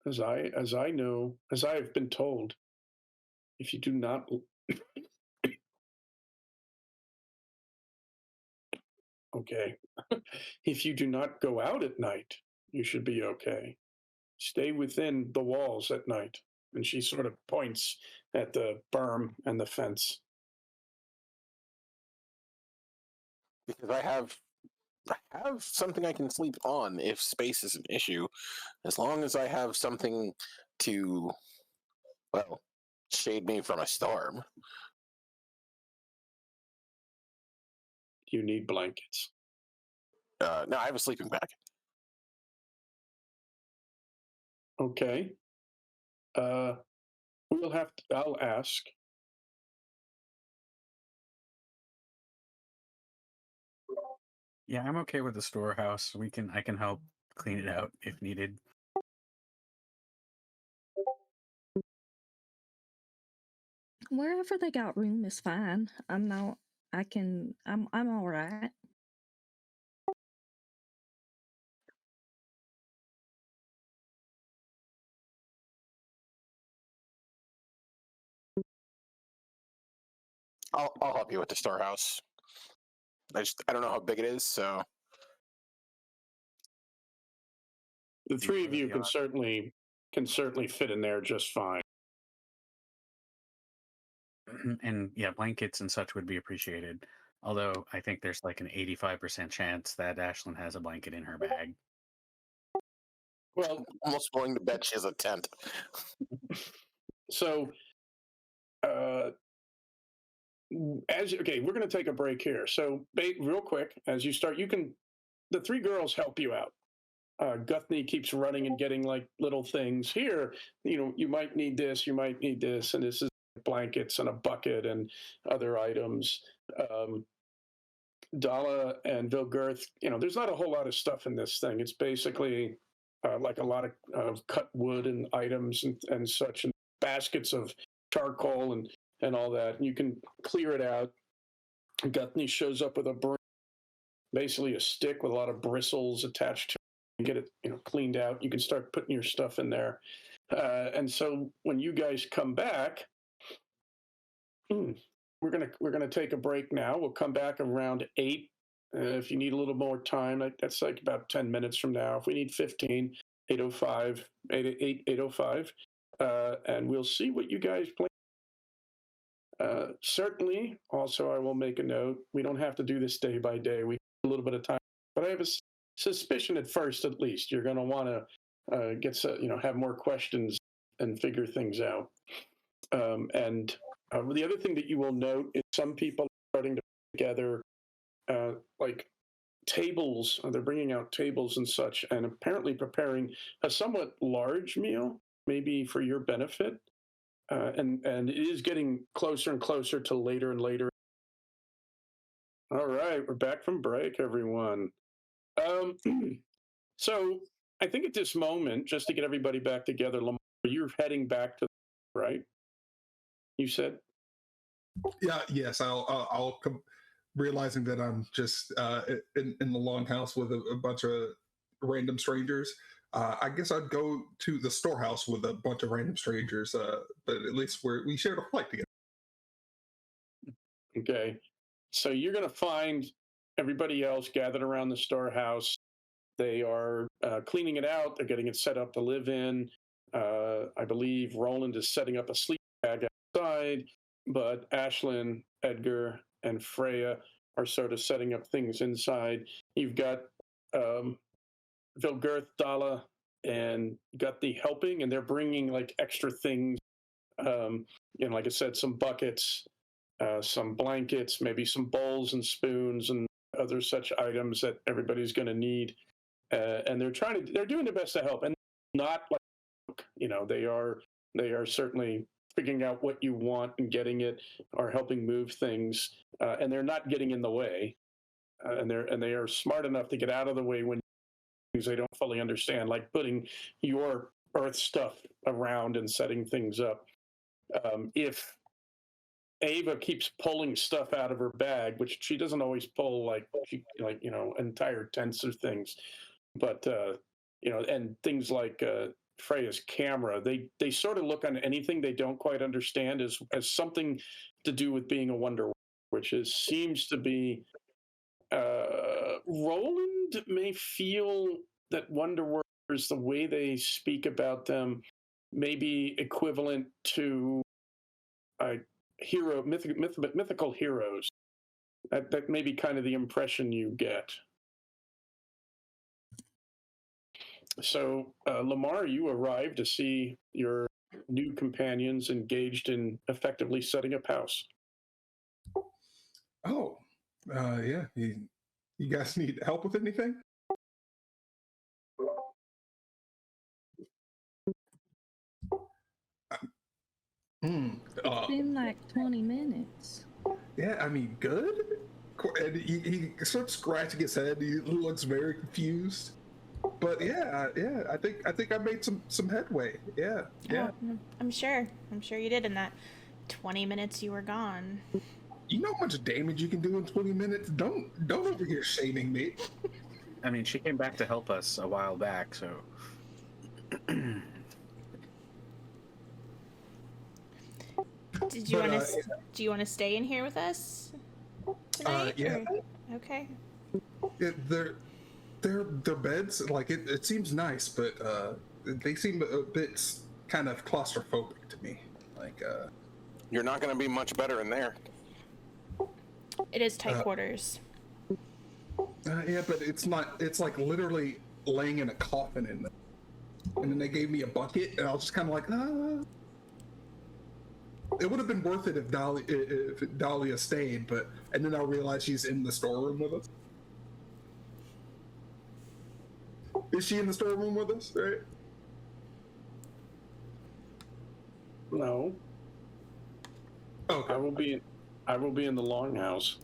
as I have been told, if you do not Okay. If you do not go out at night, you should be okay. Stay within the walls at night. And she sort of points at the berm and the fence. Because I have something I can sleep on if space is an issue, as long as I have something to, well, shade me from a storm. You need blankets. No, I have a sleeping bag. Okay. We'll have to, I'll ask. Yeah, I'm okay with the storehouse. I can help clean it out if needed. Wherever they got room is fine. I'm all right. I'll help you with the storehouse. I don't know how big it is, so The three of Yeah, you yeah. can certainly fit in there just fine. And yeah, blankets and such would be appreciated. Although I think there's like an 85% chance that Ashlyn has a blanket in her bag. Well, almost willing to bet she has a tent. so okay, we're going to take a break here. So real quick, as you start, the three girls help you out. Guthrie keeps running and getting like little things here. You might need this, and this is blankets and a bucket and other items. Dala and Vilgirth, there's not a whole lot of stuff in this thing. It's basically like a lot of cut wood and items and such, and baskets of charcoal and all that. And you can clear it out. Guthrie shows up with a broom, basically a stick with a lot of bristles attached to it. You get it, cleaned out. You can start putting your stuff in there. And so when you guys come back, we're gonna take a break now. We'll come back around 8. If you need a little more time, that's like about 10 minutes from now. If we need 15, 8:05, 8:05, and we'll see what you guys plan. Certainly, also, I will make a note. We don't have to do this day by day. We have a little bit of time, but I have a suspicion at first, at least, you're going to want to have more questions and figure things out. And the other thing that you will note is some people are starting to put together like tables. They're bringing out tables and such, and apparently preparing a somewhat large meal, maybe for your benefit. And it is getting closer and closer to later and later. All right, we're back from break, everyone. So I think at this moment, just to get everybody back together, Lamar, you're heading back to, right? You said? Yeah, yes, I'll come, realizing that I'm just in the longhouse with a bunch of random strangers. I guess I'd go to the storehouse with a bunch of random strangers, but at least we shared a flight together. Okay. So you're going to find everybody else gathered around the storehouse. They are cleaning it out. They're getting it set up to live in. I believe Roland is setting up a sleeping bag outside, but Ashlyn, Edgar, and Freya are sort of setting up things inside. You've got Vilgirth, Dala, and Guthrie helping, and they're bringing like extra things. Like I said, some buckets, some blankets, maybe some bowls and spoons and other such items that everybody's going to need. And they're doing their best to help, and not like, they are certainly figuring out what you want and getting it, or helping move things, and they're not getting in the way, and they are smart enough to get out of the way when things they don't fully understand, like putting your earth stuff around and setting things up. If Ava keeps pulling stuff out of her bag, which she doesn't always pull, entire tents or things, but and things like Freya's camera, they sort of look on anything they don't quite understand as something to do with being a wonder, which seems to be Roland may feel that Wonder Workers, the way they speak about them, may be equivalent to mythical heroes. That may be kind of the impression you get. So, Lamar, you arrive to see your new companions engaged in effectively setting up house. Oh, yeah. You guys need help with anything? It's been like 20 minutes. Yeah, I mean, good. And he starts scratching his head. He looks very confused. But yeah, I think I made some headway. Yeah. Oh, I'm sure you did in that 20 minutes you were gone. You know how much damage you can do in 20 minutes? Don't over here shaming me. I mean, she came back to help us a while back, so. Do you want to stay in here with us tonight? Yeah. Okay. Their beds, like it seems nice, but they seem a bit kind of claustrophobic to me. Like You're not going to be much better in there. It is tight quarters. Yeah, but it's not. It's like literally laying in a coffin in there. And then they gave me a bucket, and I was just kind of like, It would have been worth it if Dahlia stayed, and then I realized she's in the storeroom with us. Is she in the storeroom with us? Right? No. Okay. I will be in the longhouse.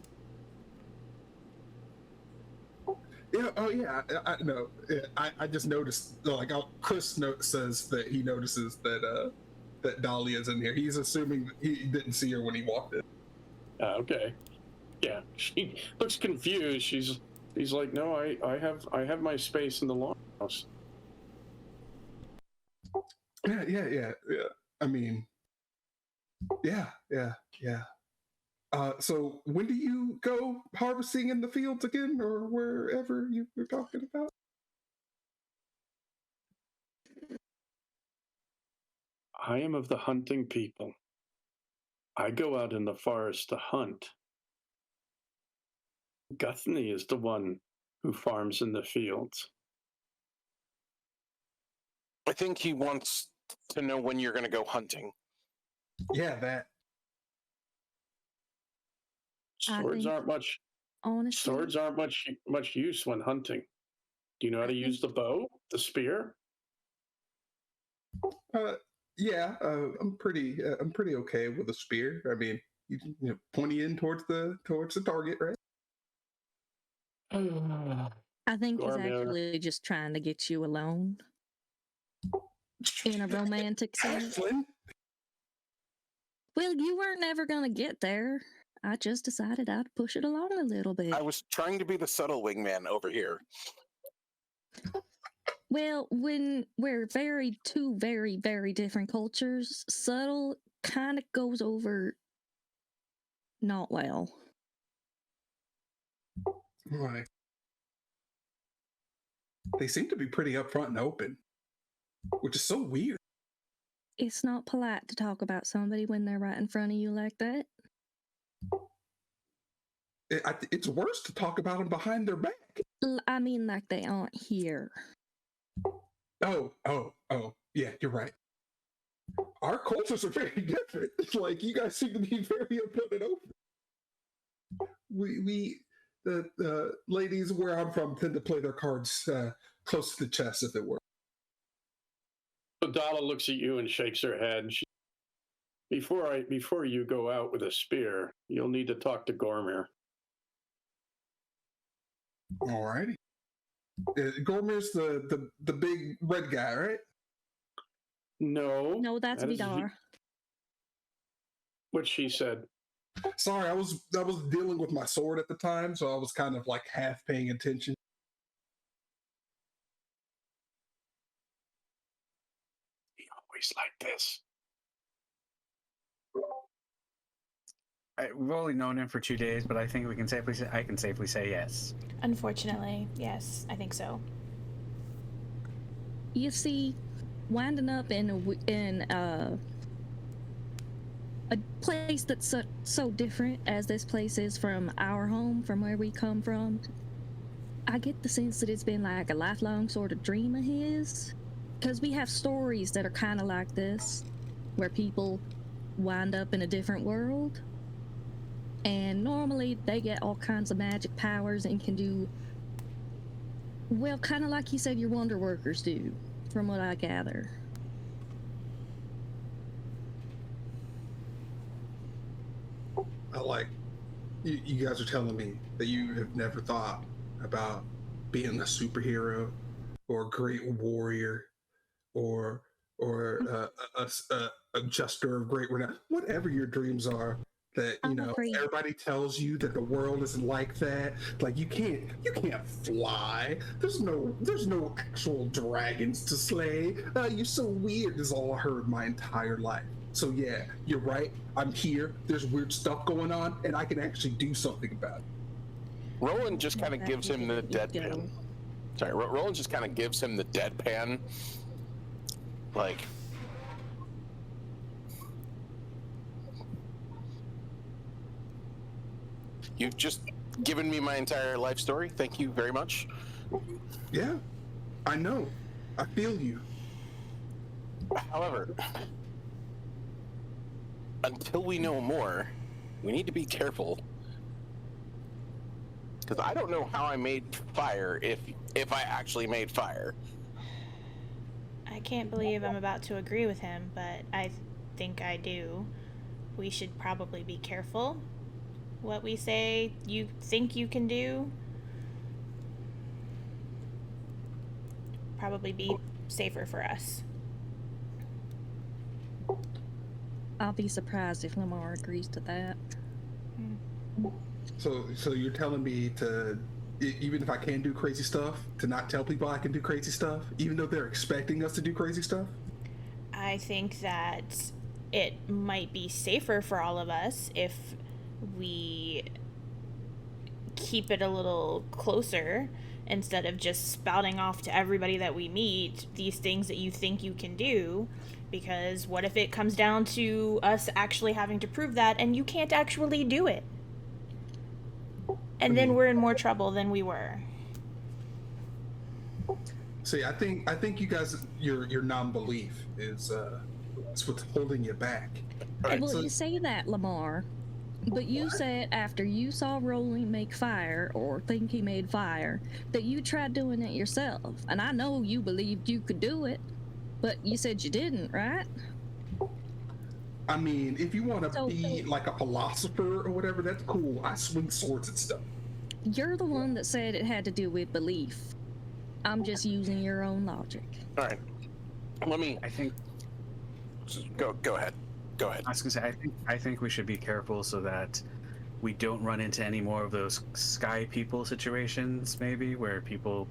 Yeah. Oh, yeah. I know. I just noticed. Like, Chris says that he notices that Dahlia's in here. He's assuming he didn't see her when he walked in. Okay. Yeah. She looks confused. He's like, no, I have my space in the longhouse. Yeah. I mean, yeah. So when do you go harvesting in the fields again, or wherever you were talking about? I am of the hunting people. I go out in the forest to hunt. Guthrie is the one who farms in the fields. I think he wants to know when you're going to go hunting. Yeah, that. Swords aren't much. Honestly, Swords aren't much use when hunting. Do you know how to use the bow, the spear? Yeah. I'm pretty okay with a spear. I mean, you pointing in towards the target, right? I think he's Gormir. actually just trying to get you alone in a romantic sense. Ashlyn? Well, you weren't never gonna get there. I just decided I'd push it along a little bit. I was trying to be the subtle wingman over here. Well, when we're two very, very different cultures, subtle kind of goes over not well. Right. They seem to be pretty upfront and open, which is so weird. It's not polite to talk about somebody when they're right in front of you like that. It's worse to talk about them behind their back. I mean, like they aren't here. Oh, yeah, you're right. Our cultures are very different. It's like you guys seem to be very open and open. The ladies where I'm from tend to play their cards close to the chest, if it were. So Dala looks at you and shakes her head. Before you go out with a spear, you'll need to talk to Gormir. Alrighty. Gormir's the big red guy, right? No, that's that is Vidar. What she said. Sorry, I was dealing with my sword at the time, so I was kind of like half paying attention. He always like this. We've only known him for 2 days, but I think we can safely say, I can safely say yes. Unfortunately, yes, I think so. You see, winding up in a place that's so different as this place is from our home, from where we come from, I get the sense that it's been like a lifelong sort of dream of his. Because we have stories that are kind of like this, where people wind up in a different world. And normally they get all kinds of magic powers and can do, well, kind of like you said your wonder workers do, from what I gather. Like, you guys are telling me that you have never thought about being a superhero or a great warrior or a jester of great renown, whatever your dreams are. That I'm afraid. everybody tells you that the world isn't like that. Like you can't fly. There's no actual dragons to slay. You're so weird. Is all I heard my entire life. So yeah, you're right. I'm here. There's weird stuff going on, and I can actually do something about it. Roland just kind of gives him the deadpan. Sorry, Roland just kind of gives him the deadpan. Like, you've just given me my entire life story. Thank you very much. Yeah, I know. I feel you. However, until we know more, we need to be careful. Because I don't know how I made fire, if I actually made fire. I can't believe I'm about to agree with him, but I think I do. We should probably be careful what we say you think you can do. Probably be safer for us. I'll be surprised if Lamar agrees to that. So you're telling me to, even if I can do crazy stuff, to not tell people I can do crazy stuff, even though they're expecting us to do crazy stuff? I think that it might be safer for all of us if we keep it a little closer instead of just spouting off to everybody that we meet these things that you think you can do. Because what if it comes down to us actually having to prove that and you can't actually do it? And then we're in more trouble than we were. See, I think you guys, your non-belief is what's holding you back. Right, Well, so- you say that, Lamar, but you said after you saw Roland make fire, or think he made fire, that you tried doing it yourself. And I know you believed you could do it, but you said you didn't, right? I mean, if you want to So- be like a philosopher or whatever, that's cool. I swing swords and stuff. You're the one that said it had to do with belief. I'm just using your own logic. All right. Let me I think go ahead. Go ahead. I was gonna say I think we should be careful so that we don't run into any more of those sky people situations, maybe where people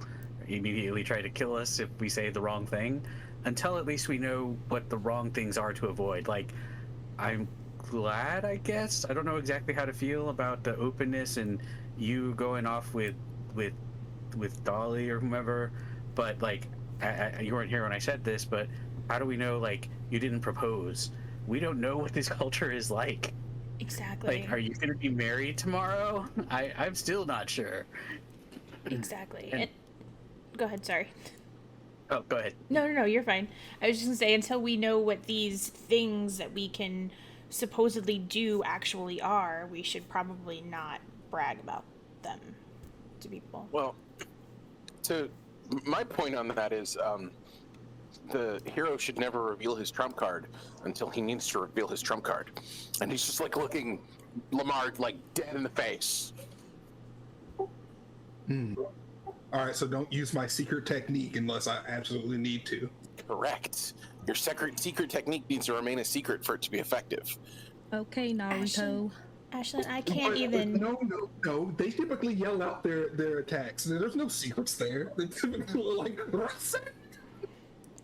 immediately try to kill us if we say the wrong thing. Until at least we know what the wrong things are to avoid. Like, I'm glad, I guess. I don't know exactly how to feel about the openness and you going off with Dolly or whomever, but like you weren't here when I said this, but how do we know like you didn't propose? We don't know what this culture is like. Exactly. Like, are you going to be married tomorrow? I'm still not sure. Exactly. And- Go ahead, sorry. Oh, go ahead. No, you're fine. I was just gonna say, until we know what these things that we can supposedly do actually are, we should probably not brag about them to people. Well, my point on that is the hero should never reveal his trump card until he needs to reveal his trump card. And he's just like looking Lamar like dead in the face. All right, so don't use my secret technique unless I absolutely need to. Correct. Your secret technique needs to remain a secret for it to be effective. Okay, Naruto. Ashlyn, I can't But, even. No. They typically yell out their attacks. There's no secrets there. They typically like.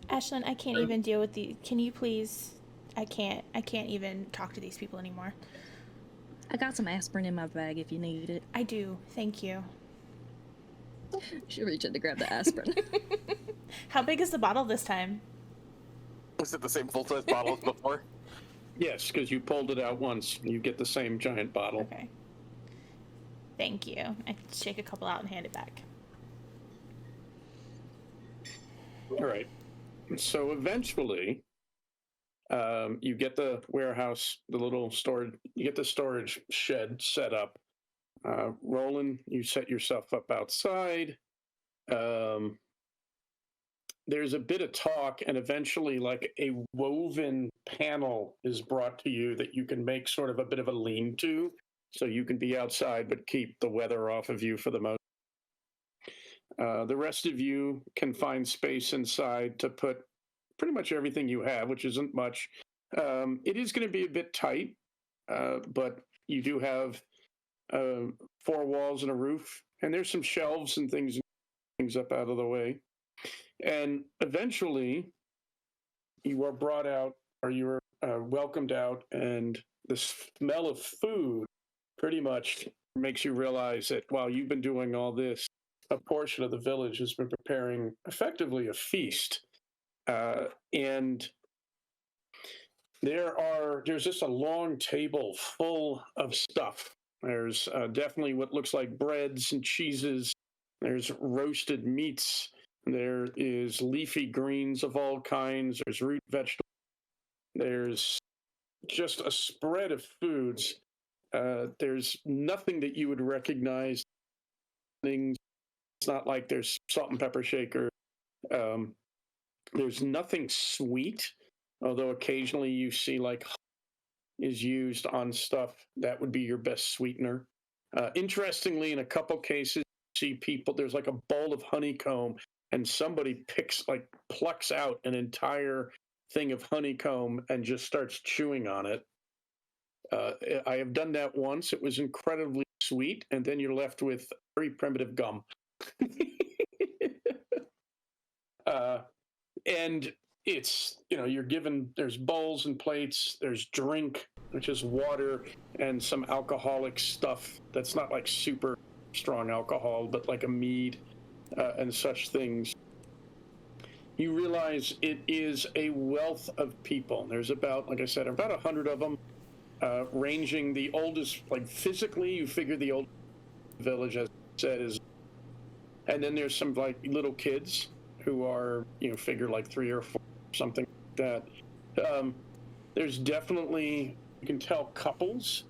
Ashlyn, I can't even deal with the. Can you please? I can't even talk to these people anymore. I got some aspirin in my bag if you need it. I do. Thank you. Should reach in to grab the aspirin. How big is the bottle this time? Was it the same full-size bottle as before? Yes, because you pulled it out once. You get the same giant bottle. Okay. Thank you. I shake a couple out and hand it back. All right. So eventually, you get the warehouse, the little storage, you get the storage shed set up. Roland, you set yourself up outside. There's a bit of talk, and eventually, like a woven panel is brought to you that you can make sort of a bit of a lean-to, so you can be outside but keep the weather off of you for the most. The rest of you can find space inside to put pretty much everything you have, which isn't much. It is going to be a bit tight, but you do have 4 walls and a roof, and there's some shelves and things up out of the way. And eventually, you are brought out, or you are welcomed out, and the smell of food pretty much makes you realize that while you've been doing all this, a portion of the village has been preparing effectively a feast. And there's just a long table full of stuff. There's definitely what looks like breads and cheeses. There's roasted meats. There is leafy greens of all kinds. There's root vegetables. There's just a spread of foods. There's nothing that you would recognize. Things. It's not like there's salt and pepper shaker. There's nothing sweet, although occasionally you see like is used on stuff that would be your best sweetener. Interestingly, in a couple cases, you see people, there's like a bowl of honeycomb, and somebody plucks out an entire thing of honeycomb and just starts chewing on it. I have done that once. It was incredibly sweet, and then you're left with very primitive gum. And it's, you're given, there's bowls and plates, there's drink, which is water, and some alcoholic stuff that's not like super strong alcohol, but like a mead and such things. You realize it is a wealth of people. There's about, like I said, about 100 of them, ranging the oldest, like physically, you figure the old village, as I said, is, and then there's some like little kids who are, figure like 3 or 4, something like that. There's definitely, you can tell, couples,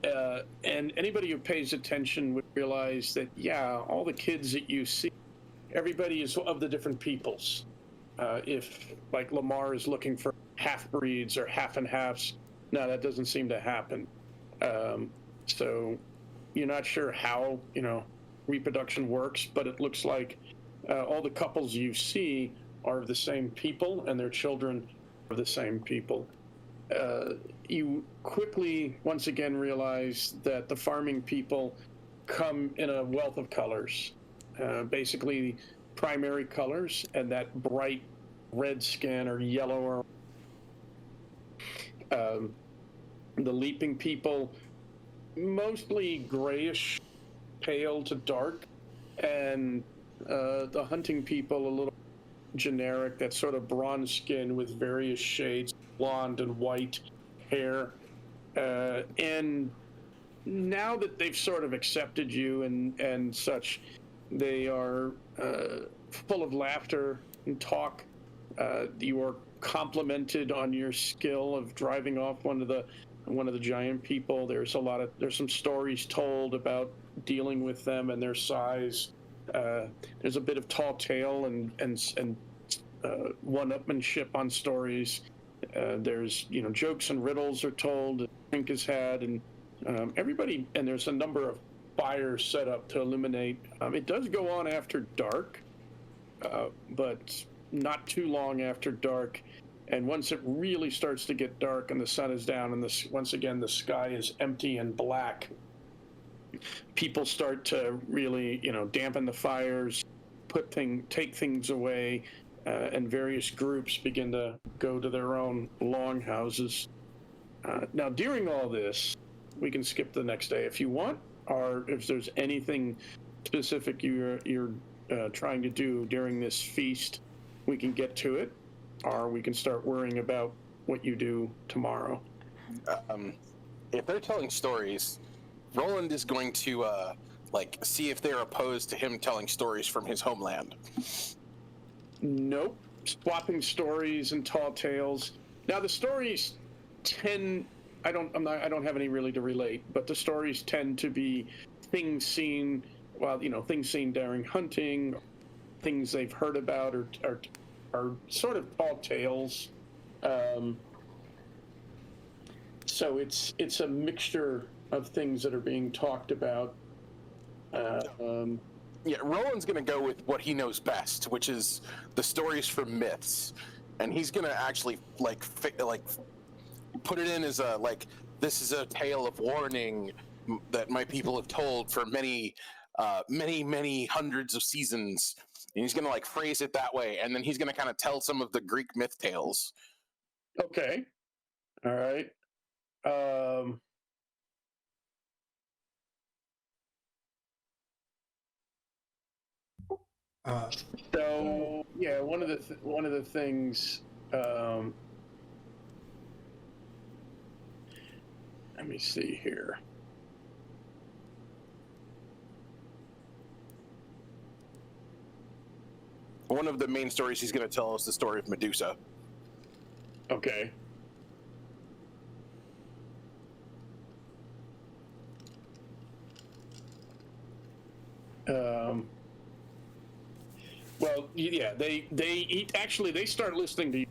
and anybody who pays attention would realize that, yeah, all the kids that you see, everybody is of the different peoples. If, like, Lamar is looking for half-breeds or half-and-halves, no, that doesn't seem to happen. So you're not sure how, reproduction works, but it looks like all the couples you see are of the same people, and their children are the same people. You quickly, once again, realize that the farming people come in a wealth of colors. Basically, primary colors, and that bright red skin or yellow or the leaping people, mostly grayish, pale to dark, and the hunting people a little generic, that sort of bronze skin with various shades, blonde and white hair. And now that they've sort of accepted you and such, they are full of laughter and talk. You are complimented on your skill of driving off one of the giant people. There's some stories told about dealing with them and their size. There's a bit of tall tale and one-upmanship on stories. There's jokes and riddles are told that Frank has had, and everybody. And there's a number of fires set up to illuminate. It does go on after dark, but not too long after dark. And once it really starts to get dark and the sun is down and once again the sky is empty and black, people start to really, dampen the fires, take things away, and various groups begin to go to their own longhouses. Now, during all this, we can skip the next day if you want, or if there's anything specific you're trying to do during this feast, we can get to it, or we can start worrying about what you do tomorrow. If they're telling stories, Roland is going to see if they're opposed to him telling stories from his homeland. Nope. Swapping stories and tall tales. Now the stories tend, I don't have any really to relate, but the stories tend to be things seen, things seen during hunting, things they've heard about, or sort of tall tales. So it's a mixture of things that are being talked about. Yeah, Roland's going to go with what he knows best, which is the stories from myths, and he's going to actually put it in as this is a tale of warning that my people have told for many hundreds of seasons, and he's going to phrase it that way, and then he's going to kind of tell some of the Greek myth tales. Okay, all right. So yeah, one of the things. Let me see here. One of the main stories he's going to tell us the story of Medusa. Okay. Well, yeah, they eat. Actually, they start listening to you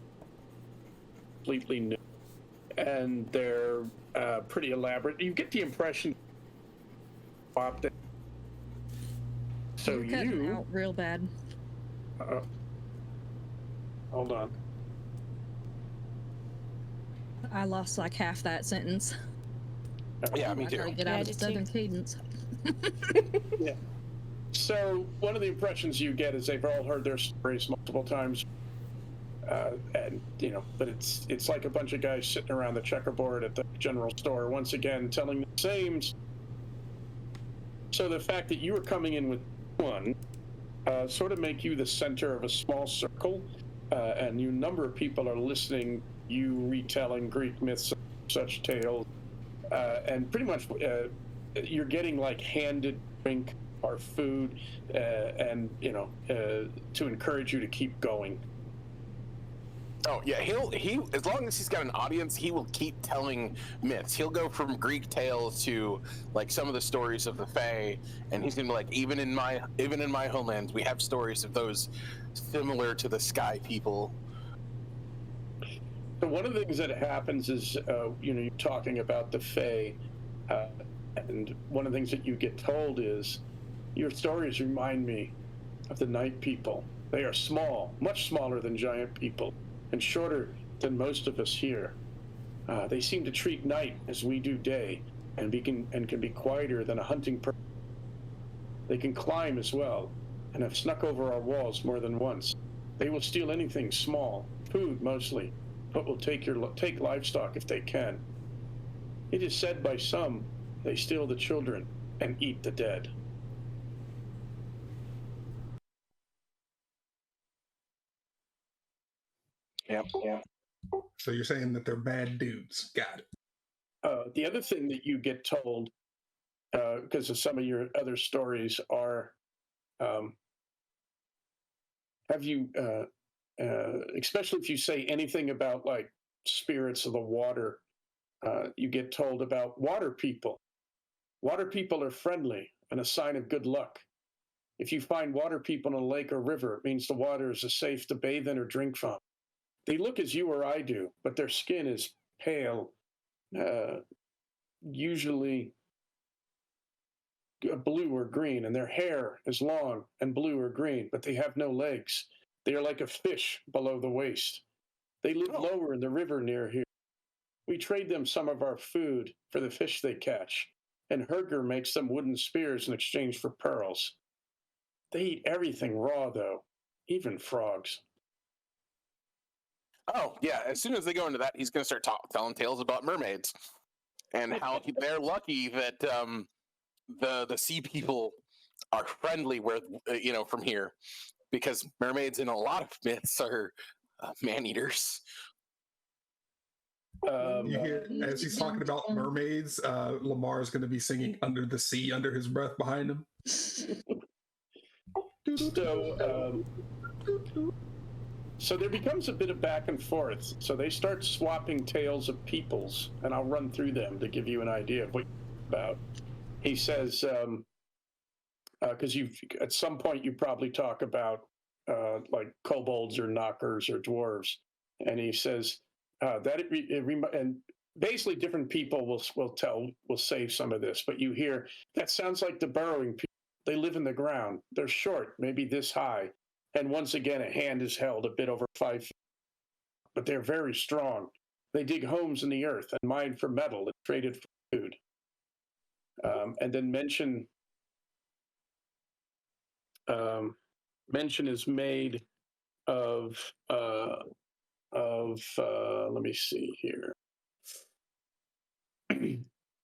completely new, and they're pretty elaborate. You get the impression. So You're cutting out real bad. Hold on. I lost like half that sentence. Yeah, me too. I gotta get out of Southern cadence. Yeah. So one of the impressions you get is they've all heard their stories multiple times, and but it's like a bunch of guys sitting around the checkerboard at the general store once again telling the same. So the fact that you are coming in with one sort of make you the center of a small circle, and a number of people are listening. You retelling Greek myths, such tales, and pretty much you're getting handed drink or food, and to encourage you to keep going. Oh yeah, he as long as he's got an audience, he will keep telling myths. He'll go from Greek tales to some of the stories of the Fae, and he's gonna be even in my homeland, we have stories of those similar to the Sky people. So one of the things that happens is, you're talking about the Fae, and one of the things that you get told is, your stories remind me of the Night People. They are small, much smaller than giant people, and shorter than most of us here. They seem to treat night as we do day, and can be quieter than a hunting person. They can climb as well, and have snuck over our walls more than once. They will steal anything small, food mostly, but will take livestock if they can. It is said by some they steal the children and eat the dead. Yeah. So you're saying that they're bad dudes. Got it. The other thing that you get told, because of some of your other stories, are have you, especially if you say anything about spirits of the water, you get told about water people. Water people are friendly and a sign of good luck. If you find water people in a lake or river, it means the water is safe to bathe in or drink from. They look as you or I do, but their skin is pale, usually blue or green, and their hair is long and blue or green, but they have no legs. They are like a fish below the waist. They live lower in the river near here. We trade them some of our food for the fish they catch, and Herger makes them wooden spears in exchange for pearls. They eat everything raw, though, even frogs. Oh yeah, as soon as they go into that, he's going to start telling tales about mermaids, and how they're lucky that the sea people are friendly where from here, because mermaids in a lot of myths are man-eaters. You hear, as he's talking about mermaids, Lamar is going to be singing "Under the Sea" under his breath behind him. So there becomes a bit of back and forth. So they start swapping tales of peoples, and I'll run through them to give you an idea of what you're about. He says, because at some point you probably talk about like kobolds or knockers or dwarves, and he says and basically different people will say some of this, but you hear that sounds like the burrowing people. They live in the ground. They're short, maybe this high, and once again a hand is held a bit over 5 feet, but they're very strong. They dig homes in the earth and mine for metal and trade it for food. And then mention is made of let me see here.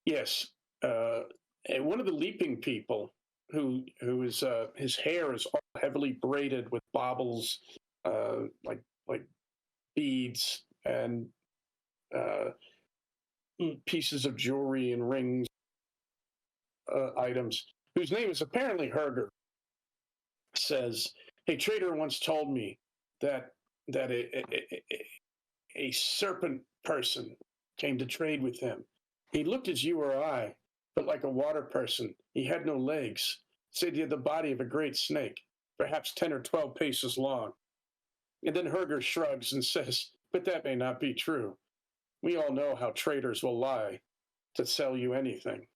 Yes, and one of the leaping people who is his hair is all heavily braided with baubles, like beads and pieces of jewelry and rings, items, whose name is apparently Herger, says, "A trader once told me that a serpent person came to trade with him. He looked as you or I, but like a water person. He had no legs. Said he had the body of a great snake, perhaps 10 or 12 paces long." And then Herger shrugs and says, "But that may not be true. We all know how traders will lie to sell you anything."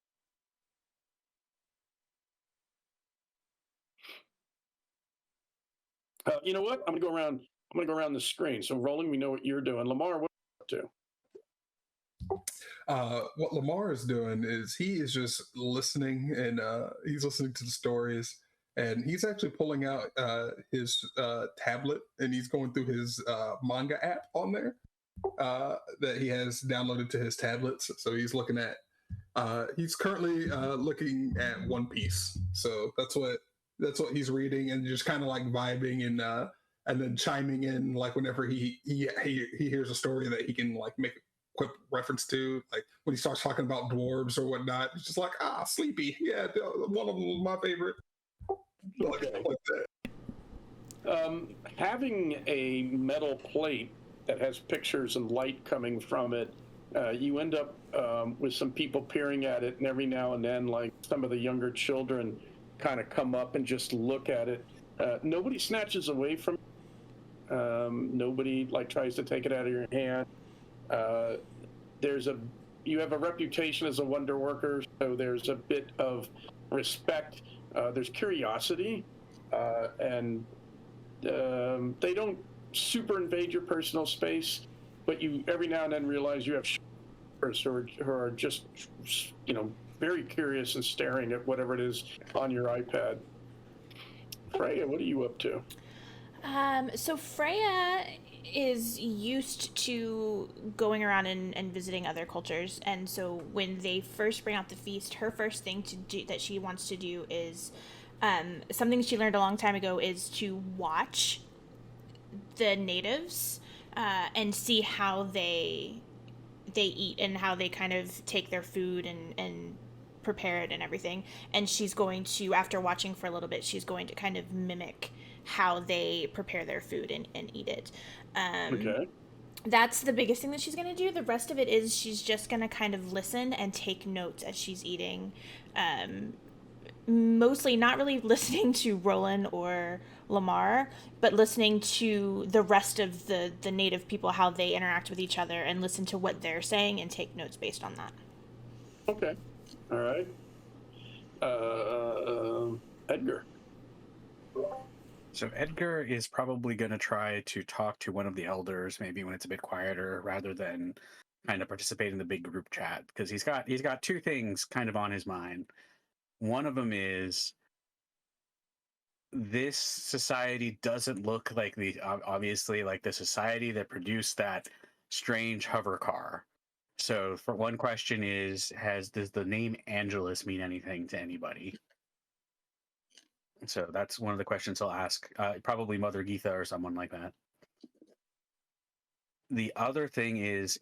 You know what? I'm gonna go around the screen. So, Roland, we know what you're doing. Lamar, what are you up to? What Lamar is doing is he is just listening, and he's listening to the stories, and he's actually pulling out his tablet, and he's going through his manga app on there that he has downloaded to his tablets. So he's looking at. He's currently looking at One Piece. So that's what he's reading, and just kind of like vibing and then chiming in like whenever he hears a story that he can like make a quick reference to, like when he starts talking about dwarves or whatnot. It's just like, Sleepy, yeah, one of them was my favorite. Like that. Having a metal plate that has pictures and light coming from it, you end up with some people peering at it, and every now and then, like some of the younger children kind of come up and just look at it. Nobody snatches away from it. Nobody like tries to take it out of your hand. You have a reputation as a wonder worker, so there's a bit of respect. There's curiosity, and they don't super invade your personal space, but you every now and then realize you have who are just very curious and staring at whatever it is on your iPad. Freya, what are you up to? So Freya is used to going around and visiting other cultures, and so when they first bring out the feast, her first thing to do that she wants to do is something she learned a long time ago is to watch the natives and see how they eat and how they kind of take their food and prepare it and everything. And she's going to, after watching for a little bit, she's going to kind of mimic how they prepare their food and eat it. Okay. That's the biggest thing that she's going to do. The rest of it is she's just going to kind of listen and take notes as she's eating. Mostly not really listening to Roland or Lamar, but listening to the rest of the native people, how they interact with each other, and listen to what they're saying and take notes based on that. Okay. All right. Edgar. So Edgar is probably going to try to talk to one of the elders, maybe when it's a bit quieter, rather than kind of participate in the big group chat, because he's got two things kind of on his mind. One of them is this society doesn't look like obviously like the society that produced that strange hover car. So, for one question is, does the name Angelus mean anything to anybody? So that's one of the questions I'll ask. Probably Mother Geetha or someone like that. The other thing is,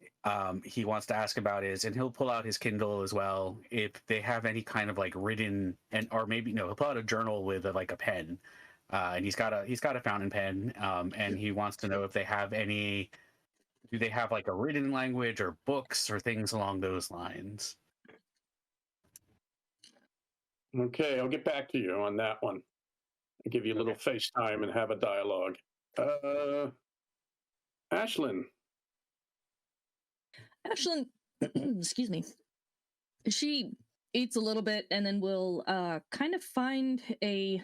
he wants to ask about is, and he'll pull out his Kindle as well, if they have any kind of like written, and or maybe no, he'll pull out a journal with like a pen, and he's got a fountain pen, and he wants to know if they have any. Do they have like a written language or books or things along those lines? Okay, I'll get back to you on that one. I'll give you a little FaceTime and have a dialogue. Ashlyn. Ashlyn, excuse me. She eats a little bit and then will kind of find a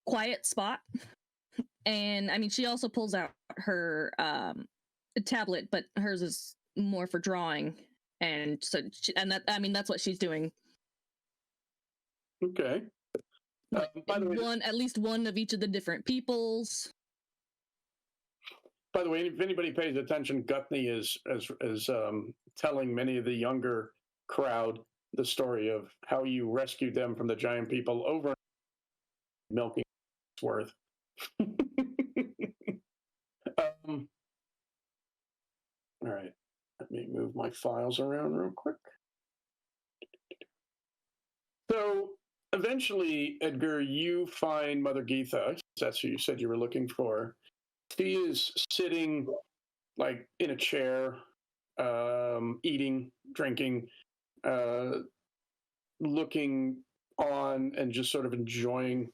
quiet spot. And I mean, she also pulls out her tablet, but hers is more for drawing. And so, that's what she's doing. Okay. By the way, at least one of each of the different peoples. By the way, if anybody pays attention, Guthnie is telling many of the younger crowd the story of how you rescued them from the giant people over milking worth. All right, let me move my files around real quick. So eventually, Edgar, you find Mother Geetha. That's who you said you were looking for. She is sitting like in a chair, eating, drinking, looking on and just sort of enjoying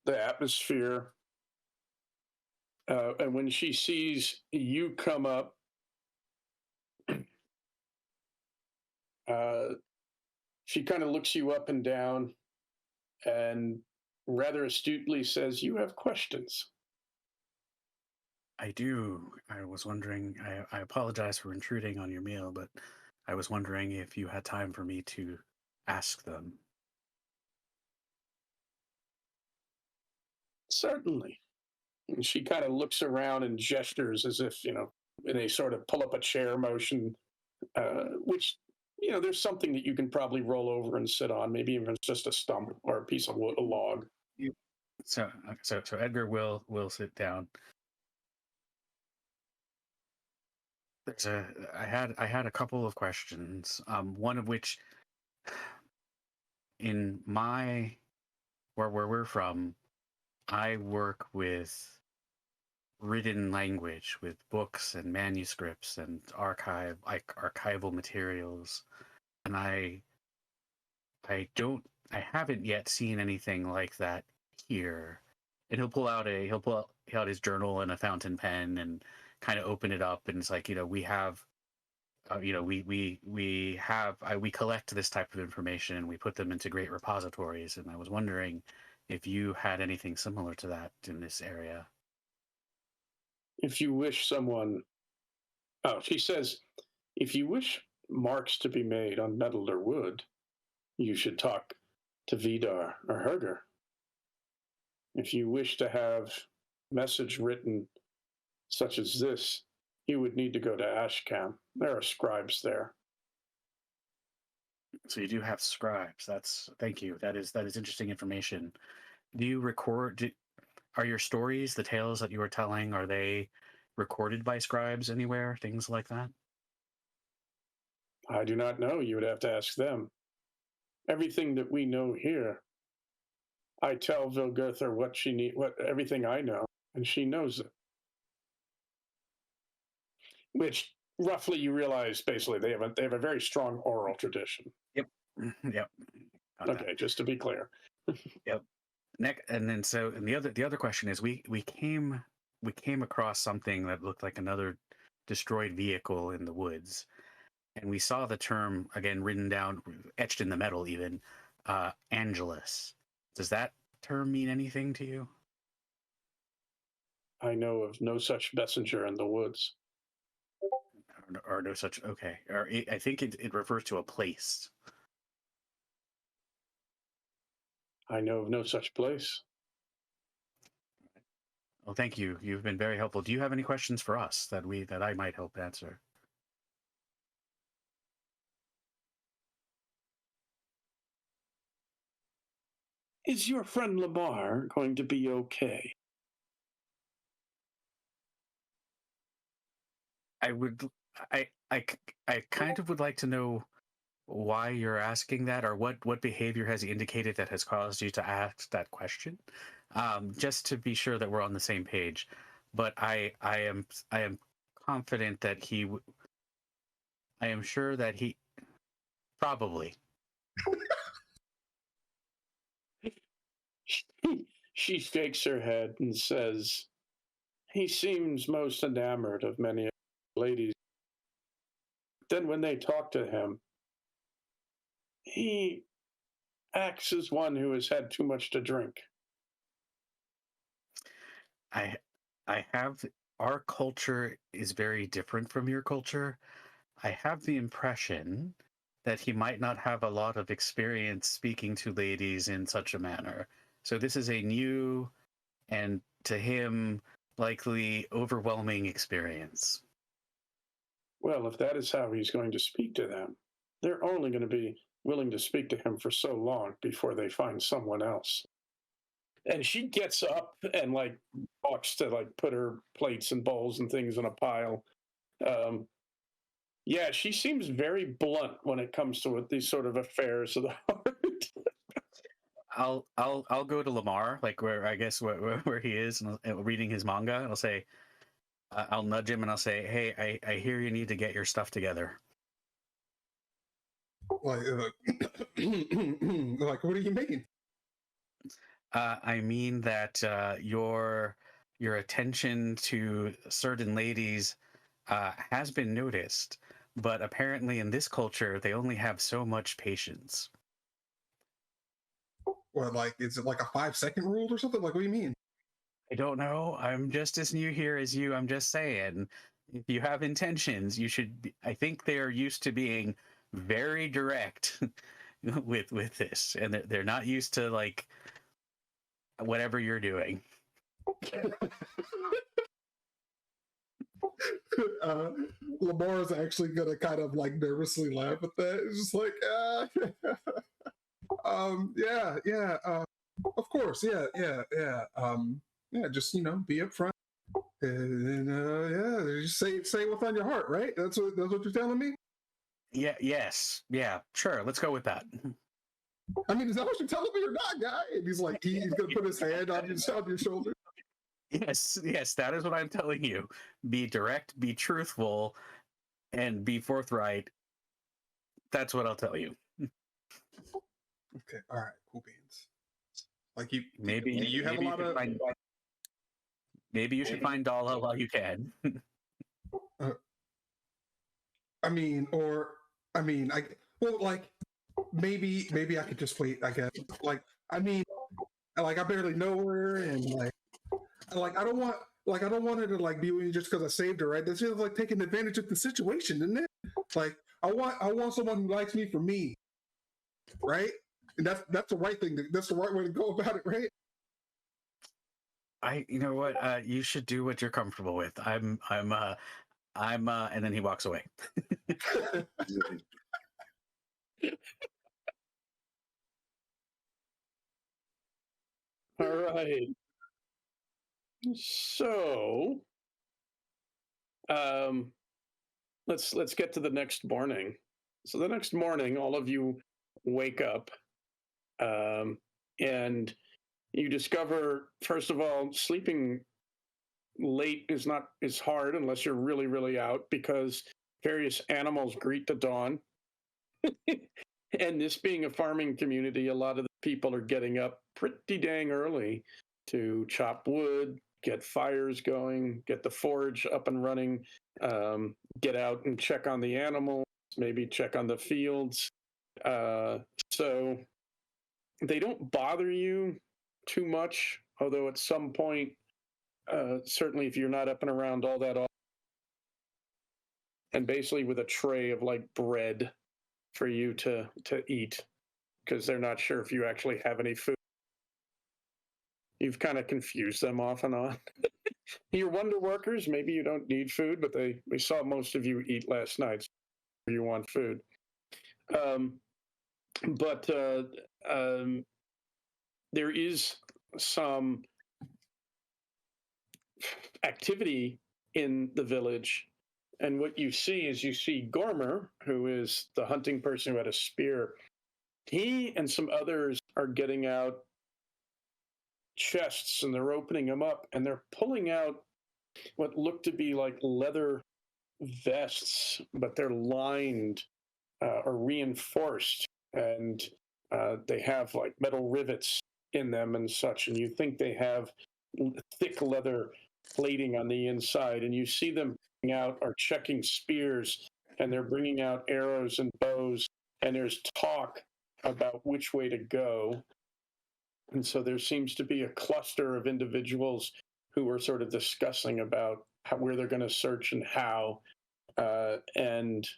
the atmosphere. And when she sees you come up, she kind of looks you up and down and rather astutely says, "You have questions." I do. I was wondering, I apologize for intruding on your meal, but I was wondering if you had time for me to ask them. Certainly. And she kind of looks around and gestures as if, in a sort of pull up a chair motion, which, there's something that you can probably roll over and sit on, maybe even just a stump or a piece of wood, a log. So Edgar will sit down. I had a couple of questions. One of which, in where we're from, I work with written language, with books and manuscripts and archival materials, and I haven't yet seen anything like that here. And he'll pull out his journal and a fountain pen and kind of open it up, and it's like, we have we collect this type of information and we put them into great repositories, and I was wondering if you had anything similar to that in this area. If you wish she says, if you wish marks to be made on metal or wood, you should talk to Vidar or Herger. If you wish to have message written such as this, you would need to go to Ashcam. There are scribes there. So you do have scribes. Thank you. That is interesting information. Do you record? Are your stories, the tales that you are telling, are they recorded by scribes anywhere? Things like that? I do not know. You would have to ask them. Everything that we know here, I tell Vilgurtha everything I know, and she knows it. Which roughly you realize basically they have a very strong oral tradition. Yep. Yep. Okay, just to be clear. Yep. And then the other question is, we came across something that looked like another destroyed vehicle in the woods, and we saw the term again written down, etched in the metal even, Angelus. Does that term mean anything to you? I know of no such messenger in the woods. Or no such, okay. Or I think it refers to a place. I know of no such place. Well, thank you. You've been very helpful. Do you have any questions for us that I might help answer? Is your friend Lamar going to be okay? I would, I kind of would like to know why you're asking that, or what behavior has he indicated that has caused you to ask that question, just to be sure that we're on the same page. But I am confident that I am sure that he probably. She shakes her head and says, he seems most enamored of many ladies. Then when they talk to him, he acts as one who has had too much to drink. I I have Our culture is very different from your culture. I have the impression that he might not have a lot of experience speaking to ladies in such a manner. So this is a new and to him likely overwhelming experience. Well, if that is how he's going to speak to them, they're only going to be willing to speak to him for so long before they find someone else. And she gets up and like walks to like put her plates and bowls and things in a pile. Yeah, she seems very blunt when it comes to these sort of affairs of the heart. I'll go to Lamar, like where I guess where he is, and reading his manga. And I'll say, I'll nudge him and I'll say, "Hey, I hear you need to get your stuff together." Like, like, what do you mean? I mean that your attention to certain ladies has been noticed, but apparently in this culture they only have so much patience. What, like, is it like a 5-second rule or something? Like, what do you mean? I don't know. I'm just as new here as you. I'm just saying, if you have intentions, you should. I think they are used to being very direct with this, and they're not used to like whatever you're doing. uh, Lamar is actually gonna kind of like nervously laugh at that. It's just like, yeah, of course, yeah. Just be upfront, and yeah, just say what's on your heart, right? That's what you're telling me. Yeah. Yes. Yeah. Sure. Let's go with that. I mean, is that what you're telling me or not, guy? And he's like, he's gonna put his hand on your shoulder. Yes. Yes. That is what I'm telling you. Be direct. Be truthful, and be forthright. That's what I'll tell you. Okay, all right, cool beans. Like Maybe have a lot of. Maybe you should find Dala while you can. I mean, like maybe I could just wait. I guess. Like, I mean, like I barely know her, and like I don't want her to like be with me just because I saved her, right? That's just like taking advantage of the situation, isn't it? Like I want someone who likes me for me, right? And that's the right thing. That's the right way to go about it, right? You know what? You should do what you're comfortable with. And then he walks away. All right. So, let's get to the next morning. So the next morning, all of you wake up, and you discover, first of all, sleeping late is hard unless you're really really out because various animals greet the dawn. And this being a farming community, a lot of the people are getting up pretty dang early to chop wood, get fires going, get the forge up and running, get out and check on the animals, maybe check on the fields. So they don't bother you too much, although at some point, certainly if you're not up and around all that often, and basically with a tray of like bread for you to eat, because they're not sure if you actually have any food. You've kind of confused them off and on. You're wonder workers. Maybe you don't need food, but we saw most of you eat last night. So you want food. But there is some activity in the village. And what you see is Gormer, who is the hunting person who had a spear. He and some others are getting out chests, and they're opening them up, and they're pulling out what look to be like leather vests, but they're lined or reinforced, and they have like metal rivets in them and such, and you think they have thick leather plating on the inside, and you see them out are checking spears, and they're bringing out arrows and bows, and there's talk about which way to go. And so there seems to be a cluster of individuals who are sort of discussing about where they're going to search and how. And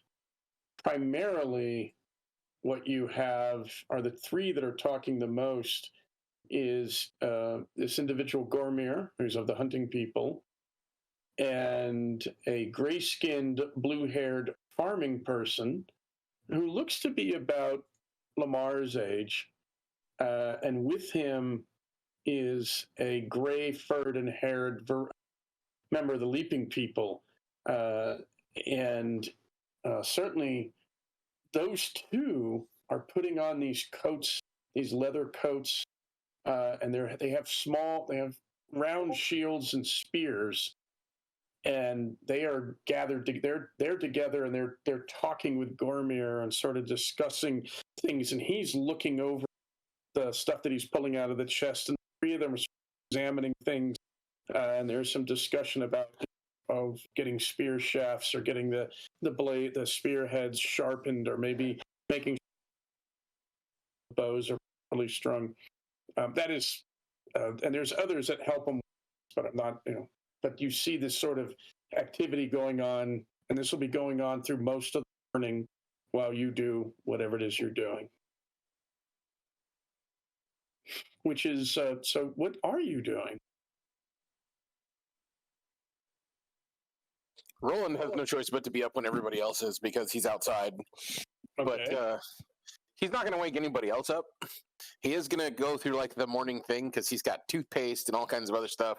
primarily what you have are the three that are talking the most is this individual Gormir, who's of the hunting people, and a gray-skinned, blue-haired farming person who looks to be about Lamar's age. And with him is a gray-furred and haired member of the Leaping People. And certainly those two are putting on these coats, these leather coats, and they have round shields and spears, and they are gathered. They're together, and they're talking with Gormir and sort of discussing things. And he's looking over the stuff that he's pulling out of the chest, and three of them are examining things. And there's some discussion about of getting spear shafts or getting the spearheads sharpened, or maybe making bows are properly strung. That is, and there's others that help them, but I'm not, but you see this sort of activity going on, and this will be going on through most of the morning while you do whatever it is you're doing. Which is, so what are you doing? Roland has no choice but to be up when everybody else is because he's outside. Okay. But he's not going to wake anybody else up. He is going to go through like the morning thing because he's got toothpaste and all kinds of other stuff.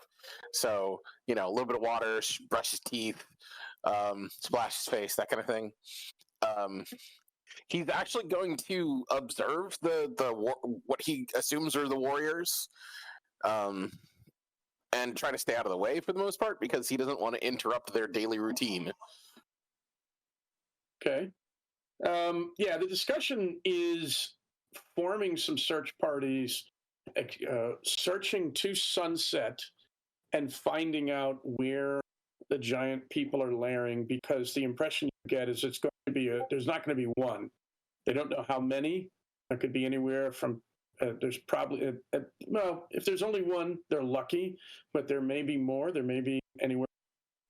So, a little bit of water, brush his teeth, splash his face, that kind of thing. He's actually going to observe what he assumes are the warriors, and try to stay out of the way for the most part because he doesn't want to interrupt their daily routine. Okay. The discussion is forming some search parties, searching to sunset, and finding out where the giant people are lairing, because the impression you get is it's going to be there's not going to be one. They don't know how many. It could be anywhere from there's probably if there's only one, they're lucky, but there may be more. There may be anywhere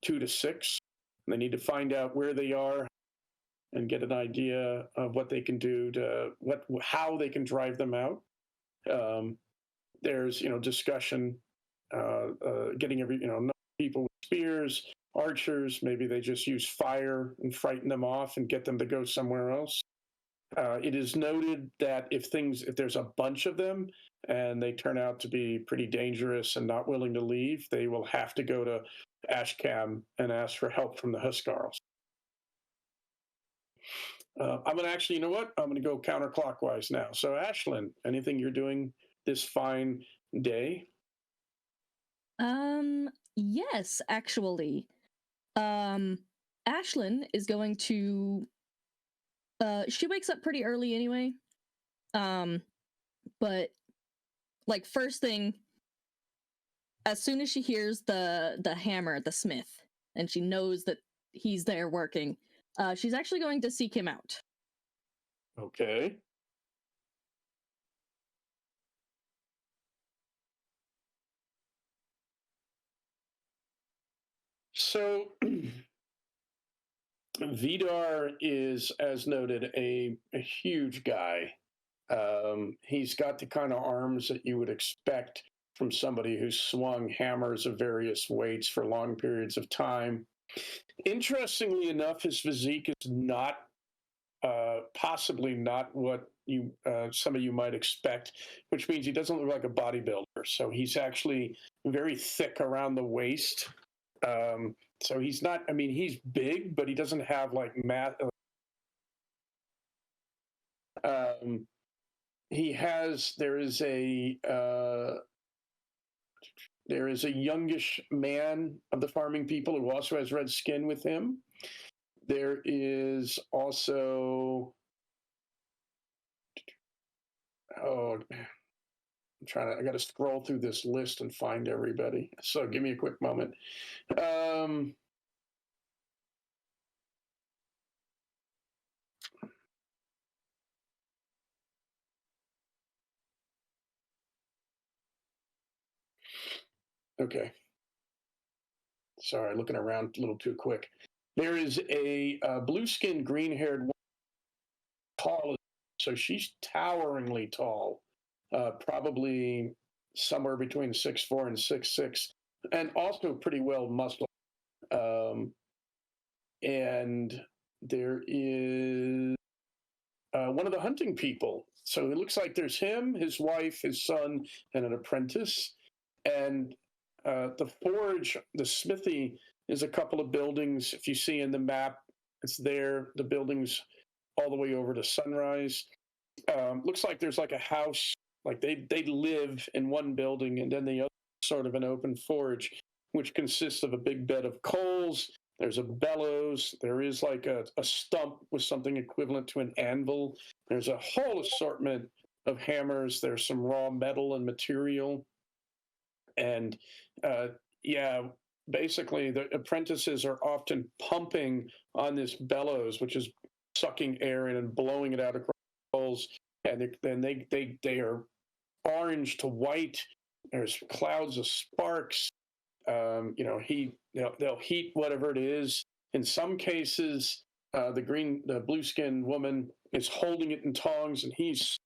2 to 6. And they need to find out where they are and get an idea of what they can do how they can drive them out. There's discussion, getting people with spears, archers. Maybe they just use fire and frighten them off and get them to go somewhere else. It is noted that if there's a bunch of them and they turn out to be pretty dangerous and not willing to leave, they will have to go to Ashcam and ask for help from the Huskarls. I'm going to actually, you know what? I'm going to go counterclockwise now. So, Ashlyn, anything you're doing this fine day? Yes, actually. Ashlyn is going to she wakes up pretty early anyway. But like first thing, as soon as she hears the hammer, the smith, and she knows that he's there working, she's actually going to seek him out. Okay. So Vidar is, as noted, a huge guy. He's got the kind of arms that you would expect from somebody who swung hammers of various weights for long periods of time. Interestingly enough, his physique is not possibly not what you some of you might expect, which means he doesn't look like a bodybuilder. So he's actually very thick around the waist. So he's not. I mean, he's big, but he doesn't have like he has. There is a youngish man of the farming people who also has red skin with him. There is also, I got to scroll through this list and find everybody. So give me a quick moment. Okay. Sorry, looking around a little too quick. There is a blue-skinned, green-haired woman, tall, so she's toweringly tall, probably somewhere between 6'4" and 6'6", and also pretty well muscled. And there is one of the hunting people. So it looks like there's him, his wife, his son, and an apprentice. And the forge, the smithy, is a couple of buildings. If you see in the map, it's there. The buildings all the way over to Sunrise. Looks like there's like a house, like they live in one building, and then the other sort of an open forge, which consists of a big bed of coals. There's a bellows. There is like a stump with something equivalent to an anvil. There's a whole assortment of hammers. There's some raw metal and material. And basically the apprentices are often pumping on this bellows, which is sucking air in and blowing it out across the coals. And then they are orange to white. There's clouds of sparks. They'll heat whatever it is. In some cases, the blue-skinned woman is holding it in tongs, and he's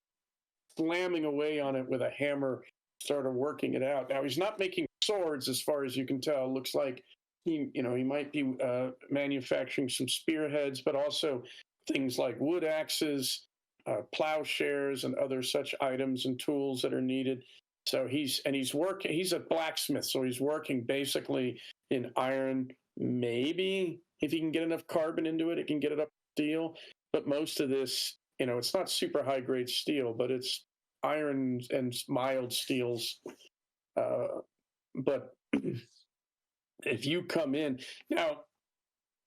slamming away on it with a hammer, sort of working it out. Now, he's not making swords, as far as you can tell. It looks like he might be manufacturing some spearheads, but also things like wood axes, plowshares, and other such items and tools that are needed. So he's a blacksmith, so he's working basically in iron. Maybe if he can get enough carbon into it, it can get it up to steel. But most of this, it's not super high grade steel, but it's iron and mild steels. But if you come in now,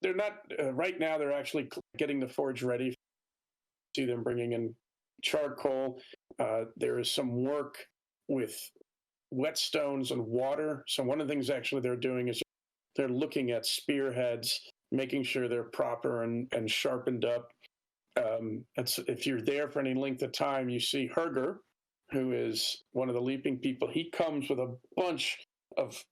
they're not right now. They're actually getting the forge ready. See them bringing in charcoal. There is some work with whetstones and water. So one of the things actually they're doing is they're looking at spearheads, making sure they're proper and sharpened up. If you're there for any length of time, you see Herger, who is one of the leaping people. He comes with a bunch of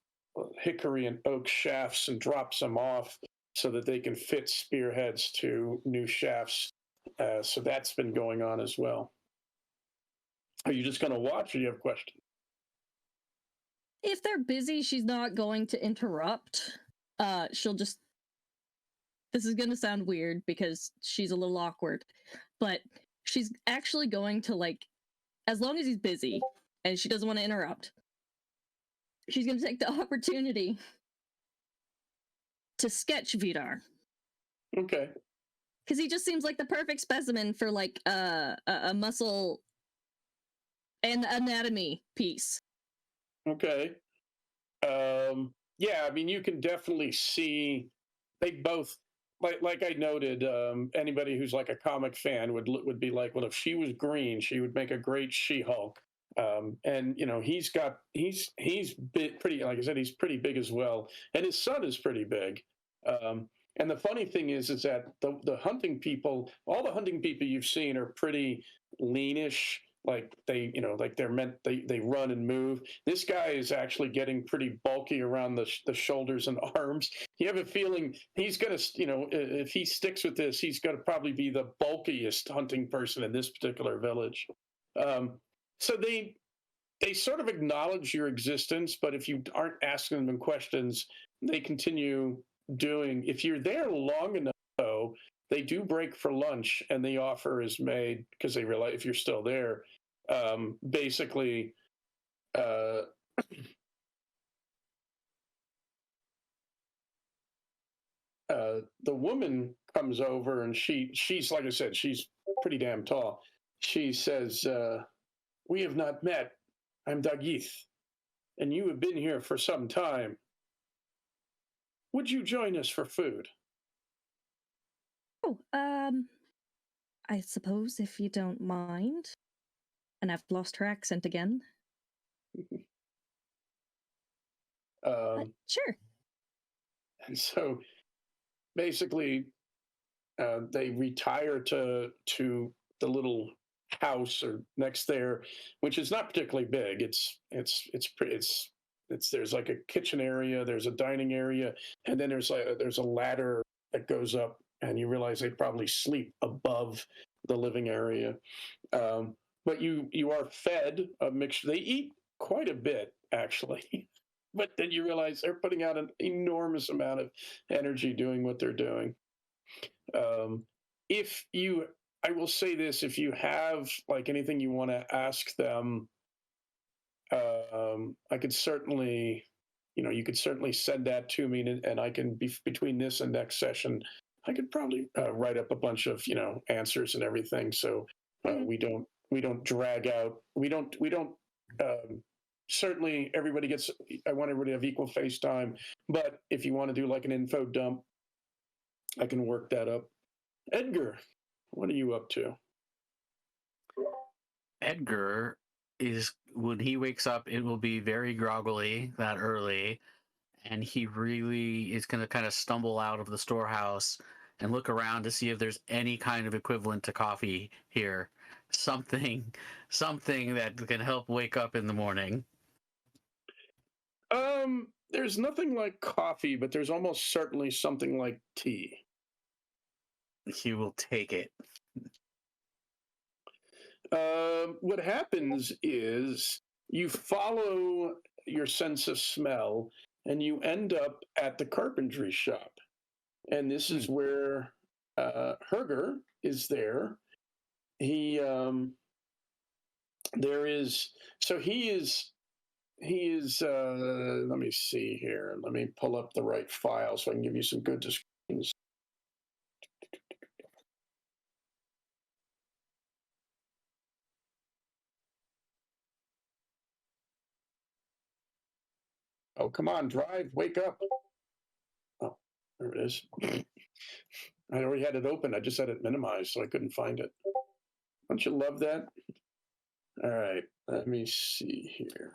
hickory and oak shafts and drops them off so that they can fit spearheads to new shafts. So that's been going on as well. Are you just going to watch, or do you have questions? If they're busy, she's not going to interrupt. She'll just... This is going to sound weird because she's a little awkward, but she's actually going to, as long as he's busy and she doesn't want to interrupt, she's going to take the opportunity to sketch Vidar. Okay. Because he just seems like the perfect specimen for, a muscle and anatomy piece. Okay. Yeah, I mean, you can definitely see they both, like I noted, anybody who's like a comic fan would be like, well, if she was green, she would make a great She-Hulk. And he's pretty, like I said, he's pretty big as well, and his son is pretty big. And the funny thing is that the hunting people, all the hunting people you've seen are pretty leanish. Like they run and move. This guy is actually getting pretty bulky around the shoulders and arms. You have a feeling he's going to, if he sticks with this, he's going to probably be the bulkiest hunting person in this particular village. So they sort of acknowledge your existence, but if you aren't asking them questions, they continue doing. If you're there long enough, though, they do break for lunch, and the offer is made because they realize if you're still there, basically. The woman comes over, and she's like I said, she's pretty damn tall. She says, "We have not met. I'm Dagith, and you have been here for some time. Would you join us for food?" Oh, I suppose if you don't mind. And I've lost her accent again. Sure. And so basically, they retire to the little house or next there, which is not particularly big. It's there's like a kitchen area, there's a dining area, and then there's a ladder that goes up, and you realize they probably sleep above the living area. But you are fed a mixture. They eat quite a bit, actually. But then you realize they're putting out an enormous amount of energy doing what they're doing. I will say this, if you have like anything you want to ask them, I could certainly, you could certainly send that to me, and I can be between this and next session, I could probably write up a bunch of, answers and everything. So we don't drag out. We don't. Certainly, everybody gets. I want everybody to have equal face time. But if you want to do like an info dump, I can work that up. Edgar, what are you up to? Edgar is, when he wakes up, it will be very groggily that early, and he really is going to kind of stumble out of the storehouse and look around to see if there's any kind of equivalent to coffee here. Something that can help wake up in the morning. There's nothing like coffee, but there's almost certainly something like tea. He will take it. What happens is you follow your sense of smell, and you end up at the carpentry shop. And this is where Herger is there. He is let me see here. Let me pull up the right file so I can give you some good descriptions. Oh, come on, Drive, wake up. Oh, there it is. I already had it open. I just had it minimized, so I couldn't find it. Don't you love that? All right, let me see here.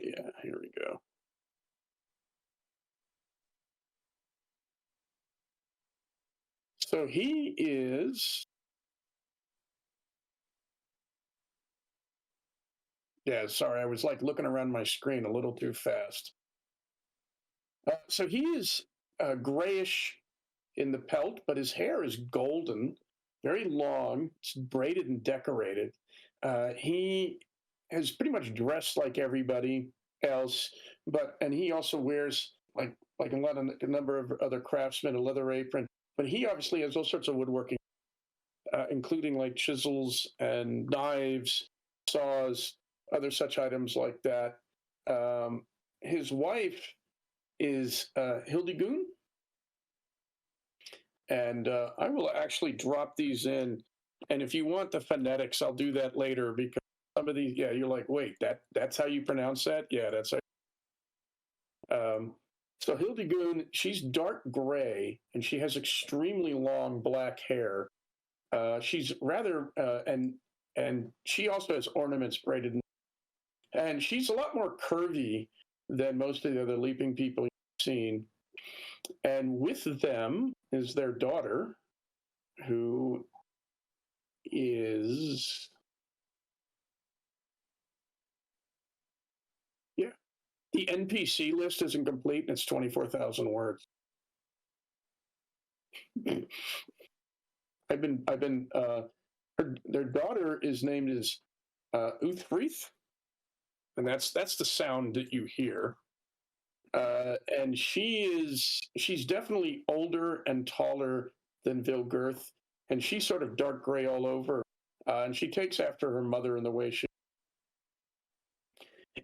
Yeah, here we go. So he is... Yeah, sorry, I was like looking around my screen a little too fast. So he is grayish in the pelt, but his hair is golden, very long, it's braided and decorated. He has pretty much dressed like everybody else, and he also wears like a number of other craftsmen, a leather apron. But he obviously has all sorts of woodworking, including like chisels and knives, saws, other such items like that. His wife is Hildegoon. And I will actually drop these in. And if you want the phonetics, I'll do that later, because some of these, yeah, you're like, wait, that's how you pronounce that? Yeah, that's how. So Hildegoon, she's dark gray, and she has extremely long black hair. She's rather, and she also has ornaments braided. And she's a lot more curvy than most of the other leaping people you've seen. And with them is their daughter, who is... Yeah. The NPC list isn't complete, and it's 24,000 words. Their daughter is named as Uthfrith, and that's the sound that you hear. And she's definitely older and taller than Vilgirth, and she's sort of dark gray all over. And she takes after her mother in the way she.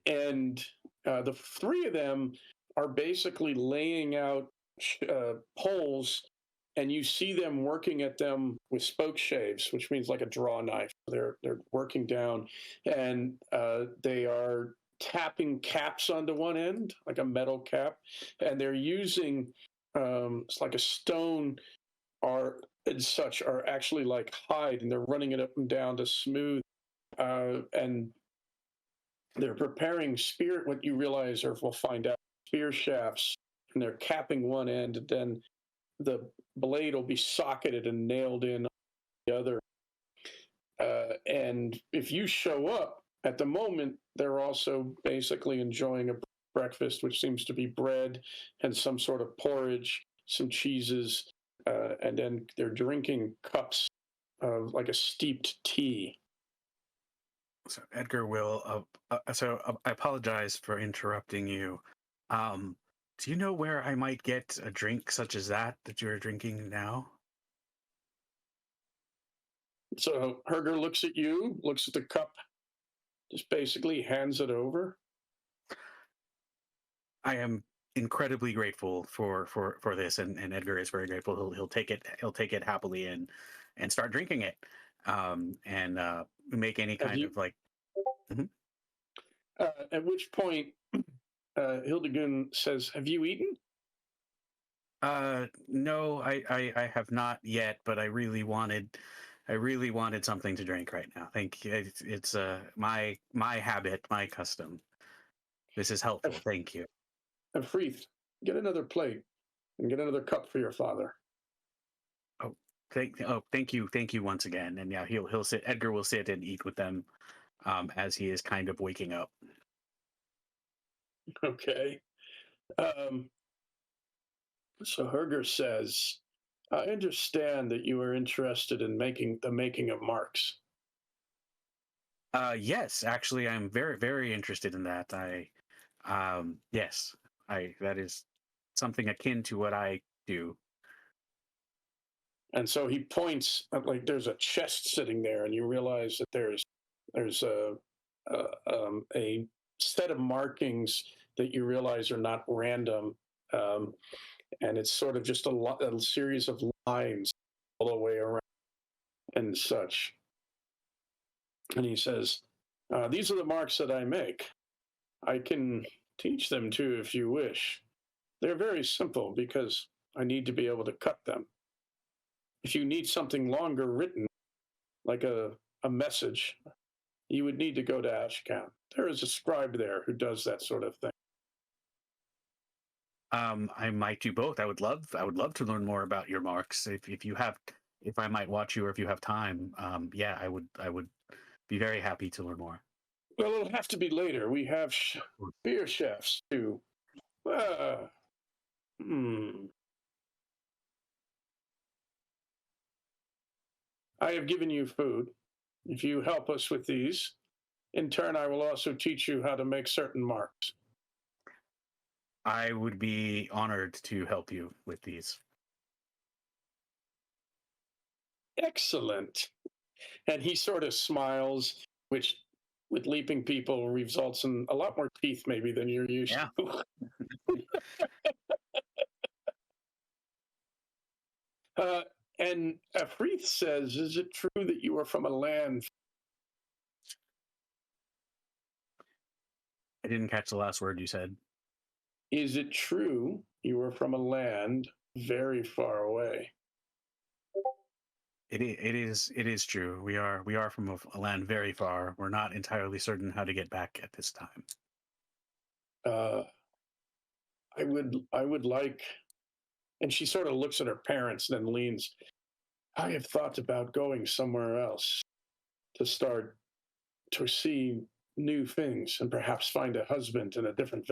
And the three of them are basically laying out poles, and you see them working at them with spoke shaves, which means like a draw knife. They're working down, and they are tapping caps onto one end, like a metal cap, and they're using it's like a stone and such are actually like hide, and they're running it up and down to smooth, and they're preparing what you realize, or we'll find out, spear shafts, and they're capping one end, and then the blade will be socketed and nailed in the other. And if you show up at the moment, they're also basically enjoying a breakfast, which seems to be bread and some sort of porridge, some cheeses, and then they're drinking cups of like a steeped tea. So Edgar will. I apologize for interrupting you. Do you know where I might get a drink such as that you're drinking now? So Herger looks at you, looks at the cup, just basically hands it over. I am incredibly grateful for this, and Edgar is very grateful. He'll take it happily and start drinking it, and make any kind of like. Mm-hmm. At which point, Hildegun says, "Have you eaten?" No, I have not yet, but I really wanted something to drink right now. Thank you. It's my habit, my custom. This is helpful. Thank you. Freeth, get another plate and get another cup for your father. Thank you once again. And yeah, he'll sit. Edgar will sit and eat with them, as he is kind of waking up. Okay. So Herger says, "I understand that you are interested in the making of marks." Yes, actually, I'm very, very interested in that. Yes, that is something akin to what I do. And so he points at, like, there's a chest sitting there, and you realize that there's a set of markings that you realize are not random, and it's sort of just a series of lines all the way around and such. And he says, "These are the marks that I make. I can teach them to you if you wish. They're very simple because I need to be able to cut them. If you need something longer written, like a message, you would need to go to Ashcan. There is a scribe there who does that sort of thing." I might do both. I would love to learn more about your marks. If I might watch you, or if you have time, yeah, I would be very happy to learn more. Well, it'll have to be later. We have beer chefs too. I have given you food. If you help us with these, in turn, I will also teach you how to make certain marks. I would be honored to help you with these. Excellent. And he sort of smiles, which with leaping people results in a lot more teeth maybe than you're used to. And Freeth says, "Is it true that you are from a land?" I didn't catch the last word you said. Is it true you are from a land very far away? It is true. We are from a land very far. We're not entirely certain how to get back at this time. I would like, and she sort of looks at her parents, then leans. "I have thought about going somewhere else to start to see new things and perhaps find a husband in a different."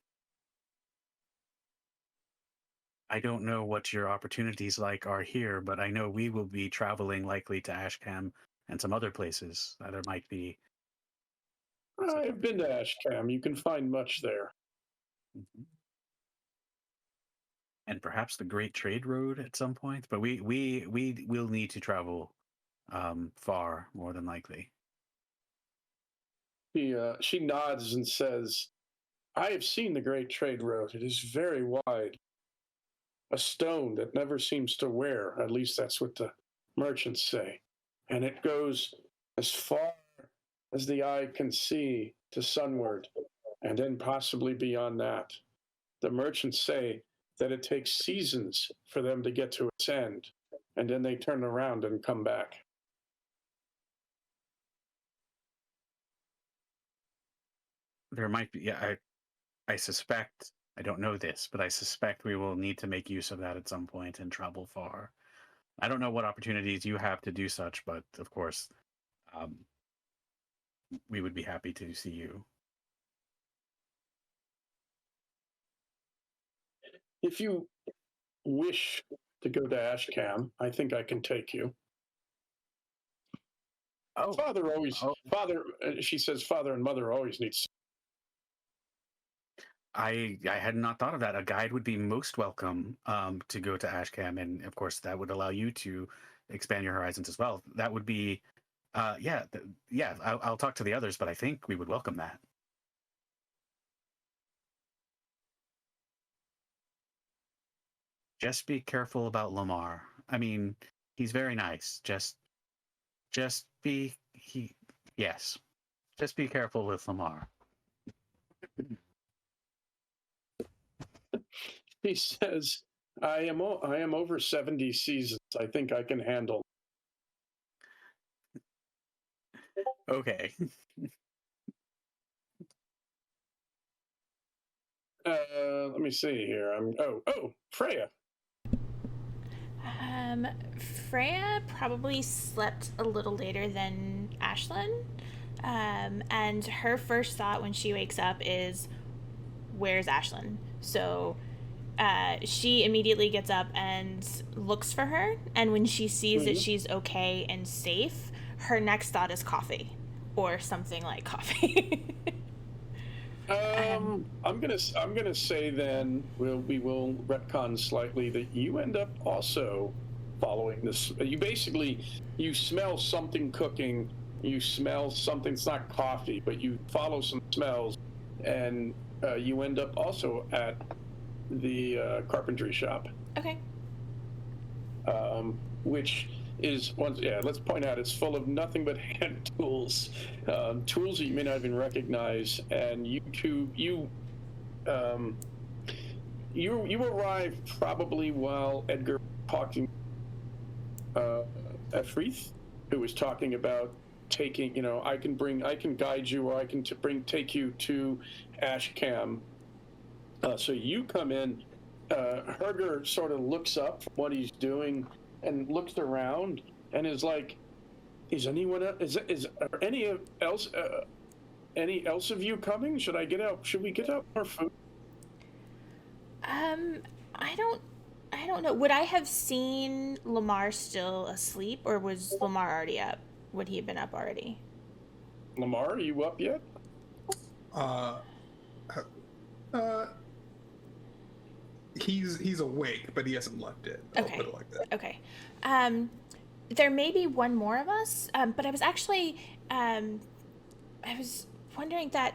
I don't know what your opportunities like are here, but I know we will be traveling likely to Ashcam and some other places. There might be. I've been to Ashcam. You can find much there. Mhm. And perhaps the Great Trade Road at some point, but we will need to travel far, more than likely. She nods and says, I have seen the Great Trade Road. It is very wide. A stone that never seems to wear. At least that's what the merchants say. And it goes as far as the eye can see to sunward, and then possibly beyond that. The merchants say that it takes seasons for them to get to its end, and then they turn around and come back. There might be, yeah, I suspect, I don't know this, but I suspect we will need to make use of that at some point and travel far. I don't know what opportunities you have to do such, but of course, um, we would be happy to see you. If you wish to go to Ashcam, I think I can take you. Oh, Father, she says, father and mother always need. I had not thought of that. A guide would be most welcome to go to Ashcam, and of course that would allow you to expand your horizons as well. That would be, yeah. I'll talk to the others, but I think we would welcome that. Just be careful about Lamar. I mean, he's very nice. Just be yes. Just be careful with Lamar. He says, I am over 70 seasons. I think I can handle. Okay. Let me see here. Freya. Freya probably slept a little later than Ashlyn. And her first thought when she wakes up is, where's Ashlyn? So she immediately gets up and looks for her. And when she sees that she's okay and safe, her next thought is coffee or something like coffee. I'm gonna say then we will retcon slightly that you end up also following this. You smell something cooking. You smell something. It's not coffee, but you follow some smells, and you end up also at the carpentry shop. Okay. Which is let's point out it's full of nothing but hand tools, tools that you may not even recognize, and you arrive probably while Edgar was talking Efreith, who was talking about taking, I can guide you, or I can take you to Ashcam. So you come in. Herger sort of looks up from what he's doing and looks around and is like, "Is anyone else? Is any else of you coming? Should I get out? Should we get out more food?" I don't know. Would I have seen Lamar still asleep, or was Lamar already up? Would he have been up already? Lamar, are you up yet? He's awake, but he hasn't left it. I'll Okay. put it like that. Okay. There may be one more of us, but I was actually, I was wondering that,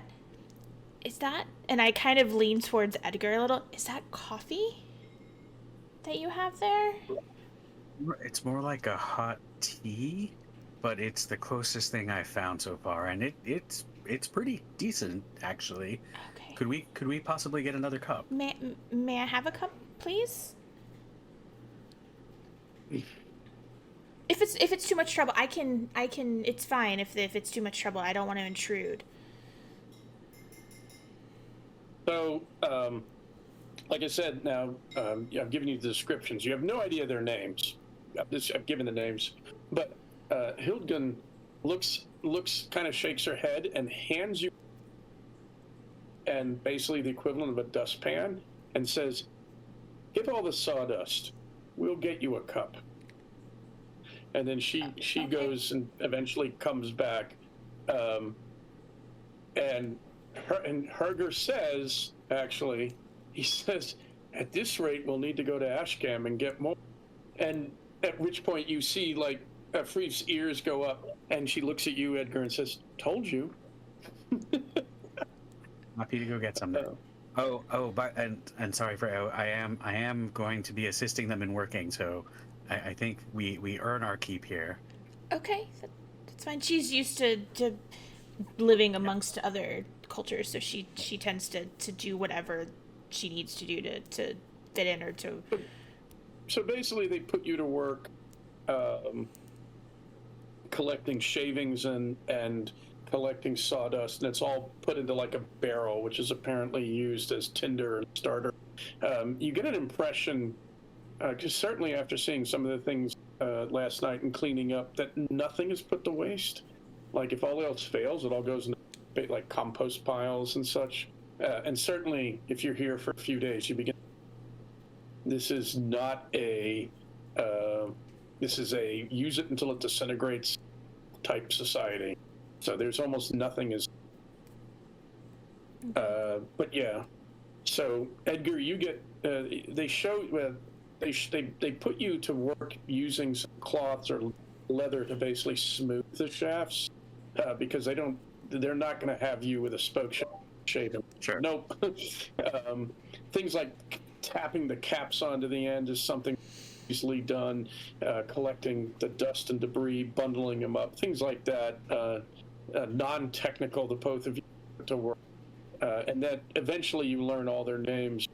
is that, and I kind of lean towards Edgar a little, is that coffee that you have there? It's more like a hot tea, but it's the closest thing I've found so far, and it's pretty decent actually. Okay. Could we possibly get another cup? May I have a cup, please? If it's too much trouble, I can. It's fine if it's too much trouble. I don't want to intrude. So, like I said, now I've given you the descriptions. You have no idea their names. I've given the names, but Hildgun looks, kind of shakes her head and hands you, and basically the equivalent of a dustpan, and says, get all the sawdust. We'll get you a cup. And then she goes and eventually comes back, and Herger says, actually, he says, at this rate, we'll need to go to Ashcam and get more. And at which point you see, like, Freef's ears go up, and she looks at you, Edgar, and says, told you. Happy to go get something. But sorry for I am going to be assisting them in working, so I think we earn our keep here. Okay, that's fine. She's used to living amongst other cultures, so she tends to do whatever she needs to do to fit in or to. So basically, they put you to work collecting shavings and collecting sawdust, and it's all put into like a barrel, which is apparently used as tinder and starter. You get an impression, just certainly after seeing some of the things last night and cleaning up, that nothing is put to waste. Like if all else fails, it all goes into like compost piles and such. And certainly, if you're here for a few days, you begin. This is not a. This is a use it until it disintegrates type society. So there's almost nothing as. But yeah, so Edgar, you get. They show. They put you to work using some cloths or leather to basically smooth the shafts, because they're not going to have you with a spoke shave them. Sure. Nope. Things like tapping the caps onto the end is something easily done. Collecting the dust and debris, bundling them up, things like that. Non-technical, the both of you to work, and that eventually you learn all their names.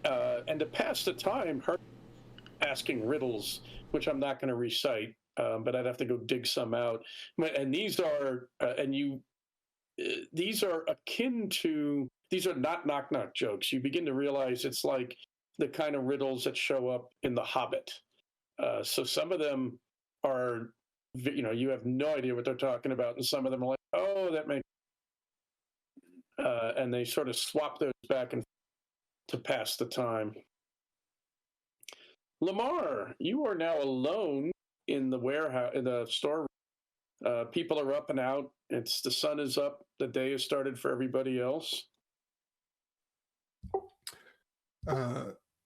And to pass the time, her asking riddles, which I'm not going to recite, but I'd have to go dig some out. And these are, these are akin to, these are not knock-knock jokes. You begin to realize it's like the kind of riddles that show up in The Hobbit. So some of them are, you have no idea what they're talking about, and some of them are like, oh, that makes. And they sort of swap those back and to pass the time. Lamar, you are now alone in the warehouse, in the store. People are up and out. The sun is up. The day has started for everybody else.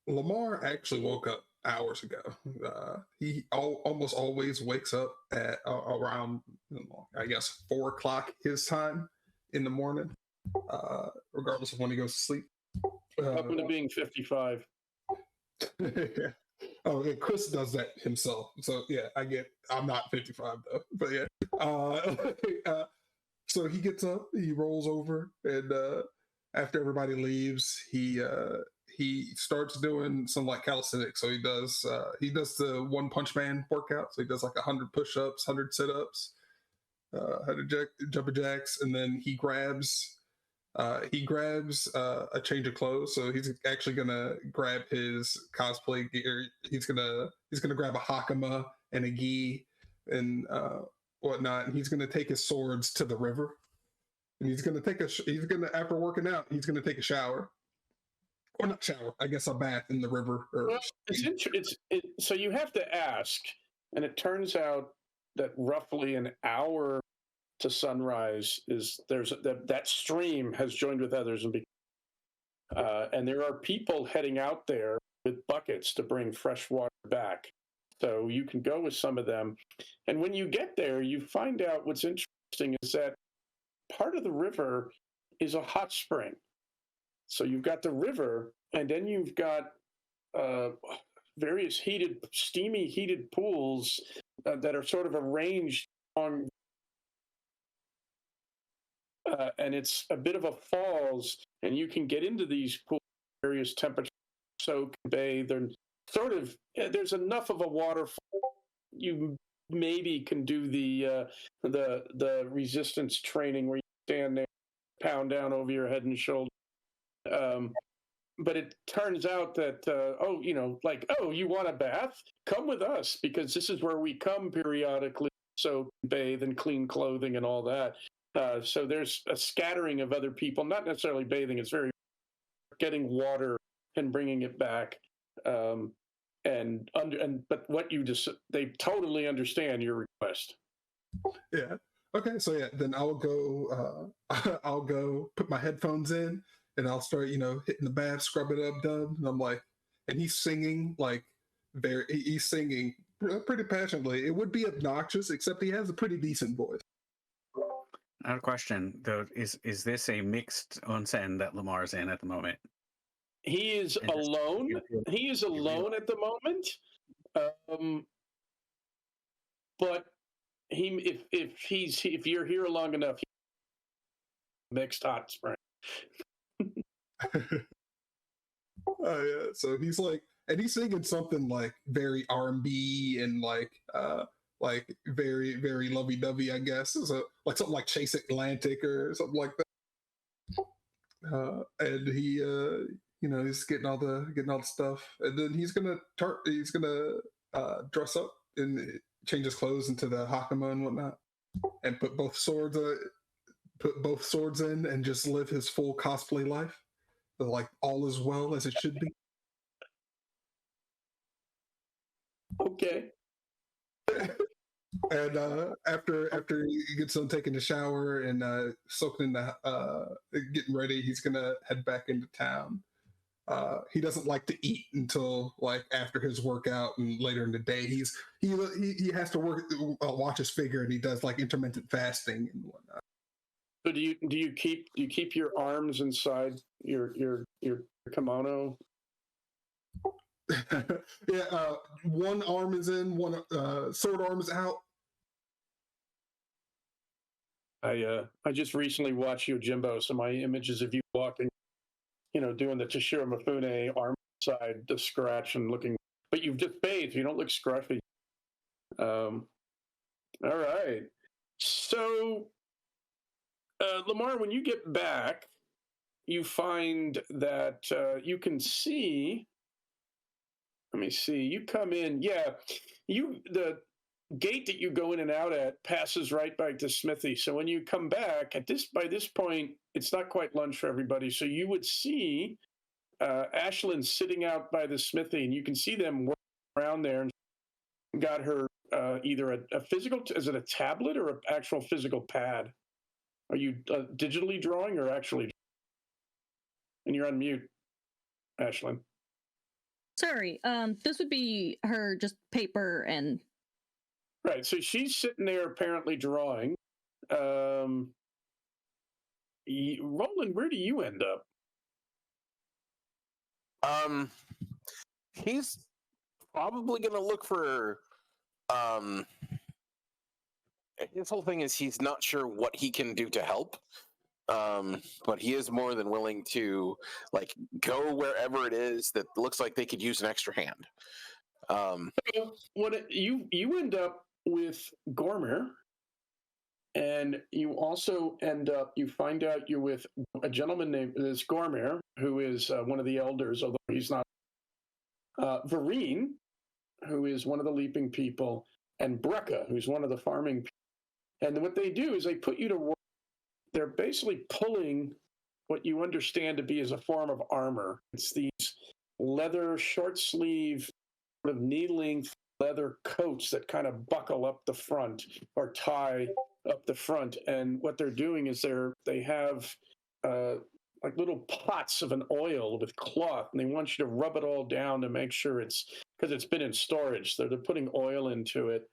Lamar actually woke up hours ago. He almost always wakes up at around, I guess, 4 o'clock his time in the morning, regardless of when he goes to sleep. Up to being 55. Oh, yeah, Chris does that himself. So yeah, I'm not 55 though, but yeah. So he gets up, he rolls over, and after everybody leaves, he starts doing some like calisthenics. So he does the One Punch Man workout. So he does like 100 push-ups, 100 sit-ups, 100 jumping jacks, and then he grabs a change of clothes. So he's actually gonna grab his cosplay gear. He's gonna grab a hakama and a gi and whatnot, and he's gonna take his swords to the river. And he's gonna after working out, he's gonna take a shower. Or not shower, I guess a bath in the river. Well, so you have to ask, and it turns out that roughly an hour to sunrise that stream has joined with others, and there are people heading out there with buckets to bring fresh water back. So you can go with some of them, and when you get there, you find out what's interesting is that part of the river is a hot spring. So you've got the river, and then you've got various steamy heated pools that are sort of arranged on, and it's a bit of a falls, and you can get into these pools at various temperatures, soak, bathe, and sort of there's enough of a waterfall you maybe can do the resistance training where you stand there, pound down over your head and shoulder. But it turns out that, you want a bath? Come with us, because this is where we come periodically, so bathe and clean clothing and all that. So there's a scattering of other people, not necessarily bathing, it's very getting water and bringing it back. But what you just they totally understand your request. Yeah. Okay. So yeah, then I'll go. I'll go put my headphones in, and I'll start, hitting the bath, scrub it up, done. And I'm like, and he's singing like he's singing pretty passionately. It would be obnoxious, except he has a pretty decent voice. I have a question though. Is this a mixed onsen that Lamar's in at the moment? He is And just- alone. He is alone at the moment. But if you're here long enough, mixed hot spring. Yeah. So he's like, and he's singing something like very R&B and like very very lovey dovey, I guess. So like something like Chase Atlantic or something like that. And he, he's getting all the stuff, and then he's gonna dress up and change his clothes into the hakama and whatnot, and put both swords in, and just live his full cosplay life, like all as well as it should be. Okay. And after he gets done taking a shower and soaking in the getting ready, he's gonna head back into town. He doesn't like to eat until like after his workout and later in the day. He has to watch his figure, and he does like intermittent fasting and whatnot. So do you keep your arms inside your kimono? Yeah, one arm is in, one sword arm is out. I just recently watched Yojimbo, so my images of you walking, doing the Toshiro Mifune arm side, the scratch and looking, but you've just bathed. You don't look scruffy. All right. So, Lamar, when you get back, you find that you can see. Let me see. You come in. Yeah, the gate that you go in and out at passes right by the smithy. So when you come back by this point, it's not quite lunch for everybody. So you would see Ashlyn sitting out by the smithy, and you can see them working around there. And got her either a physical. Is it a tablet or an actual physical pad? Are you digitally drawing or actually? And you're on mute, Ashlyn. Sorry, this would be her just paper and... Right, so she's sitting there apparently drawing. Roland, where do you end up? He's probably going to look for. His whole thing is he's not sure what he can do to help. But he is more than willing to like go wherever it is that looks like they could use an extra hand. You end up with Gormer, and you also you find out you're with a gentleman named Gormer, who is one of the elders, although he's not. Vereen, who is one of the leaping people, and Brecca, who's one of the farming people. And what they do is they put you to work. They're basically pulling what you understand to be as a form of armor. It's these leather, short sleeve, sort of knee-length leather coats that kind of buckle up the front or tie up the front. And what they're doing is they have like little pots of an oil with cloth, and they want you to rub it all down to make sure because it's been in storage. So they're putting oil into it.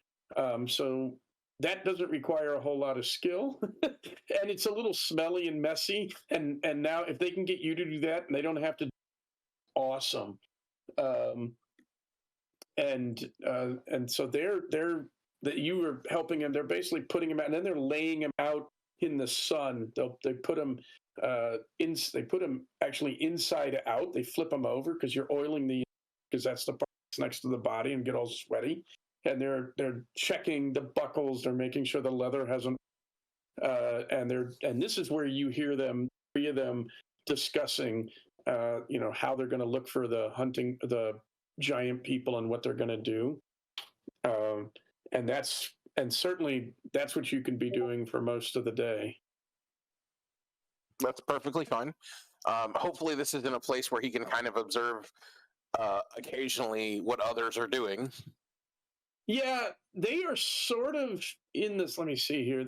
So that doesn't require a whole lot of skill, and it's a little smelly and messy. And now, if they can get you to do that, and they don't have to, awesome. And so you were helping them. They're basically putting them out, and then they're laying them out in the sun. They put them They put them actually inside out. They flip them over because you're oiling because that's the part that's next to the body and get all sweaty. And they're checking the buckles. They're making sure the leather hasn't. And this is where you hear three of them discussing, how they're going to look for the giant people and what they're going to do. And certainly that's what you can be doing for most of the day. That's perfectly fine. Hopefully this is in a place where he can kind of observe occasionally what others are doing. Yeah, they are sort of in this. Let me see here.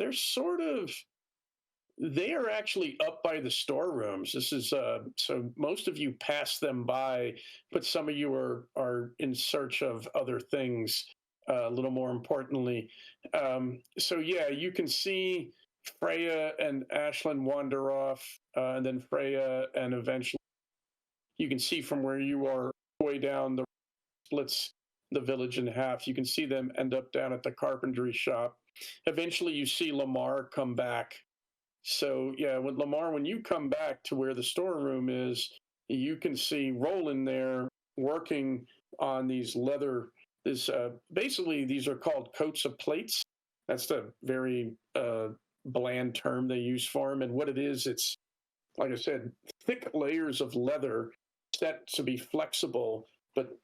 They are actually up by the storerooms. This is so most of you pass them by, but some of you are in search of other things. A little more importantly, so yeah, you can see Freya and Ashlyn wander off, and then Freya, and eventually you can see from where you are way down the splits the village in half. You can see them end up down at the carpentry shop. Eventually, you see Lamar come back. So yeah, with Lamar, when you come back to where the storeroom is, you can see Roland there working on these leather. Basically, these are called coats of plates. That's the very bland term they use for them. And what it is, it's like I said, thick layers of leather set to be flexible, but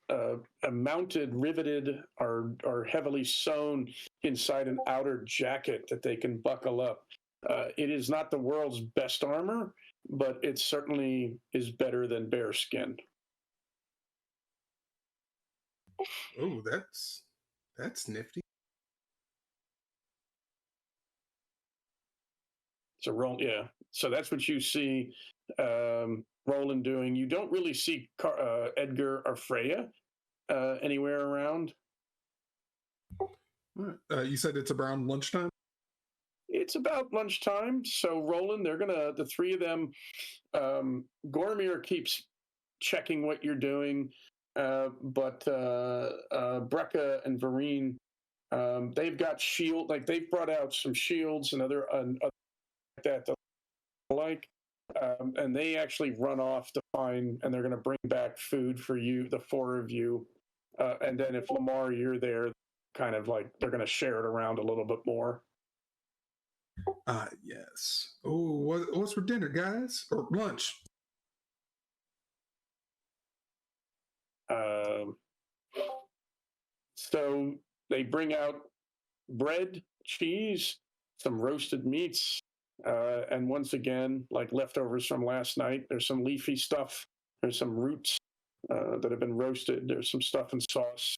mounted, riveted, are heavily sewn inside an outer jacket that they can buckle up. It is not the world's best armor, but it certainly is better than bear skin. Oh, that's nifty. So yeah. So that's what you see Roland doing. You don't really see Edgar or Freya anywhere around. You said it's around lunchtime? It's about lunchtime. So Roland, the three of them, Gormir keeps checking what you're doing, but Brecca and Vereen, they've got shield, like they've brought out some shields and other like that, and they actually run off to find, and they're going to bring back food for you, the four of you, and then if Lamar, you're there, kind of like they're going to share it around a little bit more. Yes. Oh, what's for dinner, guys? Or lunch? So they bring out bread, cheese, some roasted meats, and once again, like leftovers from last night, there's some leafy stuff. There's some roots that have been roasted. There's some stuff in sauce,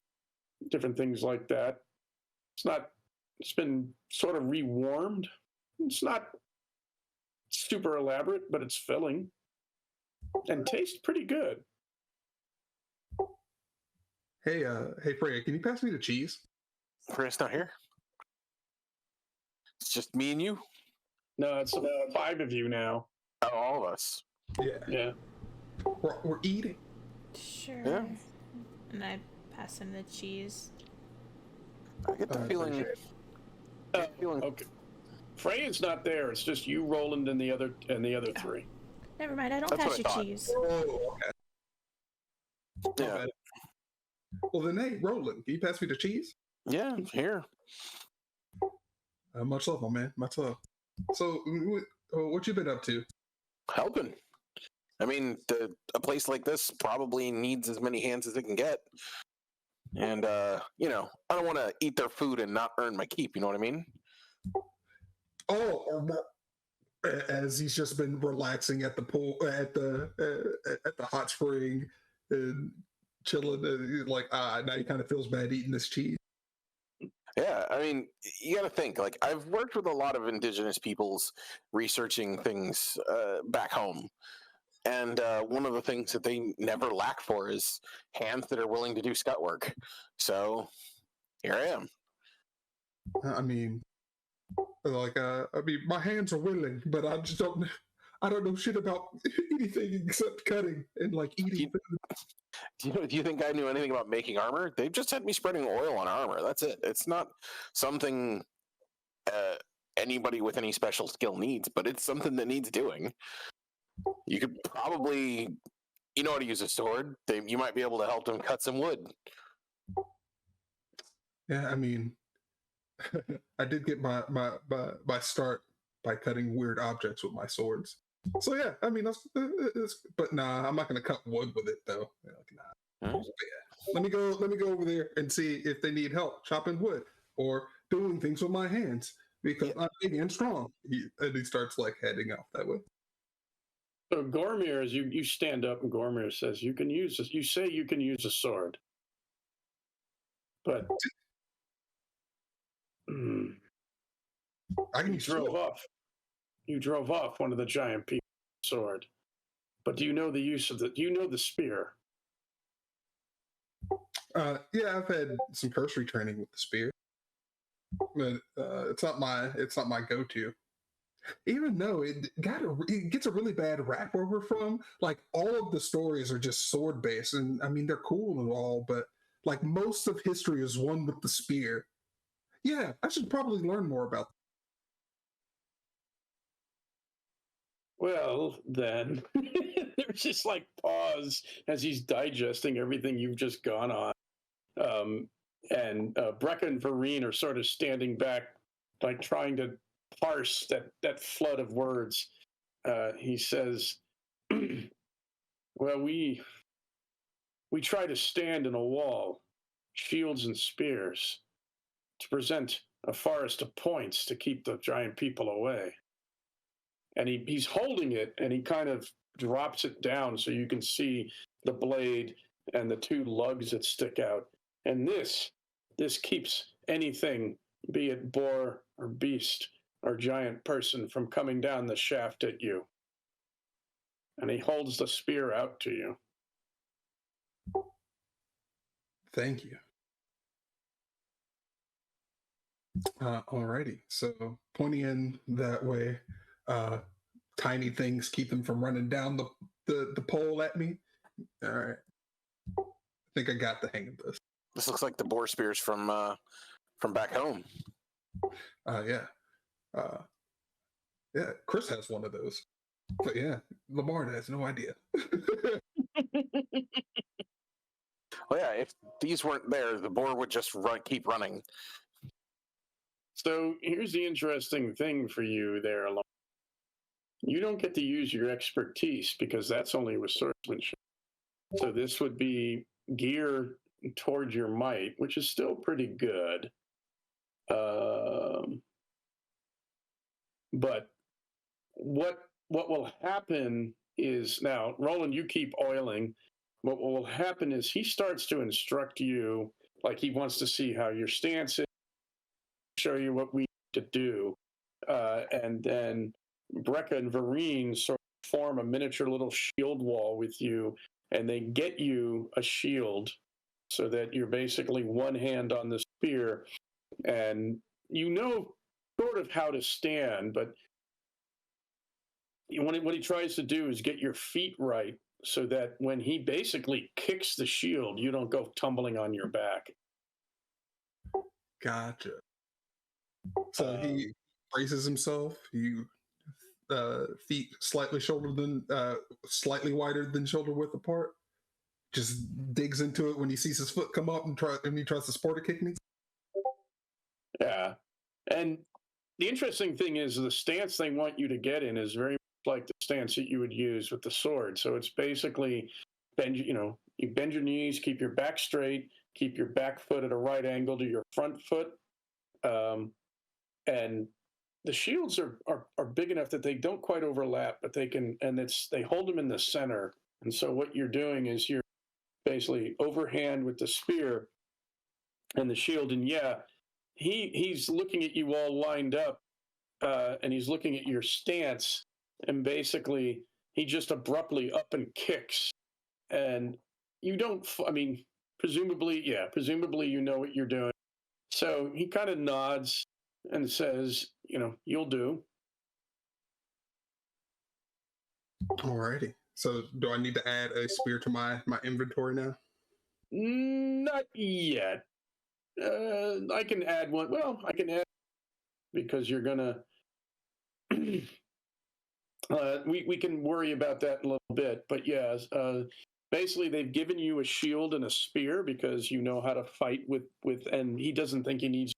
different things like that. It's been sort of rewarmed. It's not super elaborate, but it's filling and tastes pretty good. Hey, Freya, can you pass me the cheese? Freya's not here. It's just me and you. No, it's 5 of you now. Oh, all of us. Yeah. We're eating. Sure. Yeah. And I pass him the cheese. I get the feeling. Okay. Freya's not there. It's just you, Roland, and the other three. Never mind. I don't That's pass you what I thought. cheese. Oh, okay. Yeah. Well, then, hey, Roland, can you pass me the cheese? Yeah, here. Much love, my man. Much love. So, what you been up to? Helping. I mean, a place like this probably needs as many hands as it can get. And, I don't want to eat their food and not earn my keep. You know what I mean? Oh, as he's just been relaxing at the pool, at the hot spring, and chilling. Now he kind of feels bad eating this cheese. Yeah, I mean, you got to think. Like, I've worked with a lot of indigenous peoples researching things back home. And one of the things that they never lack for is hands that are willing to do scut work. So here I am. I mean, my hands are willing, but I just don't know shit about anything except cutting and eating food. Do you think I knew anything about making armor? They've just had me spreading oil on armor. That's it. It's not something anybody with any special skill needs, but it's something that needs doing. You could probably, how to use a sword. You might be able to help them cut some wood. Yeah, I mean, I did get my start by cutting weird objects with my swords. So yeah, I mean, but nah, I'm not gonna cut wood with it though. Nah. Yeah. Let me go over there and see if they need help chopping wood or doing things with my hands because I'm big and strong. And he starts heading off that way. So Gormir, as you stand up, and Gormir says, "You can use this. You say you can use a sword, but I can you use drove shield. off. You drove off one of the giant people with a sword. But do you know the use of the? Do you know the spear? Yeah, I've had some cursory training with the spear, but it's not my go-to. Even though it gets a really bad rap where we're from. Like all of the stories are just sword based, and I mean they're cool and all, but like most of history is won with the spear. Yeah, I should probably learn more about. Well, then there's just like pause as he's digesting everything you've just gone on. And Brecca and Vereen are sort of standing back, like trying to parse that flood of words. He says, "Well, we try to stand in a wall, shields and spears, to present a forest of points to keep the giant people away." And he's holding it, and he kind of drops it down so you can see the blade and the two lugs that stick out. And this keeps anything, be it boar or beast or giant person, from coming down the shaft at you. And he holds the spear out to you. Thank you. Alrighty. So pointing in that way, tiny things keep them from running down the pole at me. All right. I think I got the hang of this. This looks like the boar spears from back home. Yeah. Yeah, Chris has one of those. But yeah, Lamar has no idea. Well, yeah, if these weren't there, the boar would just keep running. So here's the interesting thing for you there. You don't get to use your expertise because that's only with swordsmanship. So this would be gear towards your might, which is still pretty good. But what will happen is, now, Roland, you keep oiling. What will happen is he starts to instruct you, like he wants to see how your stance is, show you what we need to do. And then Brecca and Vereen sort of form a miniature little shield wall with you, and they get you a shield so that you're basically one hand on the spear, and you know sort of how to stand, but what he tries to do is get your feet right so that when he basically kicks the shield, you don't go tumbling on your back. Gotcha. So he braces himself. You feet slightly wider than shoulder width apart. Just digs into it when he sees his foot come up and he tries to sport a kick me. Yeah, and the interesting thing is the stance they want you to get in is very much like the stance that you would use with the sword. So it's basically you bend your knees, keep your back straight, keep your back foot at a right angle to your front foot, and the shields are big enough that they don't quite overlap, but they can, and they hold them in the center. And so what you're doing is you're basically overhand with the spear and the shield, and yeah, he's looking at you all lined up, and he's looking at your stance, and basically he just abruptly up and kicks, and you don't. I mean, presumably you know what you're doing. So he kind of nods and says, "You'll do." Alrighty. So do I need to add a spear to my inventory now? Not yet. I can add one. Well, I can add because you're gonna. We can worry about that in a little bit, but yeah. Basically, they've given you a shield and a spear because you know how to fight with, and he doesn't think he needs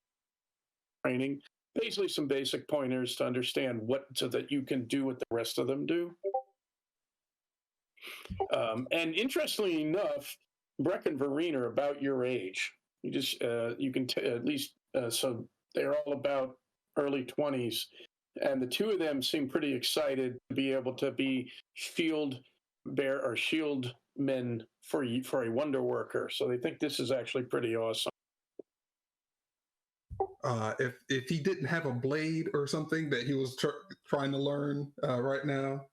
training. Basically, some basic pointers to understand so that you can do what the rest of them do. And interestingly enough, Breck and Vereen are about your age. You can at least so they're all about early 20s. and the two of them seem pretty excited to be able to be shield men for a wonder worker. So they think this is actually pretty awesome. If he didn't have a blade or something that he was trying to learn right now,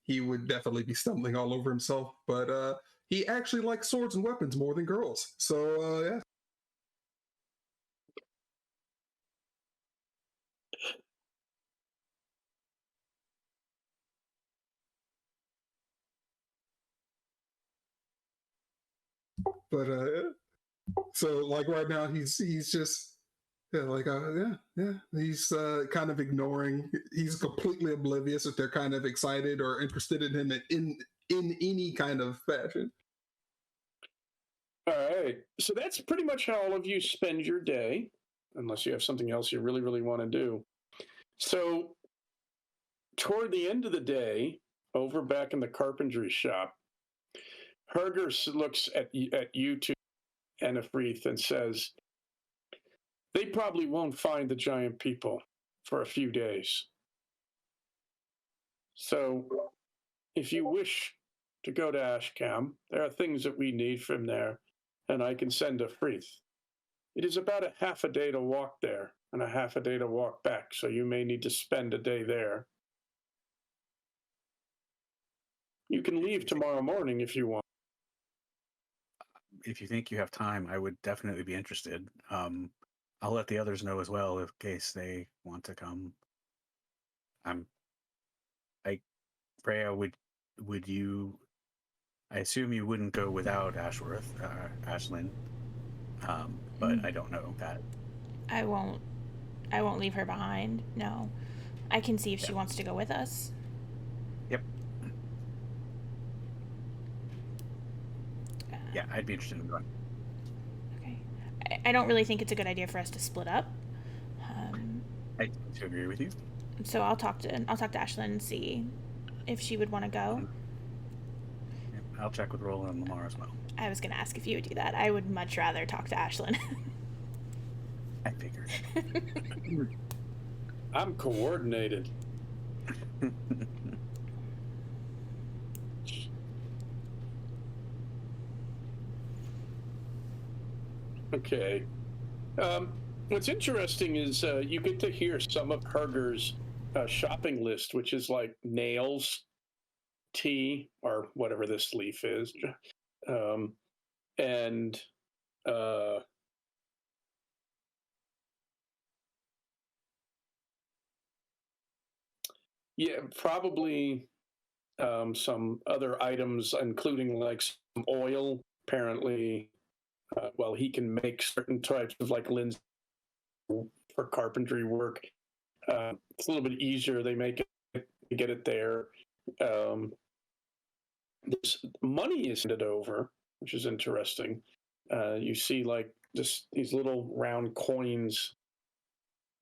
he would definitely be stumbling all over himself. But he actually likes swords and weapons more than girls. So yeah. But so like right now he's just yeah. He's kind of ignoring. He's completely oblivious if they're kind of excited or interested in him in any kind of fashion. All right. So that's pretty much how all of you spend your day, unless you have something else you really, really want to do. So toward the end of the day, over back in the carpentry shop, Herger looks at you two and Efreith and says, they probably won't find the giant people for a few days. So if you wish to go to Ashcam, there are things that we need from there, and I can send Efreith. It is about a half a day to walk there and a half a day to walk back, so you may need to spend a day there. You can leave tomorrow morning if you want. If you think you have time, I would definitely be interested. I'll let the others know as well in case they want to come. Freya, would you? I assume you wouldn't go without Ashlyn, but I don't know that. I won't leave her behind. No, I can see if she wants to go with us. Yep. Yeah, I'd be interested in going. Okay. I don't really think it's a good idea for us to split up. I do agree with you. So I'll talk to Ashlyn and see if she would want to go. I'll check with Roland and Lamar as well. I was going to ask if you would do that. I would much rather talk to Ashlyn. I figured. I'm coordinated. Okay. What's interesting is you get to hear some of Herger's shopping list, which is like nails, tea, or whatever this leaf is, and yeah, probably some other items, including like some oil. Apparently, well, he can make certain types of like linseed for carpentry work. It's a little bit easier. They make it, to get it there. This money is handed over, which is interesting. You see like just these little round coins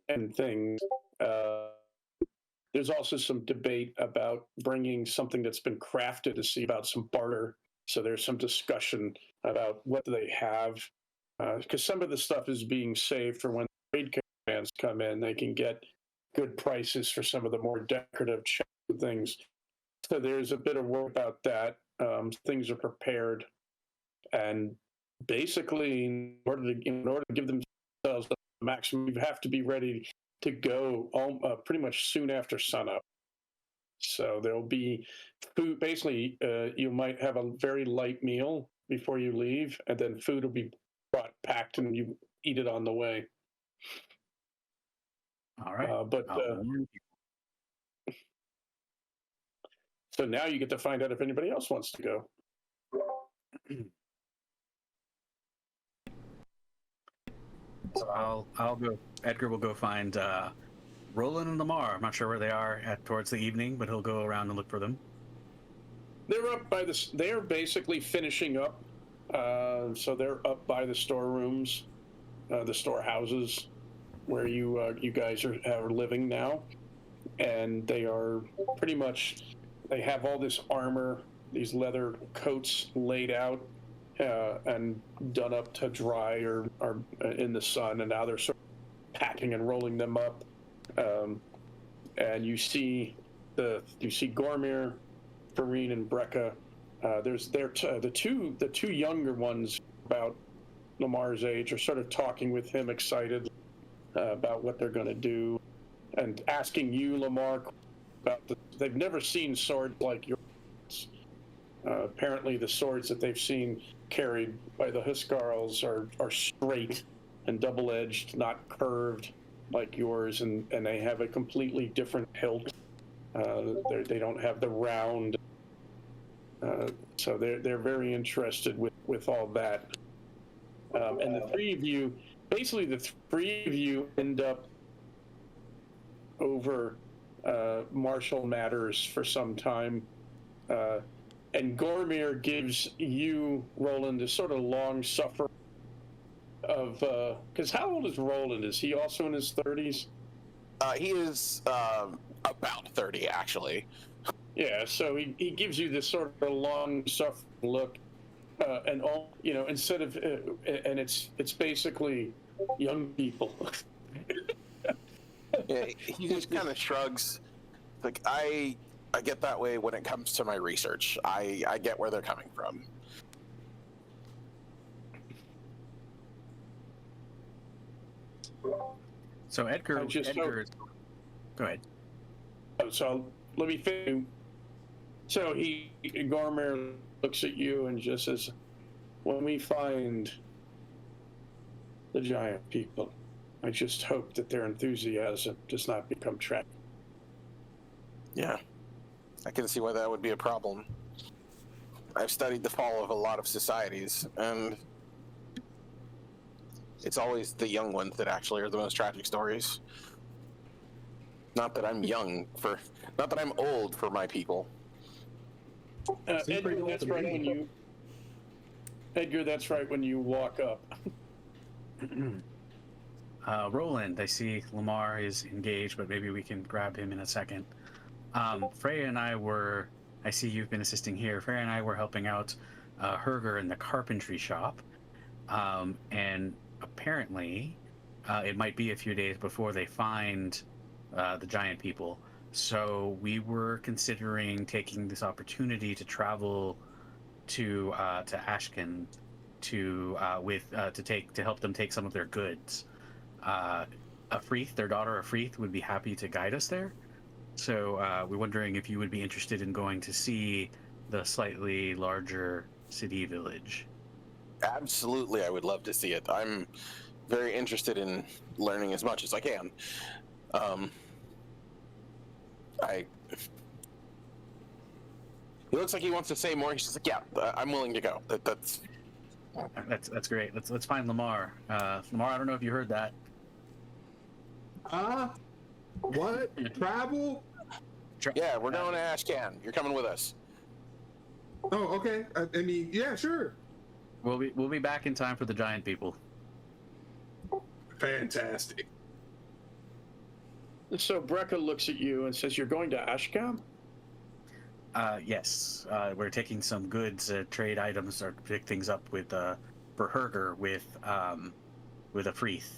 and things. There's also some debate about bringing something that's been crafted to see about some barter. So there's some discussion about what do they have, because some of the stuff is being saved for when trade caravans come in. They can get good prices for some of the more decorative things. So there's a bit of work about that. Things are prepared, and basically, in order to give themselves the maximum, you have to be ready to go pretty much soon after sunup. So there'll be food. Basically, you might have a very light meal before you leave, and then food will be packed, and you eat it on the way. All right. So now you get to find out if anybody else wants to go. So I'll go. Edgar will go find Roland and Lamar. I'm not sure where they are towards the evening, but he'll go around and look for them. They're up by the. They are basically finishing up. So they're up by the storerooms, the storehouses, where you guys are living now, and they are pretty much. They have all this armor, these leather coats laid out and done up to dry or in the sun, and now they're sort of packing and rolling them up. and you see Gormir, Farine, and Brekka. The two younger ones, about Lamar's age, are sort of talking with him, excited about what they're going to do, and asking you, Lamar, about they've never seen swords like yours. Apparently, the swords that they've seen carried by the Huskarls are straight and double-edged, not curved like yours, and they have a completely different hilt. They don't have the round. So they're very interested with all that. And the three of you end up over martial matters for some time. And Gormir gives you, Roland, a sort of long suffer of, because how old is Roland? Is he also in his 30s? He is about 30, actually. Yeah, so he gives you this sort of long suffering look, and all, instead of, and it's basically young people. Yeah, he just kind of shrugs. Like, I get that way when it comes to my research. I get where they're coming from. So Edgar, go ahead. So let me finish. So Gormir looks at you and just says, "When we find the giant people, I just hope that their enthusiasm does not become tragic." Yeah, I can see why that would be a problem. I've studied the fall of a lot of societies, and it's always the young ones that actually are the most tragic stories. Not that I'm old for my people. Edgar, that's right when you walk up. Roland, I see Lamar is engaged, but maybe we can grab him in a second. Freya and I see you've been assisting here. Freya and I were helping out Herger in the carpentry shop. And apparently, it might be a few days before they find the giant people. So we were considering taking this opportunity to travel to Ashken to help them take some of their goods. Afrith, their daughter Afrith, would be happy to guide us there. So we're wondering if you would be interested in going to see the slightly larger city village. Absolutely, I would love to see it. I'm very interested in learning as much as I can. He looks like he wants to say more. He's just like, "Yeah, I'm willing to go." That's great. Let's find Lamar. Lamar, I don't know if you heard that. What? Travel? Yeah, we're going to Ashcan. You're coming with us. Oh, okay. I mean, yeah, sure. We'll be back in time for the giant people. Fantastic. So Brekka looks at you and says, "You're going to Ashcan?" Yes. We're taking some goods, trade items, or pick things up with for Herger with Afrith.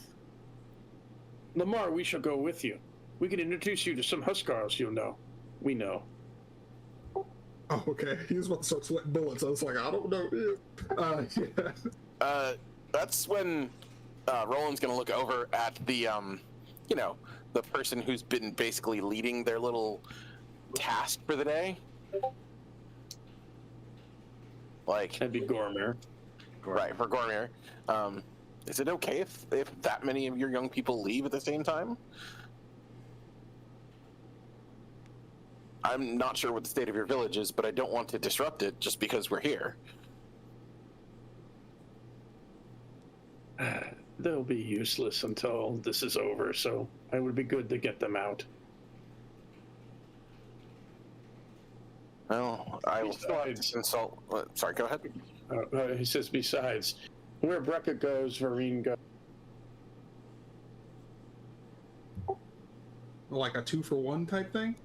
Lamar, we shall go with you. We can introduce you to some Huskarls we know. Oh, okay. He was about to start sweating bullets. I was like, I don't know. Yeah. That's when Roland's going to look over at the, the person who's been basically leading their little task for the day. Like, that'd be Gormir. Right, for Gormir. Is it okay if that many of your young people leave at the same time? I'm not sure what the state of your village is, but I don't want to disrupt it just because we're here. They'll be useless until this is over, so it would be good to get them out. Well, I will still have to consult. Sorry, go ahead. He says, besides, where Brekka goes, Vareen goes. Like a 2-for-1 type thing?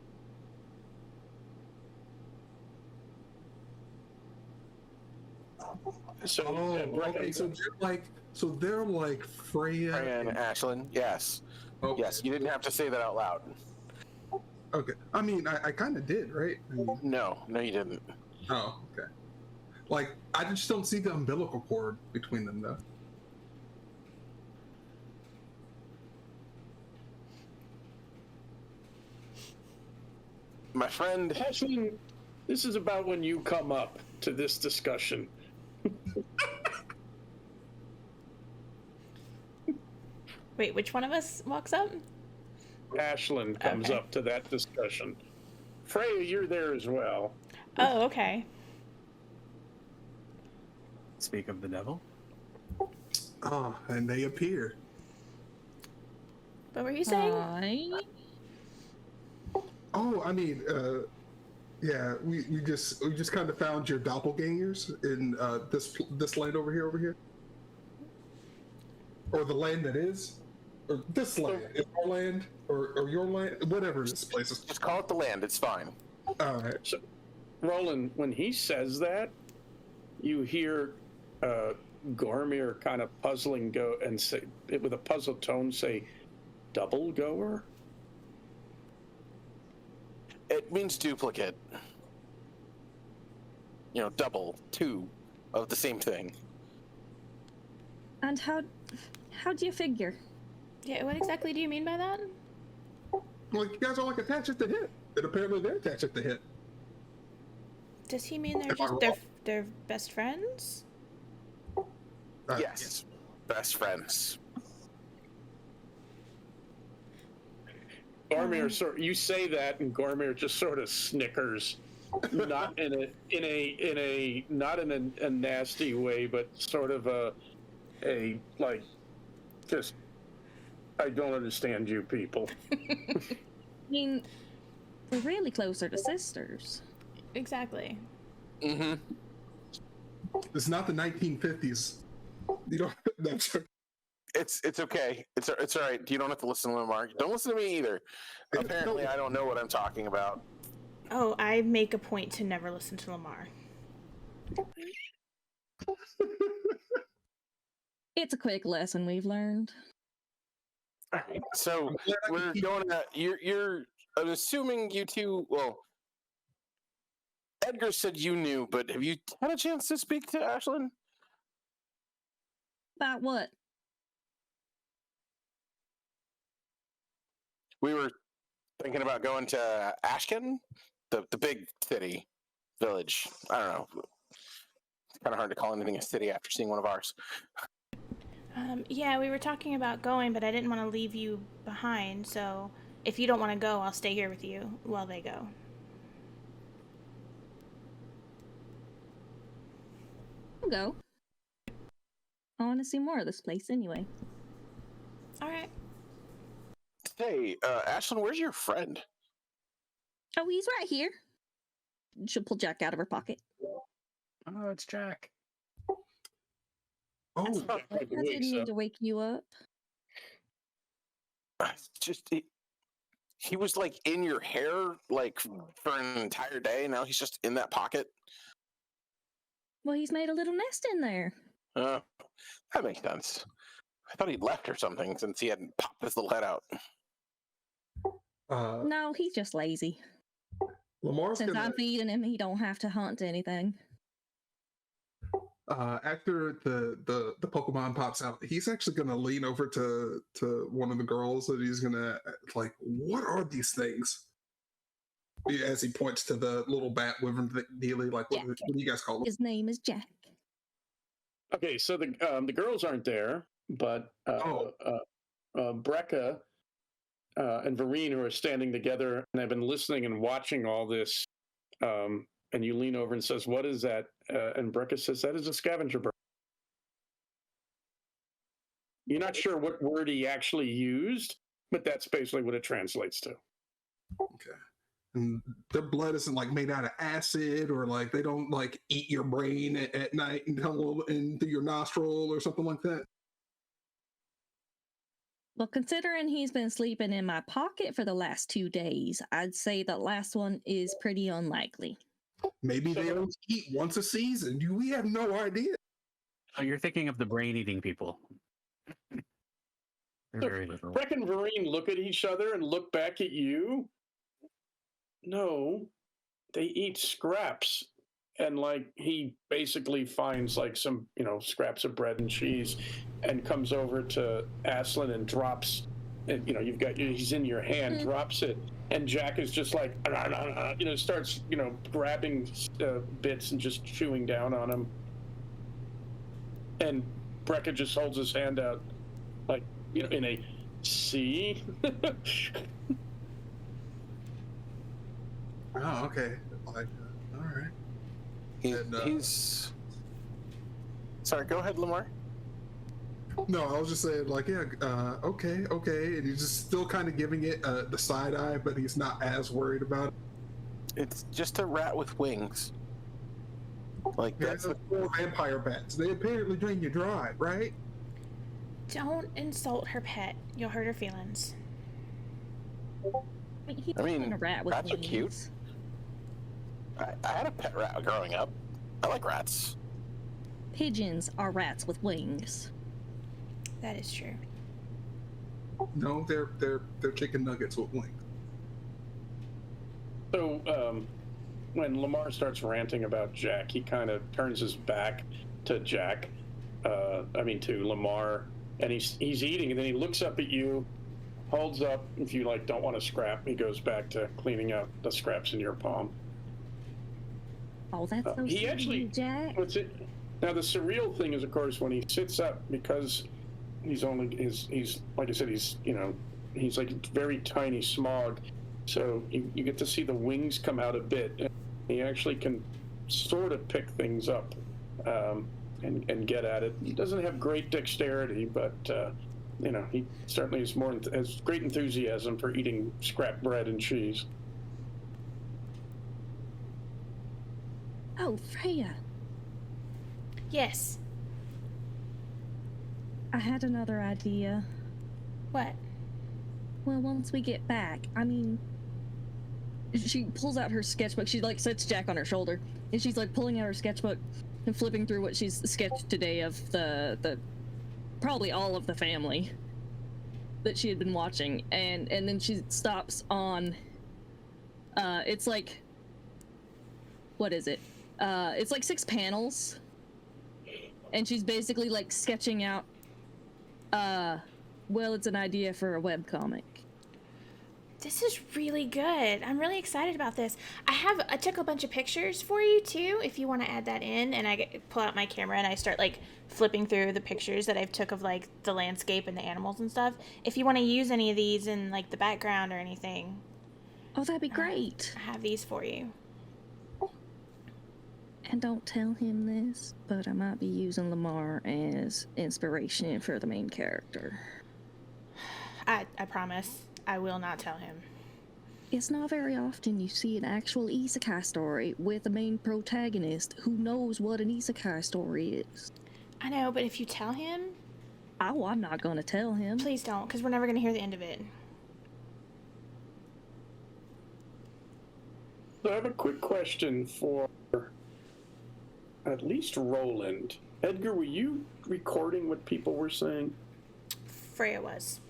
So, okay. So they're like Freya and Ashlyn. Yes. Okay. Yes. You didn't have to say that out loud. Okay. I mean, I kind of did, right? No, you didn't. Oh, okay. Like, I just don't see the umbilical cord between them, though. My friend. Ashlyn, this is about when you come up to this discussion. Wait, which one of us walks up? Ashlyn comes Okay. up to that discussion. Freya, you're there as well. Oh, okay. Speak of the devil. Oh, and they appear. What were you saying? Hi. Oh, I mean, yeah, we just kind of found your doppelgangers in this land over here, or the land that is, or this land, is our land, or your land, whatever this place is. Just call it the land. It's fine. All right. So, Roland, when he says that, you hear Gormir kind of puzzling go and say, with a puzzled tone, say, "Double goer." It means duplicate. You know, double, two of the same thing. And how do you figure? Yeah, what exactly do you mean by that? Like, you guys are like attached at the hip, and apparently they're attached at the hip. Does he mean they're Am I just wrong? they're best friends? Yes. Best friends. Gormir, you say that, and Gormir just sort of snickers, not in a nasty way, but sort of a like, just, I don't understand you people. I mean, we're really closer to sisters. Exactly. Mm-hmm. It's not the 1950s. You don't. That's It's okay. It's all right. You don't have to listen to Lamar. Don't listen to me either. Apparently, I don't know what I'm talking about. Oh, I make a point to never listen to Lamar. It's a quick lesson we've learned. So we're going at you're. I'm assuming you two. Well, Edgar said you knew, but have you had a chance to speak to Ashlyn? About what? We were thinking about going to Ashken, the big city village. I don't know. It's kind of hard to call anything a city after seeing one of ours. Yeah, we were talking about going, but I didn't want to leave you behind, so if you don't want to go, I'll stay here with you while they go. I'll go. I want to see more of this place anyway. All right. Hey, Ashlyn, where's your friend? Oh, he's right here. She'll pull Jack out of her pocket. Oh, it's Jack. oh, Not I quite the way, didn't so. mean to wake you up. Just he was like in your hair like for an entire day. Now he's just in that pocket. Well, he's made a little nest in there. That makes sense. I thought he'd left or something since he hadn't popped his little head out. No, he's just lazy. Lamar's Since gonna. I'm feeding him, he don't have to hunt anything. After the Pokemon pops out, he's actually gonna lean over to one of the girls and he's gonna like, what are these things? As he points to the little bat wyvern dealy, like, what do you guys call them? His name is Jack. Okay, so the girls aren't there, but Brecca and Vereen, who are standing together, and I've been listening and watching all this. And you lean over and says, "What is that?" And Brecca says, "That is a scavenger bird." You're not sure what word he actually used, but that's basically what it translates to. Okay. And their blood isn't like made out of acid, or like they don't like eat your brain at night and tumble into your nostril or something like that. Well, considering he's been sleeping in my pocket for the last 2 days, I'd say that last one is pretty unlikely. Maybe they only eat once a season. We have no idea. Oh, you're thinking of the brain-eating people. They're very little. Breck and Vereen look at each other and look back at you, no, they eat scraps. And like he basically finds like some, scraps of bread and cheese and comes over to Aslan and drops, and he's in your hand, drops it. And Jack is just like, starts, grabbing bits and just chewing down on him. And Brecca just holds his hand out, like, in a see. Oh, okay. Like, all right. He's. Sorry, go ahead, Lamar. No, I was just saying, like, yeah, okay, and he's just still kind of giving it the side eye, but he's not as worried about it. It's just a rat with wings. Like, Yeah, that's it's like 4 vampire bats. They apparently drain you dry, right? Don't insult her pet. You'll hurt her feelings. I mean, a rat with rats are cute. wings. I had a pet rat growing up. I like rats. Pigeons are rats with wings. That is true. No, they're chicken nuggets with wings. So, when Lamar starts ranting about Jack, he kind of turns his back to Jack. To Lamar, and he's eating, and then he looks up at you, holds up. If you don't want to scrap, he goes back to cleaning out the scraps in your palm. Oh, that's so he sweet, actually, Jack. Now the surreal thing is, of course, when he sits up, because he's like I said, he's like very tiny smog, so you get to see the wings come out a bit, and he actually can sort of pick things up and get at it. He doesn't have great dexterity, but he certainly has great enthusiasm for eating scrap bread and cheese. Oh, Freya, Yes. I had another idea. What? Well, once we get back, she pulls out her sketchbook. She sits Jack on her shoulder, and she's pulling out her sketchbook and flipping through what she's sketched today of the probably all of the family that she had been watching, and then she stops on it's like, what is it? It's like 6 panels, and she's basically sketching out it's an idea for a webcomic. This is really good. I'm really excited about this. I took a bunch of pictures for you too, if you want to add that in, and I pull out my camera and I start flipping through the pictures that I've took of the landscape and the animals and stuff. If you want to use any of these in the background or anything. Oh, that'd be great. I have these for you. And don't tell him this, but I might be using Lamar as inspiration for the main character. I promise. I will not tell him. It's not very often you see an actual isekai story with a main protagonist who knows what an isekai story is. I know, but if you tell him... Oh, I'm not gonna tell him. Please don't, because we're never gonna hear the end of it. So I have a quick question for at least Roland. Edgar, were you recording what people were saying? Freya was.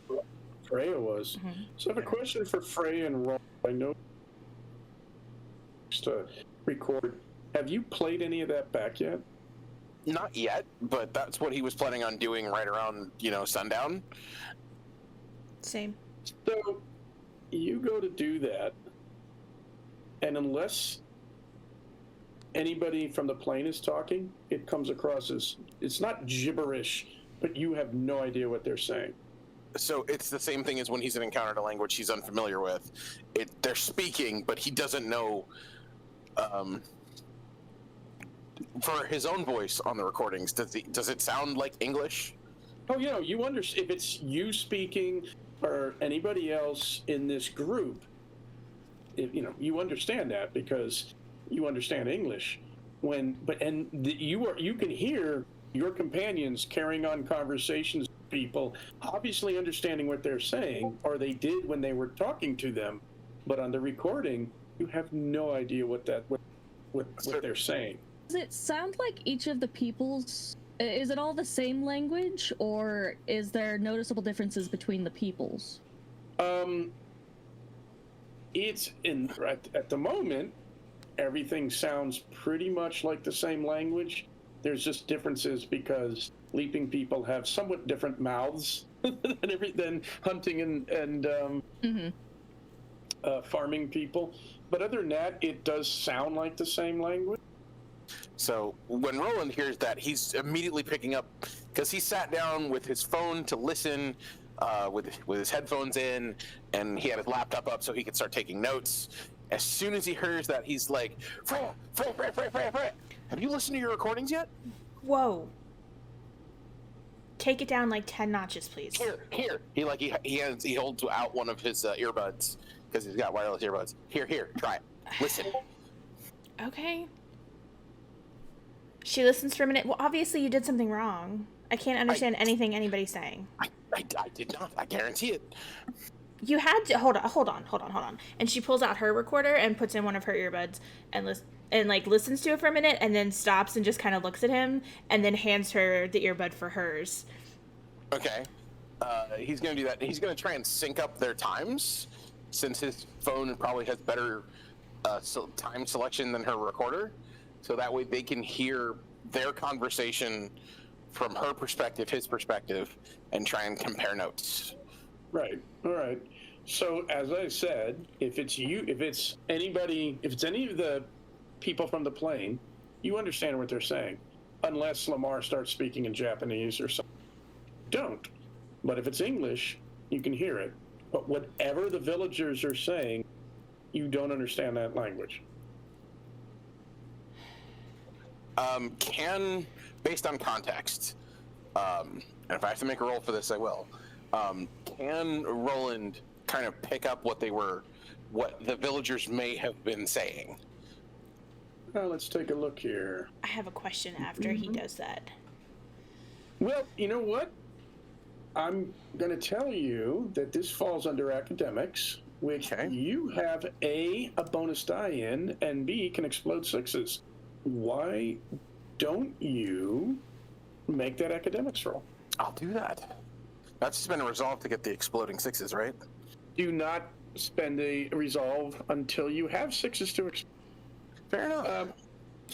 Freya was. Mm-hmm. So I have a question for Freya and Roland. I know to record. Have you played any of that back yet? Not yet, but that's what he was planning on doing right around, sundown. Same. So you go to do that, and unless anybody from the plane is talking, it comes across as, it's not gibberish, but you have no idea what they're saying. So it's the same thing as when he's encountered a language he's unfamiliar with. They're speaking, but he doesn't know. For his own voice on the recordings, does it sound like English? Oh, you understand. If it's you speaking or anybody else in this group, you understand that because you understand English. You can hear your companions carrying on conversations with people, obviously understanding what they're saying, or they did when they were talking to them. But on the recording, you have no idea what they're saying. Does it sound like each of the peoples? Is it all the same language, or is there noticeable differences between the peoples? It's at the moment, everything sounds pretty much like the same language. There's just differences because leaping people have somewhat different mouths than hunting and farming people. But other than that, it does sound like the same language. So when Roland hears that, he's immediately picking up, because he sat down with his phone to listen, with his headphones in, and he had his laptop up so he could start taking notes. As soon as he hears that, he's like, Freya, have you listened to your recordings yet? Whoa. Take it down like 10 notches, please. Here. He holds out one of his earbuds, because he's got wireless earbuds. Here, try it. Listen. Okay. She listens for a minute. Well, obviously you did something wrong. I can't understand anything anybody's saying. I did not. I guarantee it. You had to hold on. And she pulls out her recorder and puts in one of her earbuds and listens to it for a minute, and then stops and just kind of looks at him, and then hands her the earbud for hers. Okay. He's going to do that. He's going to try and sync up their times, since his phone probably has better time selection than her recorder. So that way they can hear their conversation from her perspective, his perspective, and try and compare notes. Right. All right. So as I said, if it's any of the people from the plane, you understand what they're saying, unless Lamar starts speaking in Japanese or something. Don't. But if it's English, you can hear it. But whatever the villagers are saying, you don't understand that language. Based on context, and if I have to make a roll for this, I will. Can Roland kind of pick up what the villagers may have been saying? Let's take a look here. I have a question after he does that. Well, you know what? I'm going to tell you that this falls under academics, which you have a bonus die in, and B, can explode sixes. Why don't you make that academics roll? I'll do that. That's just been a resolve to get the exploding sixes, right? Do not spend a resolve until you have sixes to explode. Fair enough.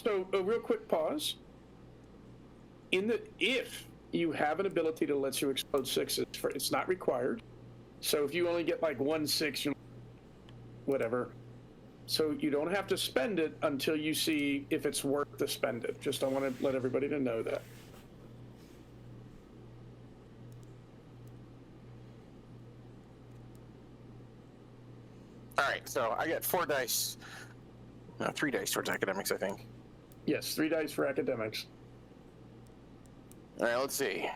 So a real quick pause. If you have an ability to let you explode sixes, it's not required. So if you only get like 1 6, whatever. So you don't have to spend it until you see if it's worth to spend it. Just I want to let everybody to know that. All right, so I got 4 dice. No, 3 dice towards academics, I think. Yes, 3 dice for academics. All right, let's see.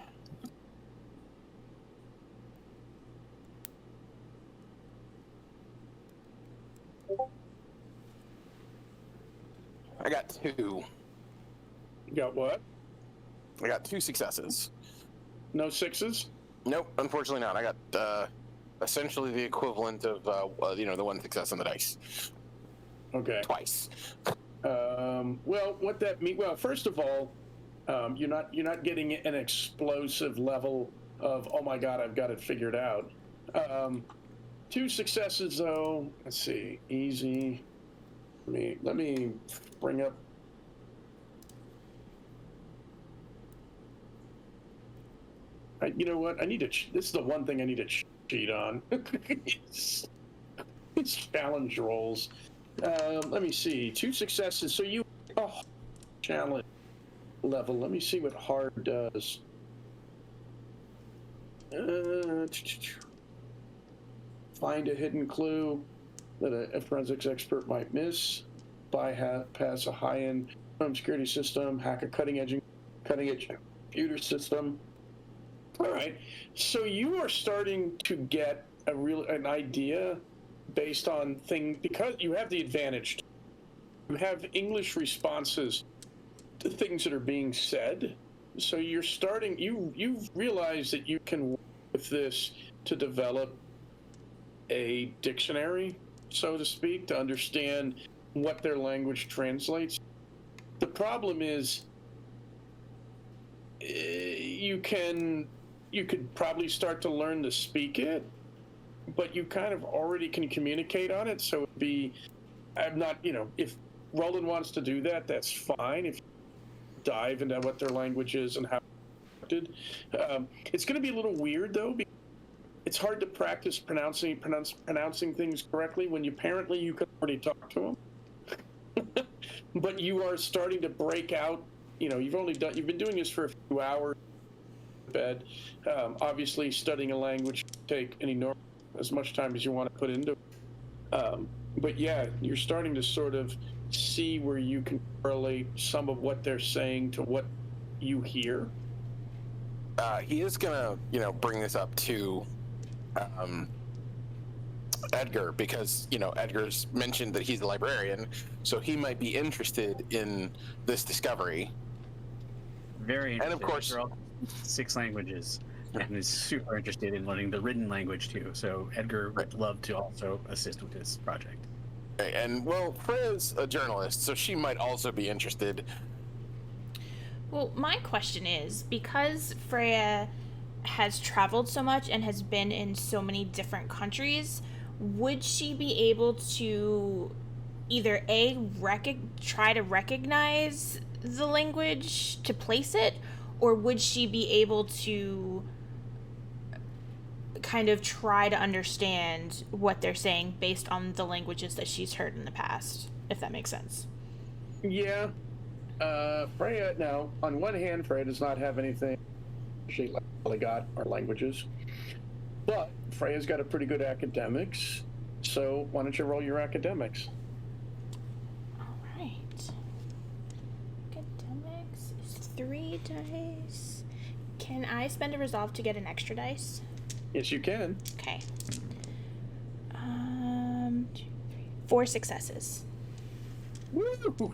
I got 2. You got what? I got 2 successes. No sixes? Nope, unfortunately not. I got essentially the equivalent of the 1 success on the dice. Okay. Twice. Well, what that means? Well, first of all, you're not getting an explosive level of oh my god, I've got it figured out. 2 successes though. Let's see, easy. Let me bring up. You know what? I need to. This is the one thing I need to cheat on. it's challenge rolls. Let me see. 2 successes. So you challenge level. Let me see what hard does. Find a hidden clue that a forensics expert might miss. Bypass a high-end home security system. Hack a cutting-edge computer system. All right. So you are starting to get an idea based on because you have the advantage. You have English responses to things that are being said. So you're starting. You've realized that you can work with this to develop a dictionary, so to speak, to understand what their language translates. The problem is you could probably start to learn to speak it, but you kind of already can communicate on it. So it'd be, I'm not, if Roland wants to do that, that's fine. If you dive into what their language is and how it's going to be a little weird though, because it's hard to practice pronouncing things correctly when you can already talk to them, but you are starting to break out. You've been doing this for a few hours. Bed. Obviously, studying a language take as much time as you want to put into it. But yeah, you're starting to sort of see where you can correlate some of what they're saying to what you hear. He is gonna, bring this up to Edgar, because Edgar's mentioned that he's a librarian, so he might be interested in this discovery. Very interested. And of course, Edgar also speaks 6 languages and is super interested in learning the written language too. So Edgar would love to also assist with this project. And well, Freya's a journalist, so she might also be interested. Well, my question is, because Freya has traveled so much and has been in so many different countries, would she be able to either try to recognize the language to place it, or would she be able to kind of try to understand what they're saying based on the languages that she's heard in the past, if that makes sense? Yeah. Freya, now, on one hand, Freya does not have anything she got or languages, but Freya's got a pretty good academics, so why don't you roll your academics? All right. Academics is 3 dice. Can I spend a resolve to get an extra dice? Yes, you can. Okay. 2, 3, 4 successes. Woo,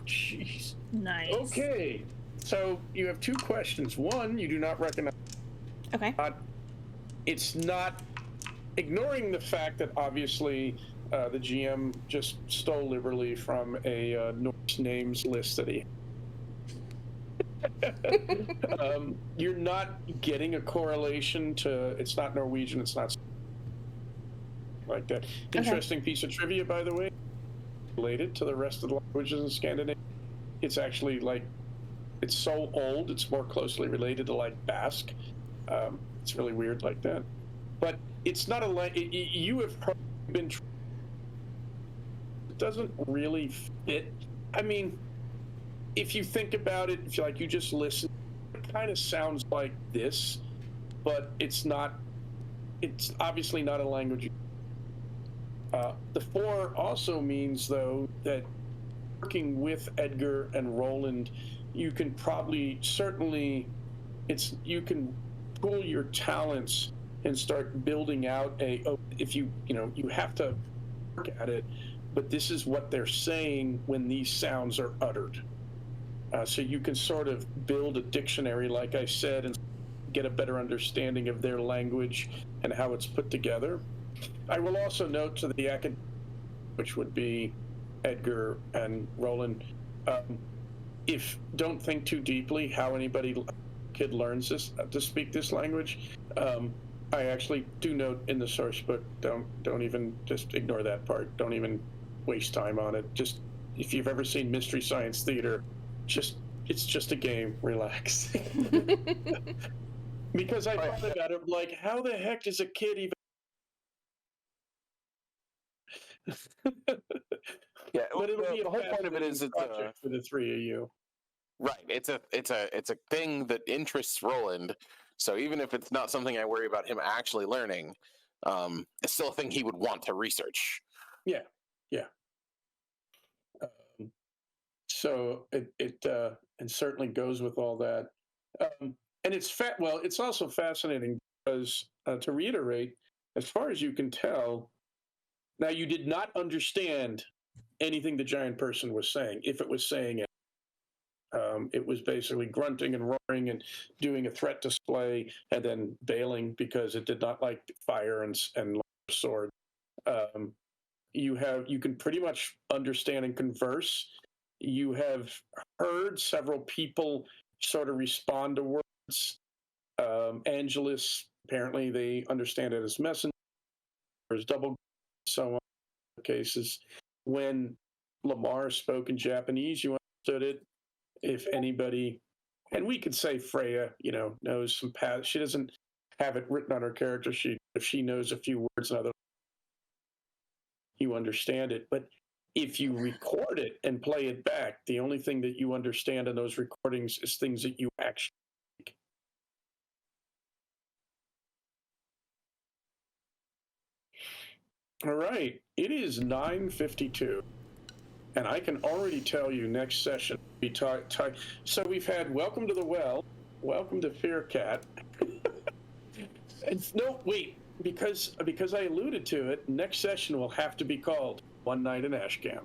jeez. Nice. Okay, so you have 2 questions. One, you do not recognize. Okay. It's not ignoring the fact that obviously the GM just stole liberally from a Norse names list that he. You're not getting a correlation to. It's not Norwegian. It's not like that. Okay. Interesting piece of trivia, by the way. Related to the rest of the languages in Scandinavia, it's actually it's so old. It's more closely related to Basque. It's really weird like that. But it's not you have probably been. It doesn't really fit. I mean, if you think about it, if you just listen, it kind of sounds like this, but it's not. It's obviously not a language. The 4 also means, though, that working with Edgar and Roland, you can you can pool your talents and start building out if you have to work at it, but this is what they're saying when these sounds are uttered. So you can sort of build a dictionary, like I said, and get a better understanding of their language and how it's put together. I will also note to the academic, which would be Edgar and Roland, don't think too deeply how kid learns to speak this language. I actually do note in the source book, don't even, just ignore that part. Don't even waste time on it. Just, if you've ever seen Mystery Science Theater, it's just a game. Relax. Because I thought about it, how the heck does a kid even? Yeah, but it'll be the whole point of it is it's for the 3 of you. Right. It's a thing that interests Roland. So even if it's not something I worry about him actually learning, it's still a thing he would want to research. Yeah. So it and certainly goes with all that. And it's also fascinating because, to reiterate, as far as you can tell, now you did not understand anything the giant person was saying. If it was saying it, it was basically grunting and roaring and doing a threat display and then bailing because it did not like fire and sword. You can pretty much understand and converse. You have heard several people sort of respond to words. Angelus, apparently they understand it as messenger. there's double, so on cases. When Lamar spoke in Japanese, you understood it. If anybody, and we could say Freya, knows some past, she doesn't have it written on her character sheet. If she knows a few words in other, you understand it. But if you record it and play it back, the only thing that you understand in those recordings is things that you actually speak. All right, it is 9:52, and I can already tell you next session we so we've had Welcome to the Well, Welcome to Fyrkat. No, wait, because I alluded to it, next session will have to be called One Night in Ashcam.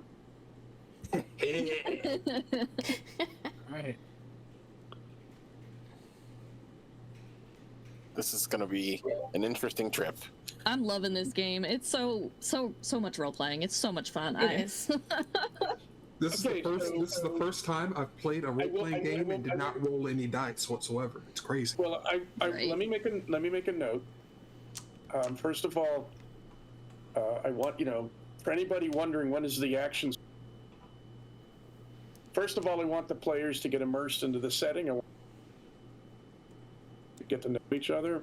All right. This is going to be an interesting trip. I'm loving this game. It's so much role playing. It's so much fun. It is. This is the first time I've played a role-playing game and did not roll any dice whatsoever. It's crazy. Well, Right. let me make a note. First of all, I want for anybody wondering when is the action. First of all, I want the players to get immersed into the setting. I want to get to know each other,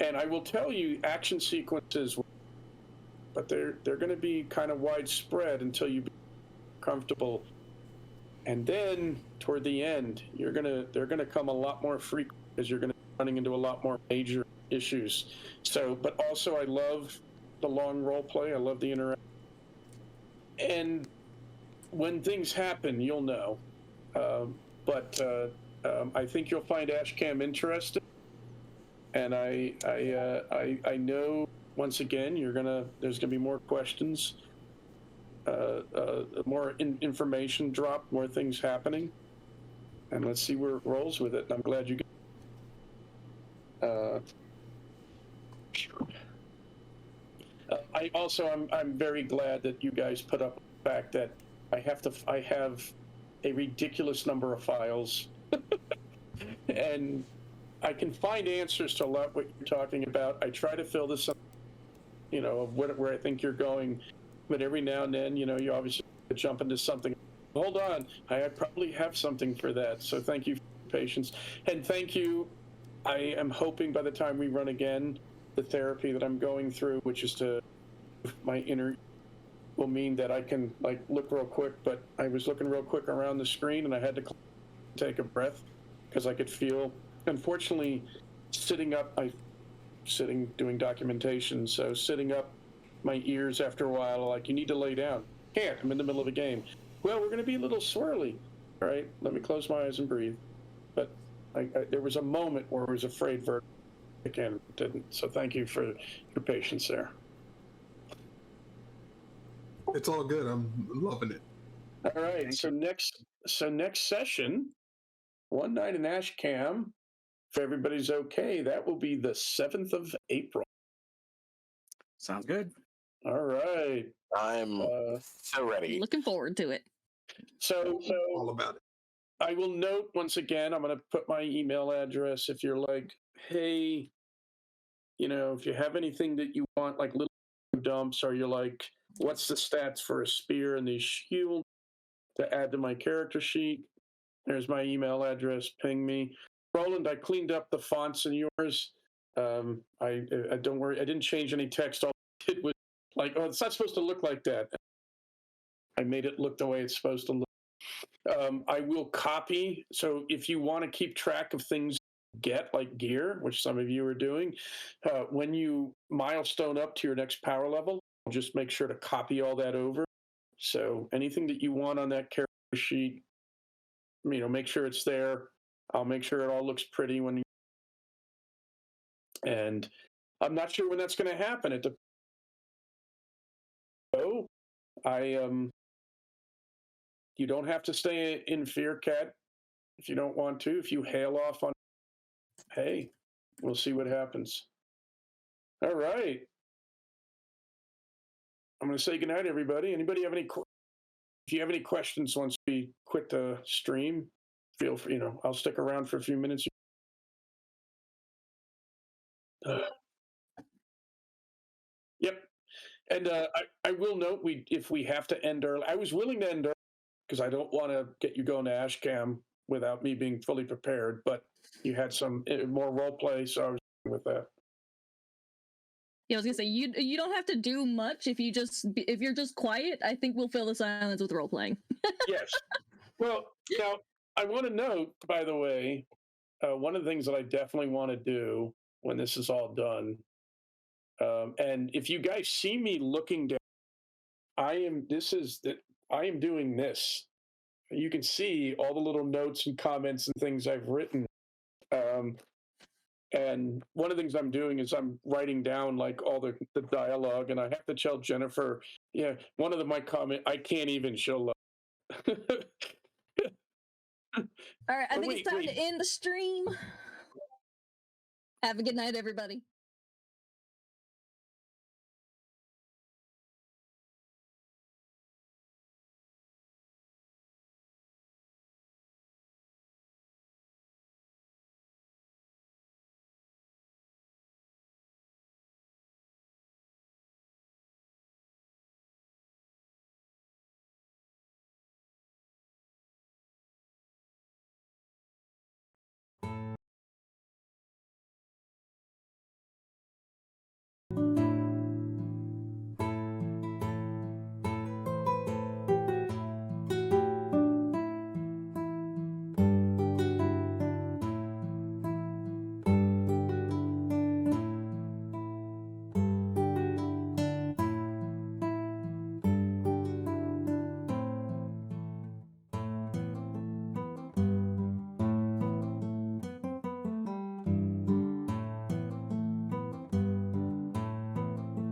and I will tell you action sequences. But they're going to be kind of widespread until you become comfortable, and then toward the end, they're going to come a lot more frequent because you're going to be running into a lot more major issues. So, but also I love the long role play. I love the interaction, and when things happen, you'll know. But I think you'll find Ashcam interesting, and I know. Once again, there's gonna be more questions, more information dropped, more things happening, and let's see where it rolls with it. And I'm glad you. I'm very glad that you guys put up with the fact that I have a ridiculous number of files, and I can find answers to a lot what you're talking about. I try to fill this up. Of where I think you're going, but every now and then, you obviously jump into something. Hold on, I probably have something for that. So thank you for your patience, and thank you. I am hoping by the time we run again, the therapy that I'm going through, which is to my inner, will mean that I can look real quick. But I was looking real quick around the screen, and I had to take a breath because I could feel. Unfortunately, sitting up, doing documentation, so sitting up, my ears after a while you need to lay down. Can't, I'm in the middle of a game. Well, we're going to be a little swirly. All right, let me close my eyes and breathe. But there was a moment where I was afraid again, didn't. So thank you for your patience there. It's all good. I'm loving it. All right, so next session, One Night in Ashcam. If everybody's okay, that will be the 7th of April. Sounds good. All right. I'm so ready. Looking forward to it. So All about it. I will note once again, I'm going to put my email address. If you're like, hey, if you have anything that you want, like little dumps, or you're like, what's the stats for a spear and the shield to add to my character sheet? There's my email address. Ping me. Roland, I cleaned up the fonts in yours. I don't worry. I didn't change any text. All I did was it's not supposed to look like that. I made it look the way it's supposed to look. I will copy. So if you want to keep track of things, get like gear, which some of you are doing, when you milestone up to your next power level, just make sure to copy all that over. So anything that you want on that character sheet, make sure it's there. I'll make sure it all looks pretty and I'm not sure when that's going to happen. You don't have to stay in Fyrkat if you don't want to. If you hail off on, hey, we'll see what happens. All right. I'm going to say goodnight, everybody. Anybody have if you have any questions once we quit the stream, feel free, I'll stick around for a few minutes. And I will note, if we have to end early, I was willing to end early because I don't want to get you going to Ashcam without me being fully prepared. But you had some more role play, so I was with that. Yeah, I was gonna say you don't have to do much if you're just quiet. I think we'll fill the silence with role playing. Yes. Well, now I want to note, by the way, one of the things that I definitely want to do when this is all done, and if you guys see me looking down, I am doing this. You can see all the little notes and comments and things I've written. And one of the things I'm doing is I'm writing down like all the dialogue, and I have to tell Jennifer, yeah, one of my comment, I can't even show love. All right, I think Wait, it's time wait. to end the stream. Have a good night, everybody.